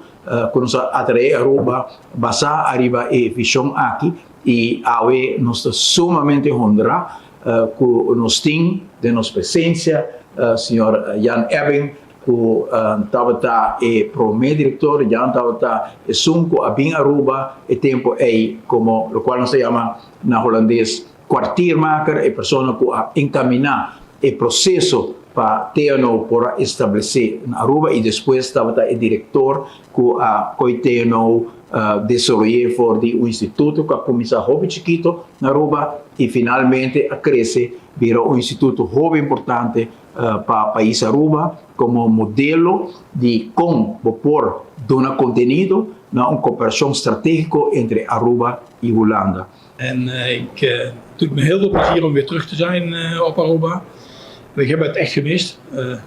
que nos atrai Aruba, basar arriba e visão aqui, e awe nós sumamente honra com nós tem de nossa presença, senhor Jan Eben, que estava o primeiro diretor, já estava o sunco a bem Aruba, e tempo é como o qual se chama na holandês kwartiermaker, a pessoa que encaminar o processo para TNO por estabelecer na Aruba e depois estava o diretor que TNO desenvolveu for de instituto que começou hobby chiquito na Aruba e finalmente a crescer virou instituto hobby importante para o país Aruba como modelo de como por donar conteúdo na cooperação estratégica entre Aruba e Holanda. En het doet me heel veel plezier om weer terug te zijn op Aruba. Ik heb het echt gemist.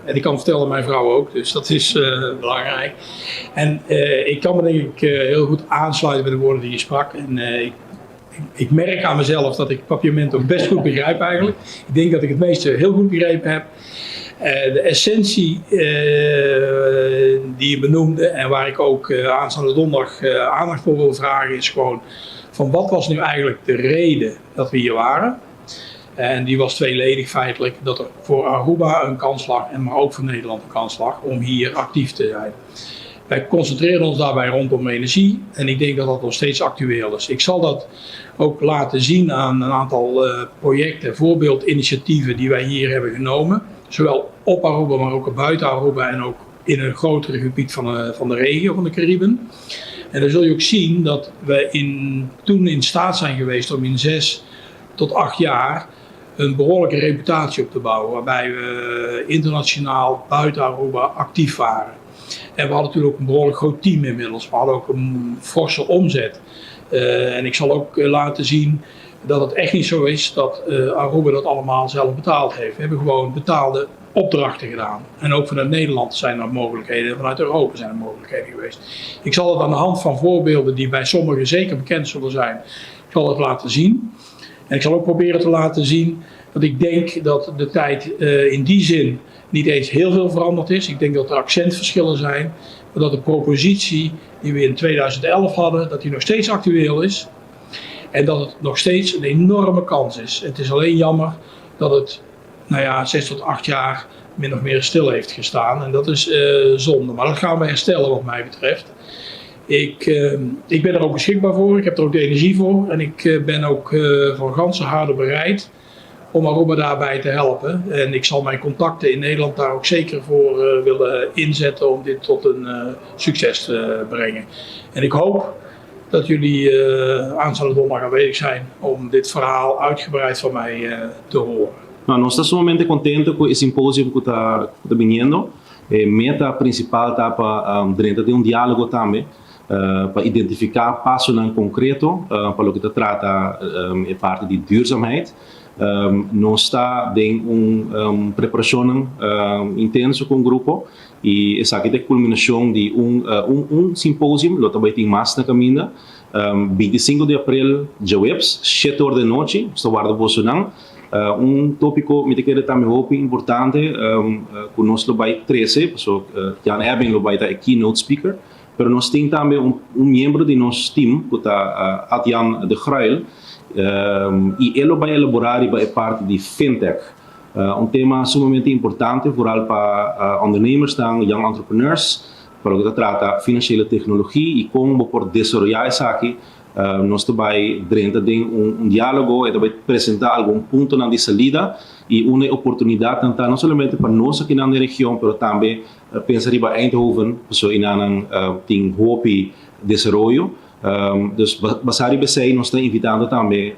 En ik kan vertellen, mijn vrouw ook. Dus dat is belangrijk. En ik kan me denk ik heel goed aansluiten bij de woorden die je sprak. En ik merk aan mezelf dat ik papiament ook best goed begrijp eigenlijk. Ik denk dat ik het meeste heel goed begrepen heb. De essentie die je benoemde en waar ik ook aanstaande donderdag aandacht voor wil vragen is gewoon van wat was nu eigenlijk de reden dat we hier waren. En die was tweeledig feitelijk, dat er voor Aruba een kans lag, en maar ook voor Nederland een kans lag om hier actief te zijn. Wij concentreren ons daarbij rondom energie en ik denk dat dat nog steeds actueel is. Ik zal dat ook laten zien aan een aantal projecten, voorbeeldinitiatieven die wij hier hebben genomen. Zowel op Aruba, maar ook buiten Aruba en ook in een grotere gebied van de regio, van de Cariben. En dan zul je ook zien dat we toen in staat zijn geweest om in 6 tot 8 jaar een behoorlijke reputatie op te bouwen. Waarbij we internationaal buiten Aruba actief waren. En we hadden natuurlijk ook een behoorlijk groot team inmiddels. We hadden ook een forse omzet. En ik zal ook laten zien dat het echt niet zo is dat Aruba dat allemaal zelf betaald heeft. We hebben gewoon betaalde opdrachten gedaan. En ook vanuit Nederland zijn er mogelijkheden, vanuit Europa zijn er mogelijkheden geweest. Ik zal het aan de hand van voorbeelden die bij sommigen zeker bekend zullen zijn, ik zal het laten zien. En ik zal ook proberen te laten zien dat ik denk dat de tijd in die zin niet eens heel veel veranderd is. Ik denk dat er accentverschillen zijn, maar dat de propositie die we in 2011 hadden, dat die nog steeds actueel is. En dat het nog steeds een enorme kans is. Het is alleen jammer dat het 6 tot 8 jaar min of meer stil heeft gestaan. En dat is zonde. Maar dat gaan we herstellen wat mij betreft. Ik ben er ook beschikbaar voor. Ik heb er ook de energie voor. En ik ben ook van ganse harte bereid om Aruba daarbij te helpen. En ik zal mijn contacten in Nederland daar ook zeker voor willen inzetten om dit tot een succes te brengen. En ik hoop dat jullie aanstaande donderdag aanwezig zijn om dit verhaal uitgebreid van mij te horen. Nós estamos sumamente contentes com esse simpósio que está viniendo. Meta principal está dentro de diálogo também, para identificar passo em concreto para o que se trata é parte de duurzaamheid. Nós está em preparação intenso com o grupo e essa aqui é a culminação de simpósio, que também tem mais na caminho. 25 de abril, Jawebs, 7 horas da noite, está guardado Bolsonaro. Tópico que eu também importante, que nós vai 13, Jan Erwin vai estar keynote speaker, mas nós temos também membro de nosso time, que está Adjan de Grail, e ele vai elaborar e vai parte de fintech. Tema sumamente importante, vooral para ondernemers, young entrepreneurs, para o que trata financeira tecnologia e como por desenvolver isso aqui. Nós também dentro de diálogo e também apresentar algum ponto de salida e uma oportunidade não somente para nós aqui na região, mas também pensar em Eindhoven, so em tem hope desenvolvimento. Dus basari BC nós estamos invitando também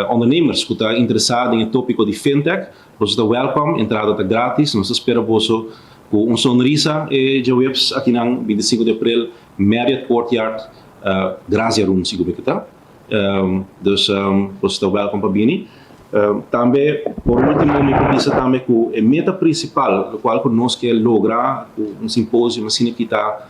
ondernemers que estão interessados em tópico de fintech. Nós estamos welcome, entrada está grátis. Nós esperamos com sonrisa de webs aqui na 25 de abril, Marriott Courtyard. Grazie Room, sigo ik het. Dus você welcome para vir. Também, por último, me precisa também que a meta principal, o qual nós queremos lograr, simpósio, assim que está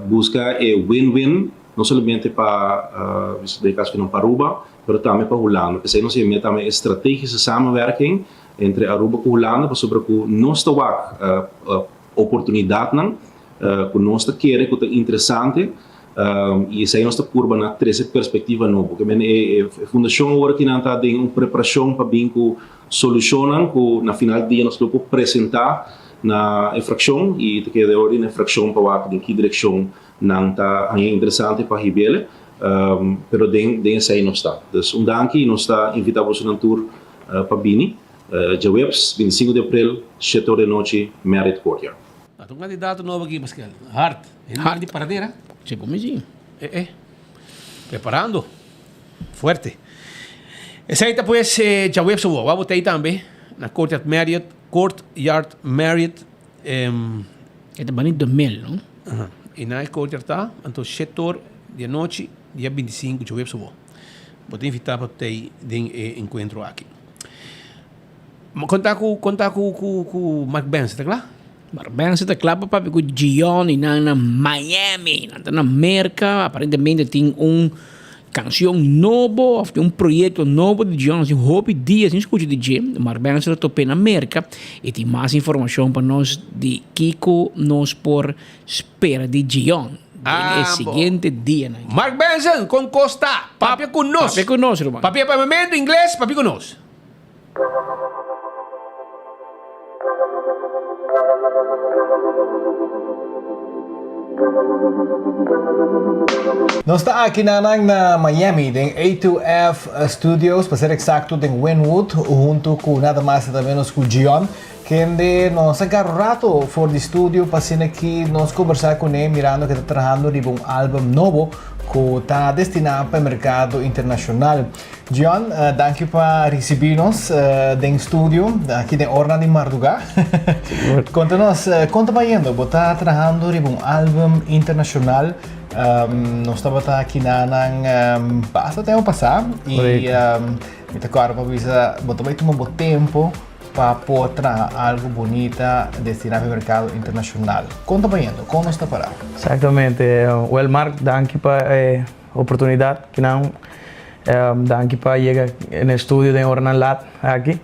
busca é win-win, não somente para de caso que não para Aruba, mas também para Holanda. Porque nós temos também estratégische samenwerking entre Aruba e Holanda, para sobre que nós temos oportunidade, que nós queremos que é interessante. E isso aí nós estamos curva na três perspectivas nova, porque a fundação agora que não está de uma preparação para vir com solucionam, que na final do dia nós vamos apresentar na infração e te queda hora na infração para ver em que direção não está interessante para ribele, pero den isso aí não está. Então danke nós está invitamos na tour para Bini, Jawebs 25 de abril, 7 horas da noite, Marriott Courtyard. Um candidato novo aqui, Pascal. Hart. Hart de paradeira. Sí, como sí. Preparando. Fuerte. Esa ahí pues, Jawebs vamos a votar ahí también. Na Courtyard Marriott. Este van en 2000, ¿no? Y na Courtyard está, entonces 7 horas de noche, dia 25, Jawebs vamos. Vou te invitar para ter encontro aqui. Contar com Mark Benz, tá claro? Mark Benz está claro para que Gion na Miami, na América, aparentemente tem canção novo, um projeto novo de Gion, assim, Hope Dias, não escute de Jim, Mark Benz está topando na América e tem mais informação para nós de Kiko nós por espera de Gion. El siguiente día. Mark Benson con Costa. Papi con nos. Papi con nos, hermano. Papi para momento inglés, papi con nos. Nós está aqui na Miami, em A2F Studios, para ser exacto, em Wynwood, junto com nada mais nada menos com o Gion, que nos agarrou rato fora do estúdio, para aqui nós conversar com ele, mirando que está trabalhando em álbum novo, que está destinado para o mercado internacional. Gion, danke por receber-nos no estúdio, aqui de Orna de Marduga. Conta-nos, conta para ele, você está trabalhando em álbum internacional Nós estamos aqui nang basta tempo passar e me agora para bisa botar bem tomar tempo para poder algo bonita destinado ao mercado internacional. Conta bem, como nós está parado? Exatamente. Well, Mark, danke para a oportunidade que não danke para chegar no estúdio de Ornan Lat aqui.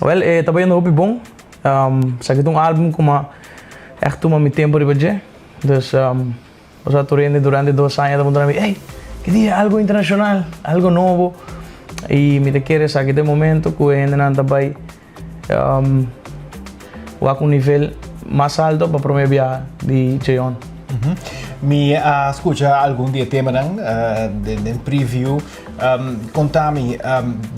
Well, está bem no hobby bom. Sabe um álbum como echt toma meu tempo de fazer. Dus eu estou indo durante 2 anos da mundo hey, que dia algo internacional, algo novo. E me querer saber de momento que ainda não está bem um nível mais alto para o meu viagem de Jeon. Me escuta algum dia tema de preview. Conta-me,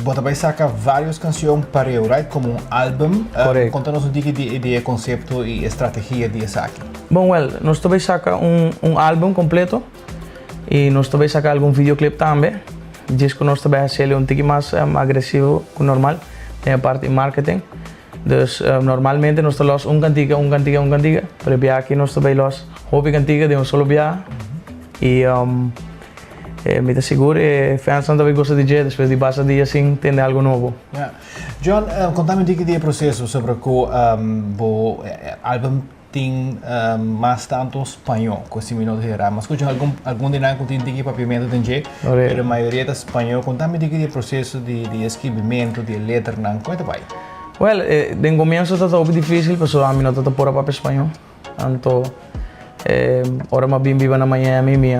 você vai sacar várias canções para eu, right? Como um álbum. Conta-nos um pouco de ideia, conceito e estratégia de saque. Bom, well, nós também sacar um álbum completo e nós também sacar algum videoclip também. Diz que nós também fazer um pouco mais agressivo que o normal, tem a parte de marketing. Dus normalmente nós temos cantiga, mas aqui nós também temos hobby cantiga de solo viagem. E me asseguro que fans também gostam de DJ, depois de base dia assim, tem algo novo. Yeah. John, conta-me um pouco do processo sobre o álbum tem mais tanto espanhol, com esse minuto de mas escuta algum de nós que tem papiamento de DJ, mas a maioria é espanhol. Conta-me um pouco do processo de escrevimento, de letra, conta vai. Well, de comienzo estava muito difícil, porque a mim não estava por para espanhol. Então, agora mais bem vivo na Miami, me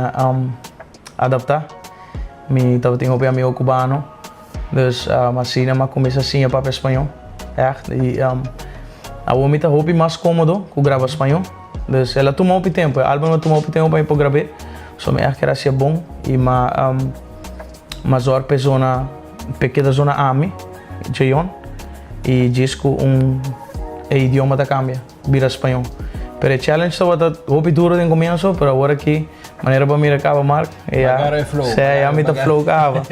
adaptar. Me estava tendo um amigo cubano, dus assim, mas comecei assim para espanhol. E a mim está muito mais cômodo que gravar espanhol. Dus ela tomou muito tempo, o álbum tomou muito tempo para gravar. Só me acho que era bom e mas outra pessoa, pequena zona ami, Jeon. E diz que idioma da cambia, vira espanhol. Pero o challenge estava muito duro no começo, mas agora aqui, maneira para mim acaba Mark, agora é flow. Sim, a mim tá flow acaba.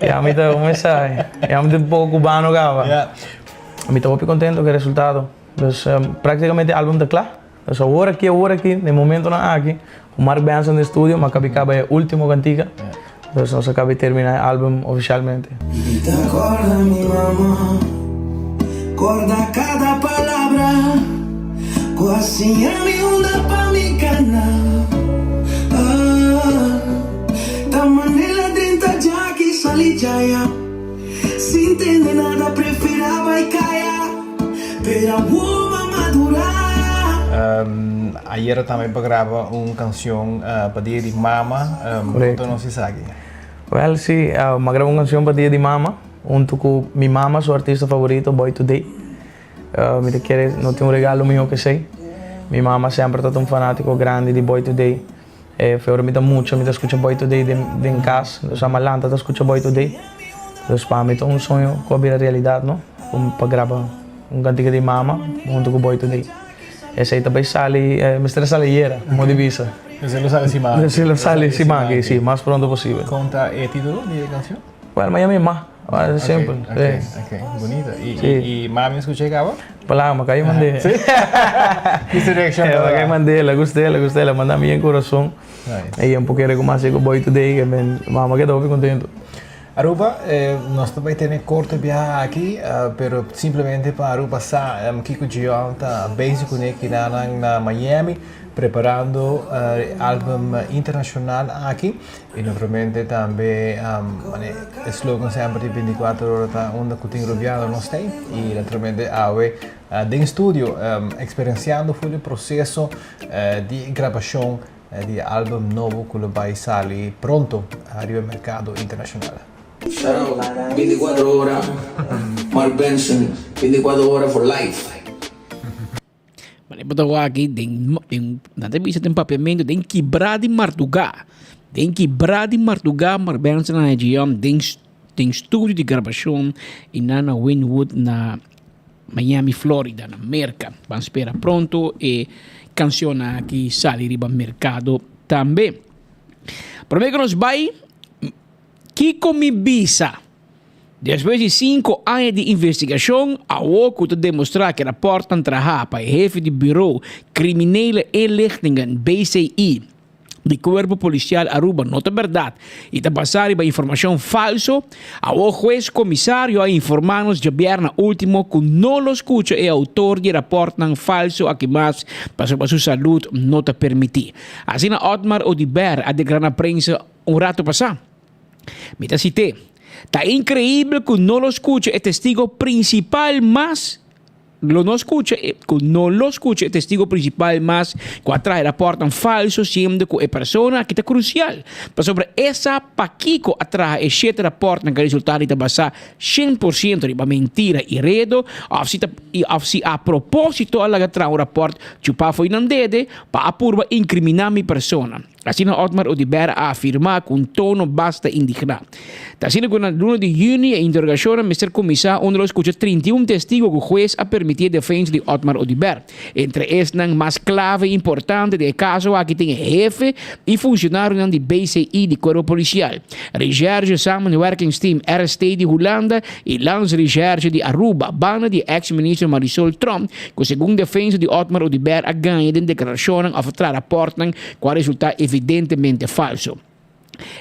E a mim tá começar, e a mim tá pouco cubano acaba. A mim tá muito contente com o resultado. Então, praticamente o álbum tá claro. Então, agora aqui, no momento não aqui, o Mark Benson no estúdio, mas acaba a última cantiga. Então, nós acaba de terminar o álbum oficialmente. Guarda cada palavra, quase a mi onda pa mi canal. Da manera dentro ya que salí ya, sin entender nada preferaba y callar, pero vou madurar. Ayer também para gravar uma canção para dia de mama, então não se sabe. Well, sim, eu gravo uma canção para dia de mama. Junto com minha mama, sua artista favorita, Boy Today. Me quer, não tem regalo meu que sei. Minha mama sempre está um fanático grande de Boy Today. Foi me muito, me escuta Boy Today em casa. Eu chamo Lanta, tá escuta Boy Today. Então, para mim, é um sonho que vira realidade, não? Para gravar cantiga de mama junto com Boy Today. Esse aí também sale, me estressa ligeira, como divisa. Você lo sabe semana. Você lo sabe semana, sim, mais pronto possível. Conta o título da canção? Well, Miami Ma. Sempre. Ok, bonita. E mami escuchei acaba? Palavra, mas caiu mandei. Sim. Essa reaction. Caiu mandei, gostei, ela manda minha coração. E pouquinho como assim com Boy Today, que mama que estou contento. Aruba, nós também temos corte viagem aqui, pero simplesmente para Aruba sa Kiko Jeon está basic aqui na Miami, preparando álbum internacional aqui e naturalmente também o slogan sempre de 24 horas tá onde que tem rodeado nós tem e naturalmente dentro do estúdio experienciando o processo de gravação de álbum novo que vai sair pronto arriba ao mercado internacional. 24 horas, Mark Benson, 24 horas for life. Malipot aqui, nanti bisa tem papiamento, tem quebrada de Martugá. Tem quebrada de Martugá, Mark Benson na região, tem estúdio de gravação e na Wynwood na Miami, Florida, na América. Vamos esperar pronto e canção que sai riba mercado também. Para que nos vai Kiko Mibisa. Depois de 5 anos de investigação, a OCU te demonstrar que rapporten traha para o chefe de bureau criminele inlichtingen BCI, de Cuerpo Policial Aruba nota verdade e está basada em informação falso, o juez comissário a informar-nos de viernes último que não lo escucha e autor de rapport falso a que mais para sua saúde não te permitir. Assim, Otmar Odiber a declarar à prensa rato passado. Me te cité. Está increíble que não lo escucha o testigo principal, mas no lo escucha o testigo principal, mas que atrás reportan falso, siendo que é persona que está crucial. Mas sobre essa paquico atrás, este reportan que o resultado está basado 100% de mentira e redo, ou se a propósito a atrás o rapport chupa foi não dede, para apurba incriminar mi persona. Assim, Otmar Odiber a afirmar com tono basta indignado. Assim, na luna de junho, a interrogação do Mr. Comissário, onde lo escucha 31 testigos que o juez a permitir a defesa de Otmar Odiber. Entre estes, mais clave e importante do caso, aqui tem jefe e funcionário do BCI de Corpo Policial. Recherche samen de werkingsteam RST de Holanda e Lance Recherche de Aruba, bana de ex-minister Marisol Trump, que segundo defesa de Otmar Odiber a ganha de declaração of rapporten com resultado evidentemente falso.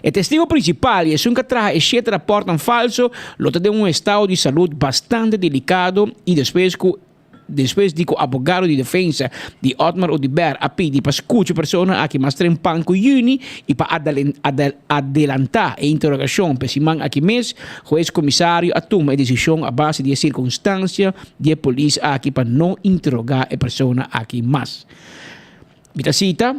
O testigo principal e que traz este rapport falso, lo tem estado de saúde bastante delicado e depois de que o advogado de defesa de Otmar Odiber a pedir para escutar a pessoa a que mais trempan com Juni e para adelantar a interrogação para Simão aqui mês, o juiz comissário a tomar a decisão a base de circunstância de a polícia aqui para não interrogar a pessoa aqui mais. Bita cita,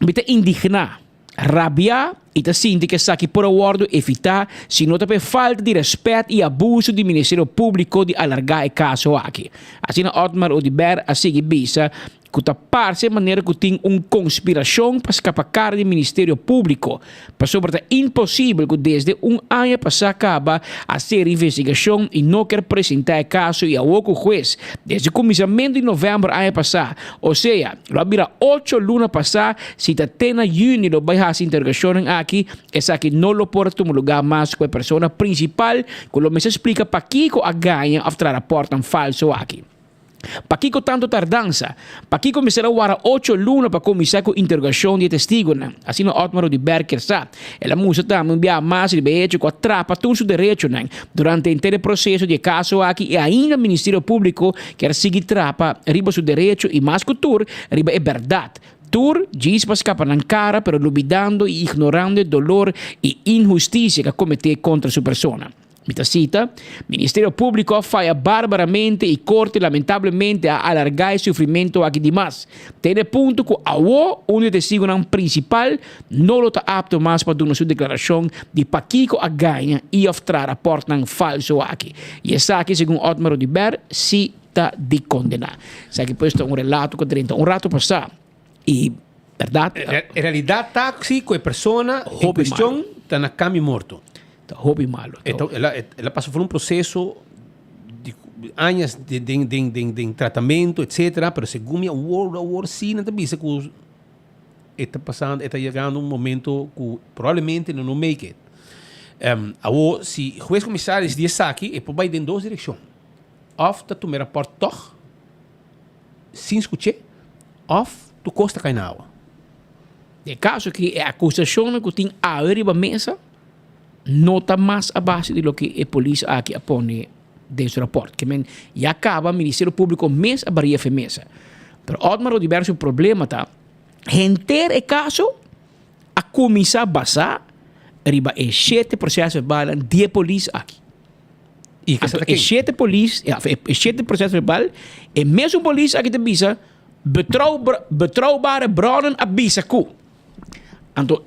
bita indignar, rabiar e ta sinti que aqui por acordo evitar se não tem falta de respeito e abuso do Ministério Público de alargar o caso aqui. Assim, Otmar Odiber a seguir bisa que ta parece maneira que tem conspiração para escapar do Ministério Público. Para sobre impossível que desde ano passado acaba a ser investigação e não quer apresentar o caso e a o juez desde o começamento de novembro ano passado. Ou seja, lo habira 8 lunas passadas, se ta tem na junho lo vai fazer interrogação aqui, essa que não lo pode tomar lugar mais com a pessoa principal, que lo me se explica para que a ganha after rapportan falso aqui. Para que tanto tardança? Para que começar a guardar 8 lunas para começar com a interrogação de testigo? Assim, o Otmar Odiber quer saber. Ela musa também enviar mais de beijo com a trapa todo o direito durante o inteiro processo de caso aqui e ainda o Ministério Público quer seguir trapa riba o direito e mais que tudo, riba é verdade. Tur diz para escapar na cara, pero olvidando e ignorando o dolor e injustiça que cometeu contra sua pessoa. Mita cita, Ministério Público falha barbaramente e corte lamentavelmente a alargar o sofrimento aqui demais. Tem ponto que a onde testigo principal não está apto mais para dar sua declaração de paquico a ganha e ofrar rapport falso aqui. E essa aqui, segundo Otmar Odiber, se está de condenar. Isso aqui posto relato que 30 rato passado. E, verdade? Em realidade, táxi com a pessoa em questão está na cama morto. Hobby malo. Então, ela passou por processo de anos de tratamento, etc. Mas segundo a War sim, não tem que está passando, está chegando momento que provavelmente não make it. Se o juiz comissário diz aqui, é para ir em 2 direções. Of tu tomar rapport toch, sem escutar, of tu costa cai na água. De caso que a acusação que tem a arriba mesa, não está mais abaixo de lo que a polícia aqui põe desse rapport. Que já acaba o Ministério Público mês a varia mesa. Mas Otmar Odiber o problema está inteiro o caso a começar a basar riba e 7 processos verbais de polícia aqui. E que 7 processos verbais e mesmo polícia aqui te bisa betrouwbare bronnen a bisa ku. Então,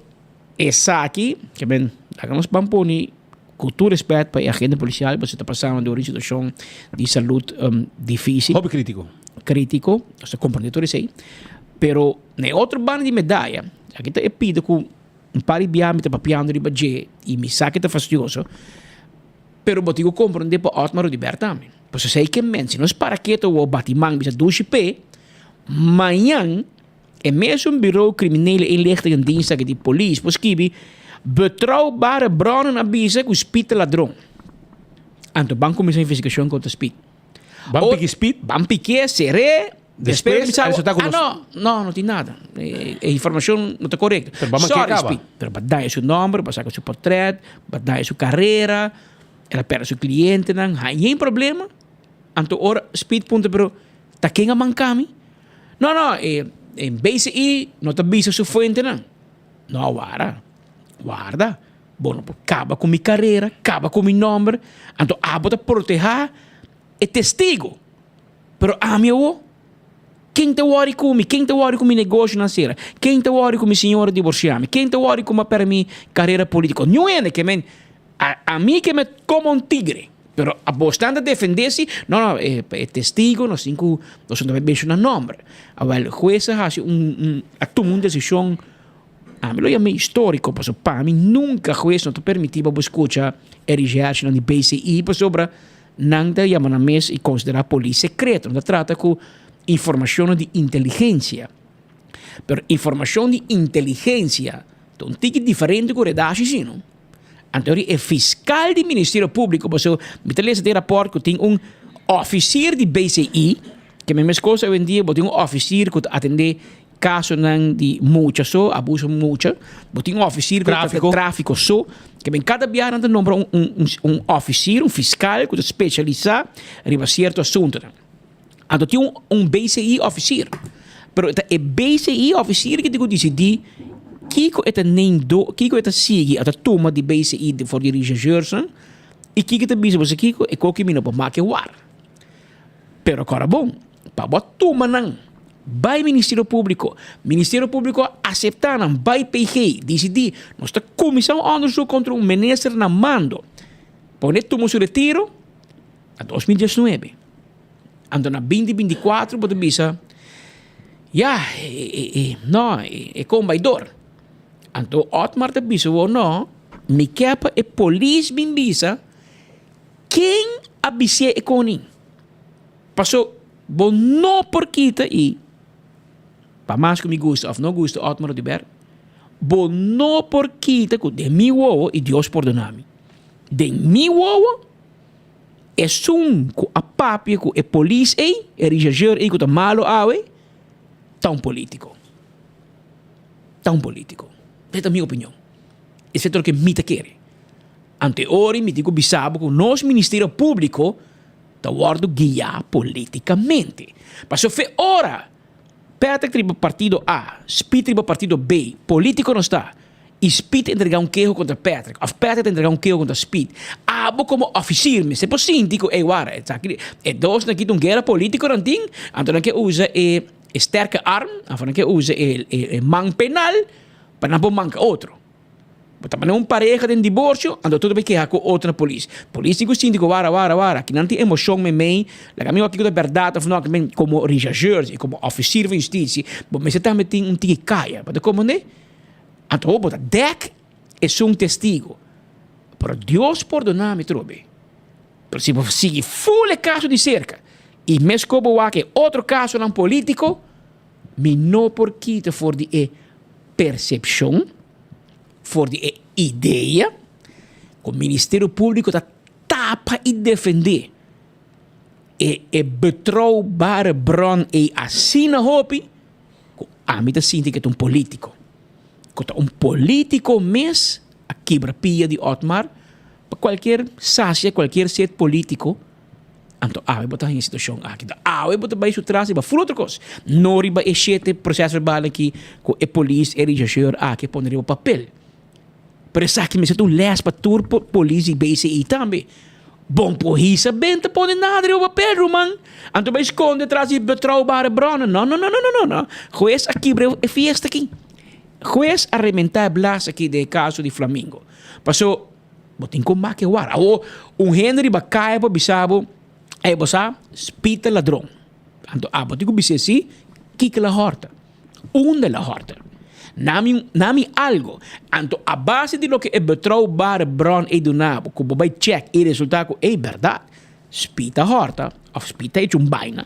essa aqui, que bem, nós vamos pôr com todo respeito para a agente policial, você está passando por uma situação de saúde difícil. Hobby crítico. Crítico, você compreende tudo isso aí. Pero, na outra banda de medalha, aqui está pedido com par de diâmetro para piano de budget e me saque está fastidioso, pero botigo compreende para Otmar Odiber também. Pois sei que se nós para que o batimang bisa 2p, amanhã, é mesmo um bureau criminele inlichting dienst de police, pois que betrouwbare bronnen avisa que o Speed ladrão. Então, vamos começar a investigação contra Speed. Vamos pique Speed? Vamos pique, seré, Después, Espera, eso está con no tiene nada. Información no está correcta. Pero vamos a Sorry, acaba. Speed. Pero va a dar su nombre, va a sacar su portrait, va a dar su carrera, ela perde su cliente, não hay problema. Anto ora Speed punto, pero está quem a mancami? Não, em BCI não está visa su fuente, não. Não, guarda. Bueno, acaba com minha carreira, acaba com meu nome. Anto abo te proteger é testigo. Pero meu quem te worry comigo? Quem te worry com meu negócio financeiro? Quem te worry com minha senhora divorciar-me? Quem te worry com para minha carreira política? Não é que a mim que me como um tigre. Pero a bastante defender-se, não, é testigo, nós não bem na nome. Agora, o juez a tomar uma decisão, me lo chamei histórico, porque para mim nunca o juez não te permitia escutar eriger-se no BCI, sobre não te chamar na mesa e considerar polícia secreta, não trata com informação de inteligência. Pero informação de inteligência é um tique diferente com redação, sim, não? Anterior é fiscal do Ministério Público, mas eu me lembro de rapport que tem oficier de BCI, que me coisa hoje em dia, tem oficier que atende casos de mucha abuso mucha, tem oficier que atende tráfico que cada viagem tem nombra oficier, fiscal que é especializado em certo assunto. Então tem BCI oficier, pero é BCI oficier que digo decidir Kiko eta sigue a toma de BCI voor die rechercheurs e Kiko te bisa você Kiko e koki mina pa make war. Pero agora bom, pa bot toma nang by Ministério Público aceitar nang by PG decidir nós está comissão onderzoek contra minister na mando. Pone tomou seu retiro a 2019. Ando na 2024 bota bisa combaidor. Anto Otmar te bisa ou não, me kepa e police bin bisa quem abisé e koning. Passou bom não por kita e pa mais que me gusta of não gusta Otmar de Ber, bom não por kita que de mi wowo e Deus perdonami. De mi wowo é que a papia que é police e rechercheur e que tá malo awe tão político. Esta é a minha opinião. Isso é o que me quer. Anteori, me digo bisabo que o nosso Ministério Público está sendo guiado politicamente. Passou foi hora. Patrick tribo partido A, Speed tribo partido B. Político não está. E Speed entregar queijo contra Patrick. Of Patrick entregar queijo contra Speed. Abo como oficier, me se possintico, dois aqui guerra política não tem. Então que usa sterke arm, então que usa man penal, para não manca outro. Mas pareja de divórcio, ando tudo bem que com outra polícia. Polícia que síndico vara, que não tem emoção me, la caminho aqui da verdade, não como rechercheur e como oficier de justiça, mas você também tem tique caia, mas como né? Então, dek é testigo. Pero Deus perdona-me trobe. Pero se você sigue full caso de cerca, e mesmo como que outro caso não político, me não por quita for de percepção, for de ideia, o Ministério Público está tapa e defender betrouwbare bron e assina hopi, a mim tá sinto que é político. Que é político mesmo a quebra-pia de Otmar, para qualquer sácia, qualquer set político. Então, eu botar em situação aqui. Eu botar baixo trás e vai full outra coisa. Não riba e sete processo verbal aqui com a polícia e rechercheur que poneria o papel. Pero essa aqui me sente les para tur polícia e BCI também. Bom porrisa bem te pone nada o papel, Roman. Então vai esconde atrás de betrouwbare bronnen. Não. Juez aqui é fiesta aqui. Juez arrementar blas aqui de caso de Flamengo. Passou, botem com maquewar. Henry bacai para bisabo. Você spita ladrão. Então, botem com bisesi, que la horta. Onde la horta. Nami algo. Então, a base de lo que é betrouwbare bron e do nabo, como vai check e resultado é verdade. Spita horta, of spita é baina.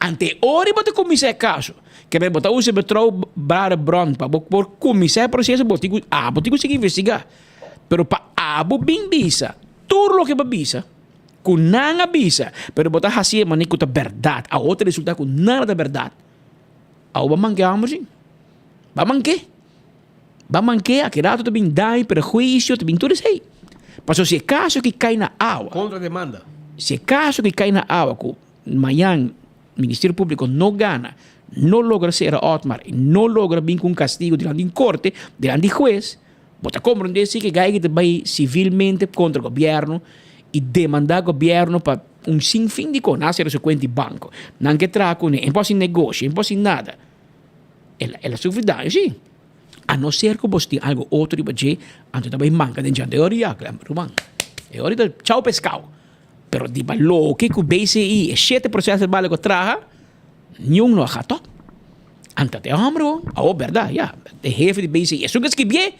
Ante ori bote comissar caso, que vai botar usa betrouwbare bron para por comissar processo botigo conseguir investigar. Pero pa abo bem bisa, tudo lo que babisa, com não avisa, pero botar assim, mas nem com a verdade. A outra resulta com nada da verdade. A o manque amor sim. Ba manque, a que rato também dá prejuízo, também tudo isso aí. Mas se é caso que cai na água. Contra-demanda. Se é caso que cai na água, que amanhã o Ministério Público não gana, não logra ser a Otmar, e não logra vir com castigo diante de corte, diante de juez, bota compreender que vai também civilmente contra o governo e demandar o governo para sem fim de coisas, ser su conta de banco. Não que trago, nem posso negócio, nem posso nada. Ela sufre sim. A não ser que você tenha algo outro para dizer, então também manca de gente. É hora de tchau pescado. Pero di ballo que o BCI é 7% de bala que traga, nenhum não acatou. Anta te amro, verdade, já. O jefe de BCI, é que bem,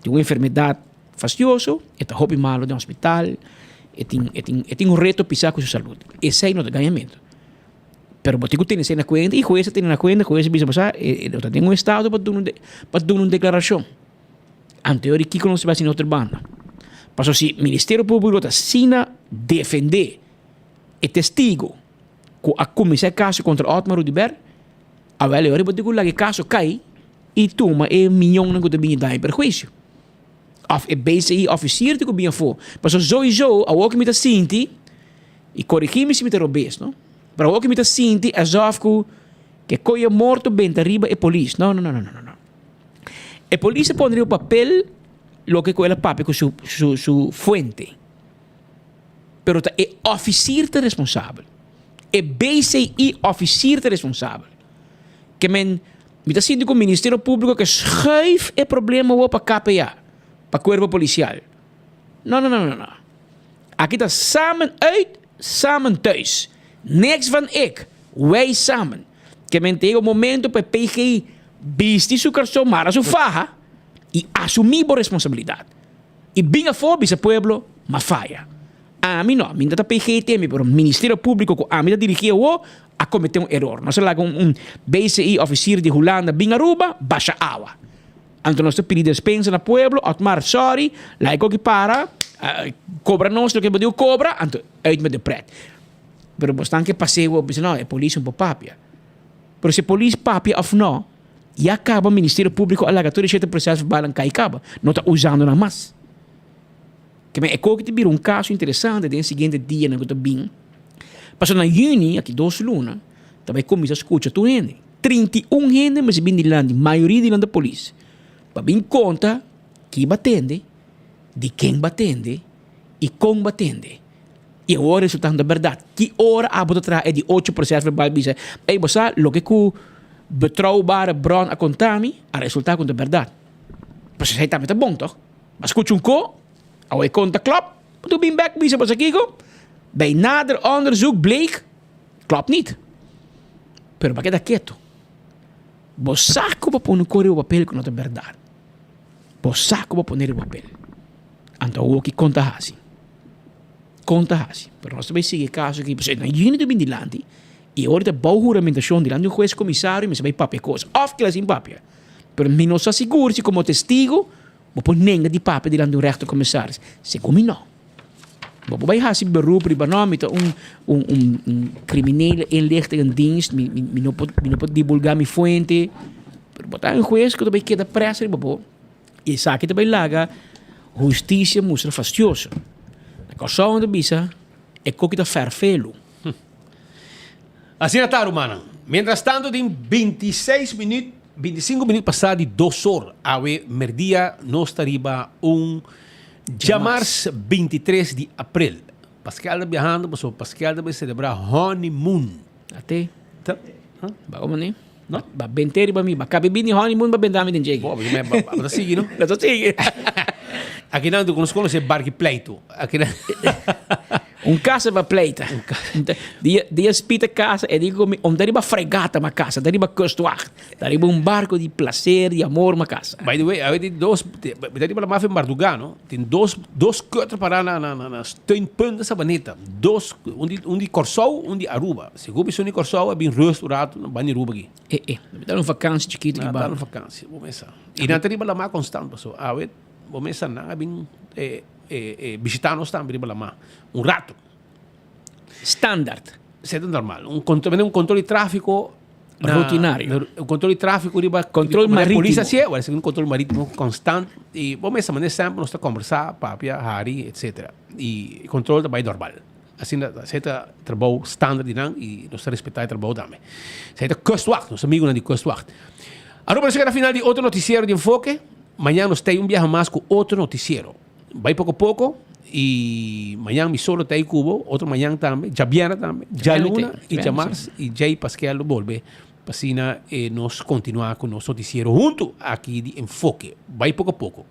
tem uma enfermidade fastidiosa, é hobby malo no hospital, tem um reto pisar com sua saúde. Esse aí não é ganhamento. Pero botico tem na conta, e juez tem na conta, juez bisa passar, tem um estado para dar uma declaração. Ante hora que não se vai sin outra banda. Paso se o Ministério Público está sina defender o testigo que a comissão caso contra Otmar Rudiber, a velha hora botico lá que caso cai e toma milhão não que bem dar perjuízo. Of é BCI officier que bem for. Paso sowieso a o que me está sinti e corrigir-me se me terrorista, não? Para o que me está sinti é só que coia morto bem arriba é polícia. Não. A polícia pondria o papel lo que ela papi com su fuente. Pero é oficier responsável. É BCI oficier responsável. Que me está sinti com o Ministério Público que schuif é problema para KPA, para corpo policial. Não. Aqui está samen uit, samen thuis. Niks van ik. Wij samen. Que men tegen o momento para PGI viste su cartão mara su faja e assumir a responsabilidade. E bem a fobia esse pueblo, mas falha. A mim não, minha PGI tem, mas o Ministério Público que a mim dirigiu a cometer um erro. Não sei lá um BCI oficial de Holanda bem Aruba, baixa água. Então nós pedimos dispensa no pueblo, Otmar, sorry, lá é que para, cobra nós, o que pode cobra, então uit met de pret. Pero bastante que passeio, não, é polícia um pouco papia. Pero se polícia papia ou não, e acaba o Ministério Público alegatório de processo balan cai acaba, não está usando nada mais. Que é que te vira caso interessante no seguinte dia na que bem. Passou na Juni, aqui 2 lunas, também começa a escutar tu gente. 31 gente, mas bem de lá, a maioria de lá da polícia. Para bem conta que batende, de quem batende e como batende. E agora o resultado da verdade. Que hora a botar atrás é de 8% verbal bisa. Aí você, lo que o betrouwbare bron a contar-me, a resultado da verdade. Mas você está bom, toch? Mas escuta co, a conta klopt, tu bem back bisa para aqui, bij nader onderzoek bleek, klopt niet. Pero para que está quieto? Você para pôr o papel com a verdade. Você para pôr o papel. Então o que conta assim. Pero nós também seguimos caso aqui, porque na Juni do Bindilante, e agora a baujuramentação de um juiz comissário, mas vai papel coisa. Of que ela sem papel. Pero me não se assegura se como testigo, vou pôr nenga de papel de um rechter comissário. Se como não. Vou vai fazer beroep de banome, crimineel inlichting en dienst, me não pode divulgar minha fonte. Pero botar um juiz que também queda pressa, e sabe que também laga, justiça mostra fastidiosa. A só onde bisa é que está ferfelo. Assim está, Romana. Mientras tanto, tem 25 minutos passados de 2 horas. A merdia nós estaríamos Jamars 23 de abril. Pascal está viajando, mas o Pascal vai celebrar honeymoon. Até? Bago man não? Ba benteri ba mi ba kabibi ni honeymoon ba bendami din jegi. Bo, ba sige no? Ba sige. Aqui não conosco é barco pleito. Aqui não. Casa va pleita. Dia spita casa e digo onde riba fregata ma casa, da riba kustwacht. Da riba barco de placer, de amor ma casa. By the way, aí tem da riba la mafia Mardugano, tem dois kutter para na steunpunten sa baneta. Um de Corsou, um de Aruba. Se gubi são de Corsou, é bem restaurado, não vai Aruba aqui. Dá uma vacância chiquito que dá uma vacância, vou pensar. E na riba la ma constant, pessoal. Vou pensar na bem visitar nós também riba la ma. Um rato. Standard. Sendo normal. Un control de tráfico Rutinario. Un control de tráfico, Control marítimo. Polícia, sim, agora é um controle marítimo constante. E vamos essa maneira sempre nós conversar, papia, Harry, etc. E controle também normal. Assim, aceita trabalho standard e nós respeitar o trabalho também. Aceita Kustwacht, nosso amigo de Kustwacht. Agora, chegar ao final de outro noticiero de enfoque. Amanhã nós temos viaje mais com outro noticiero. Vai pouco a pouco. E amanhã me solo tem Cubo, outro amanhã também, já viene também, já Luna e já Mars e já Pascal volve para nós continuar com o nosso noticiero junto aqui de enfoque. Vai pouco a pouco.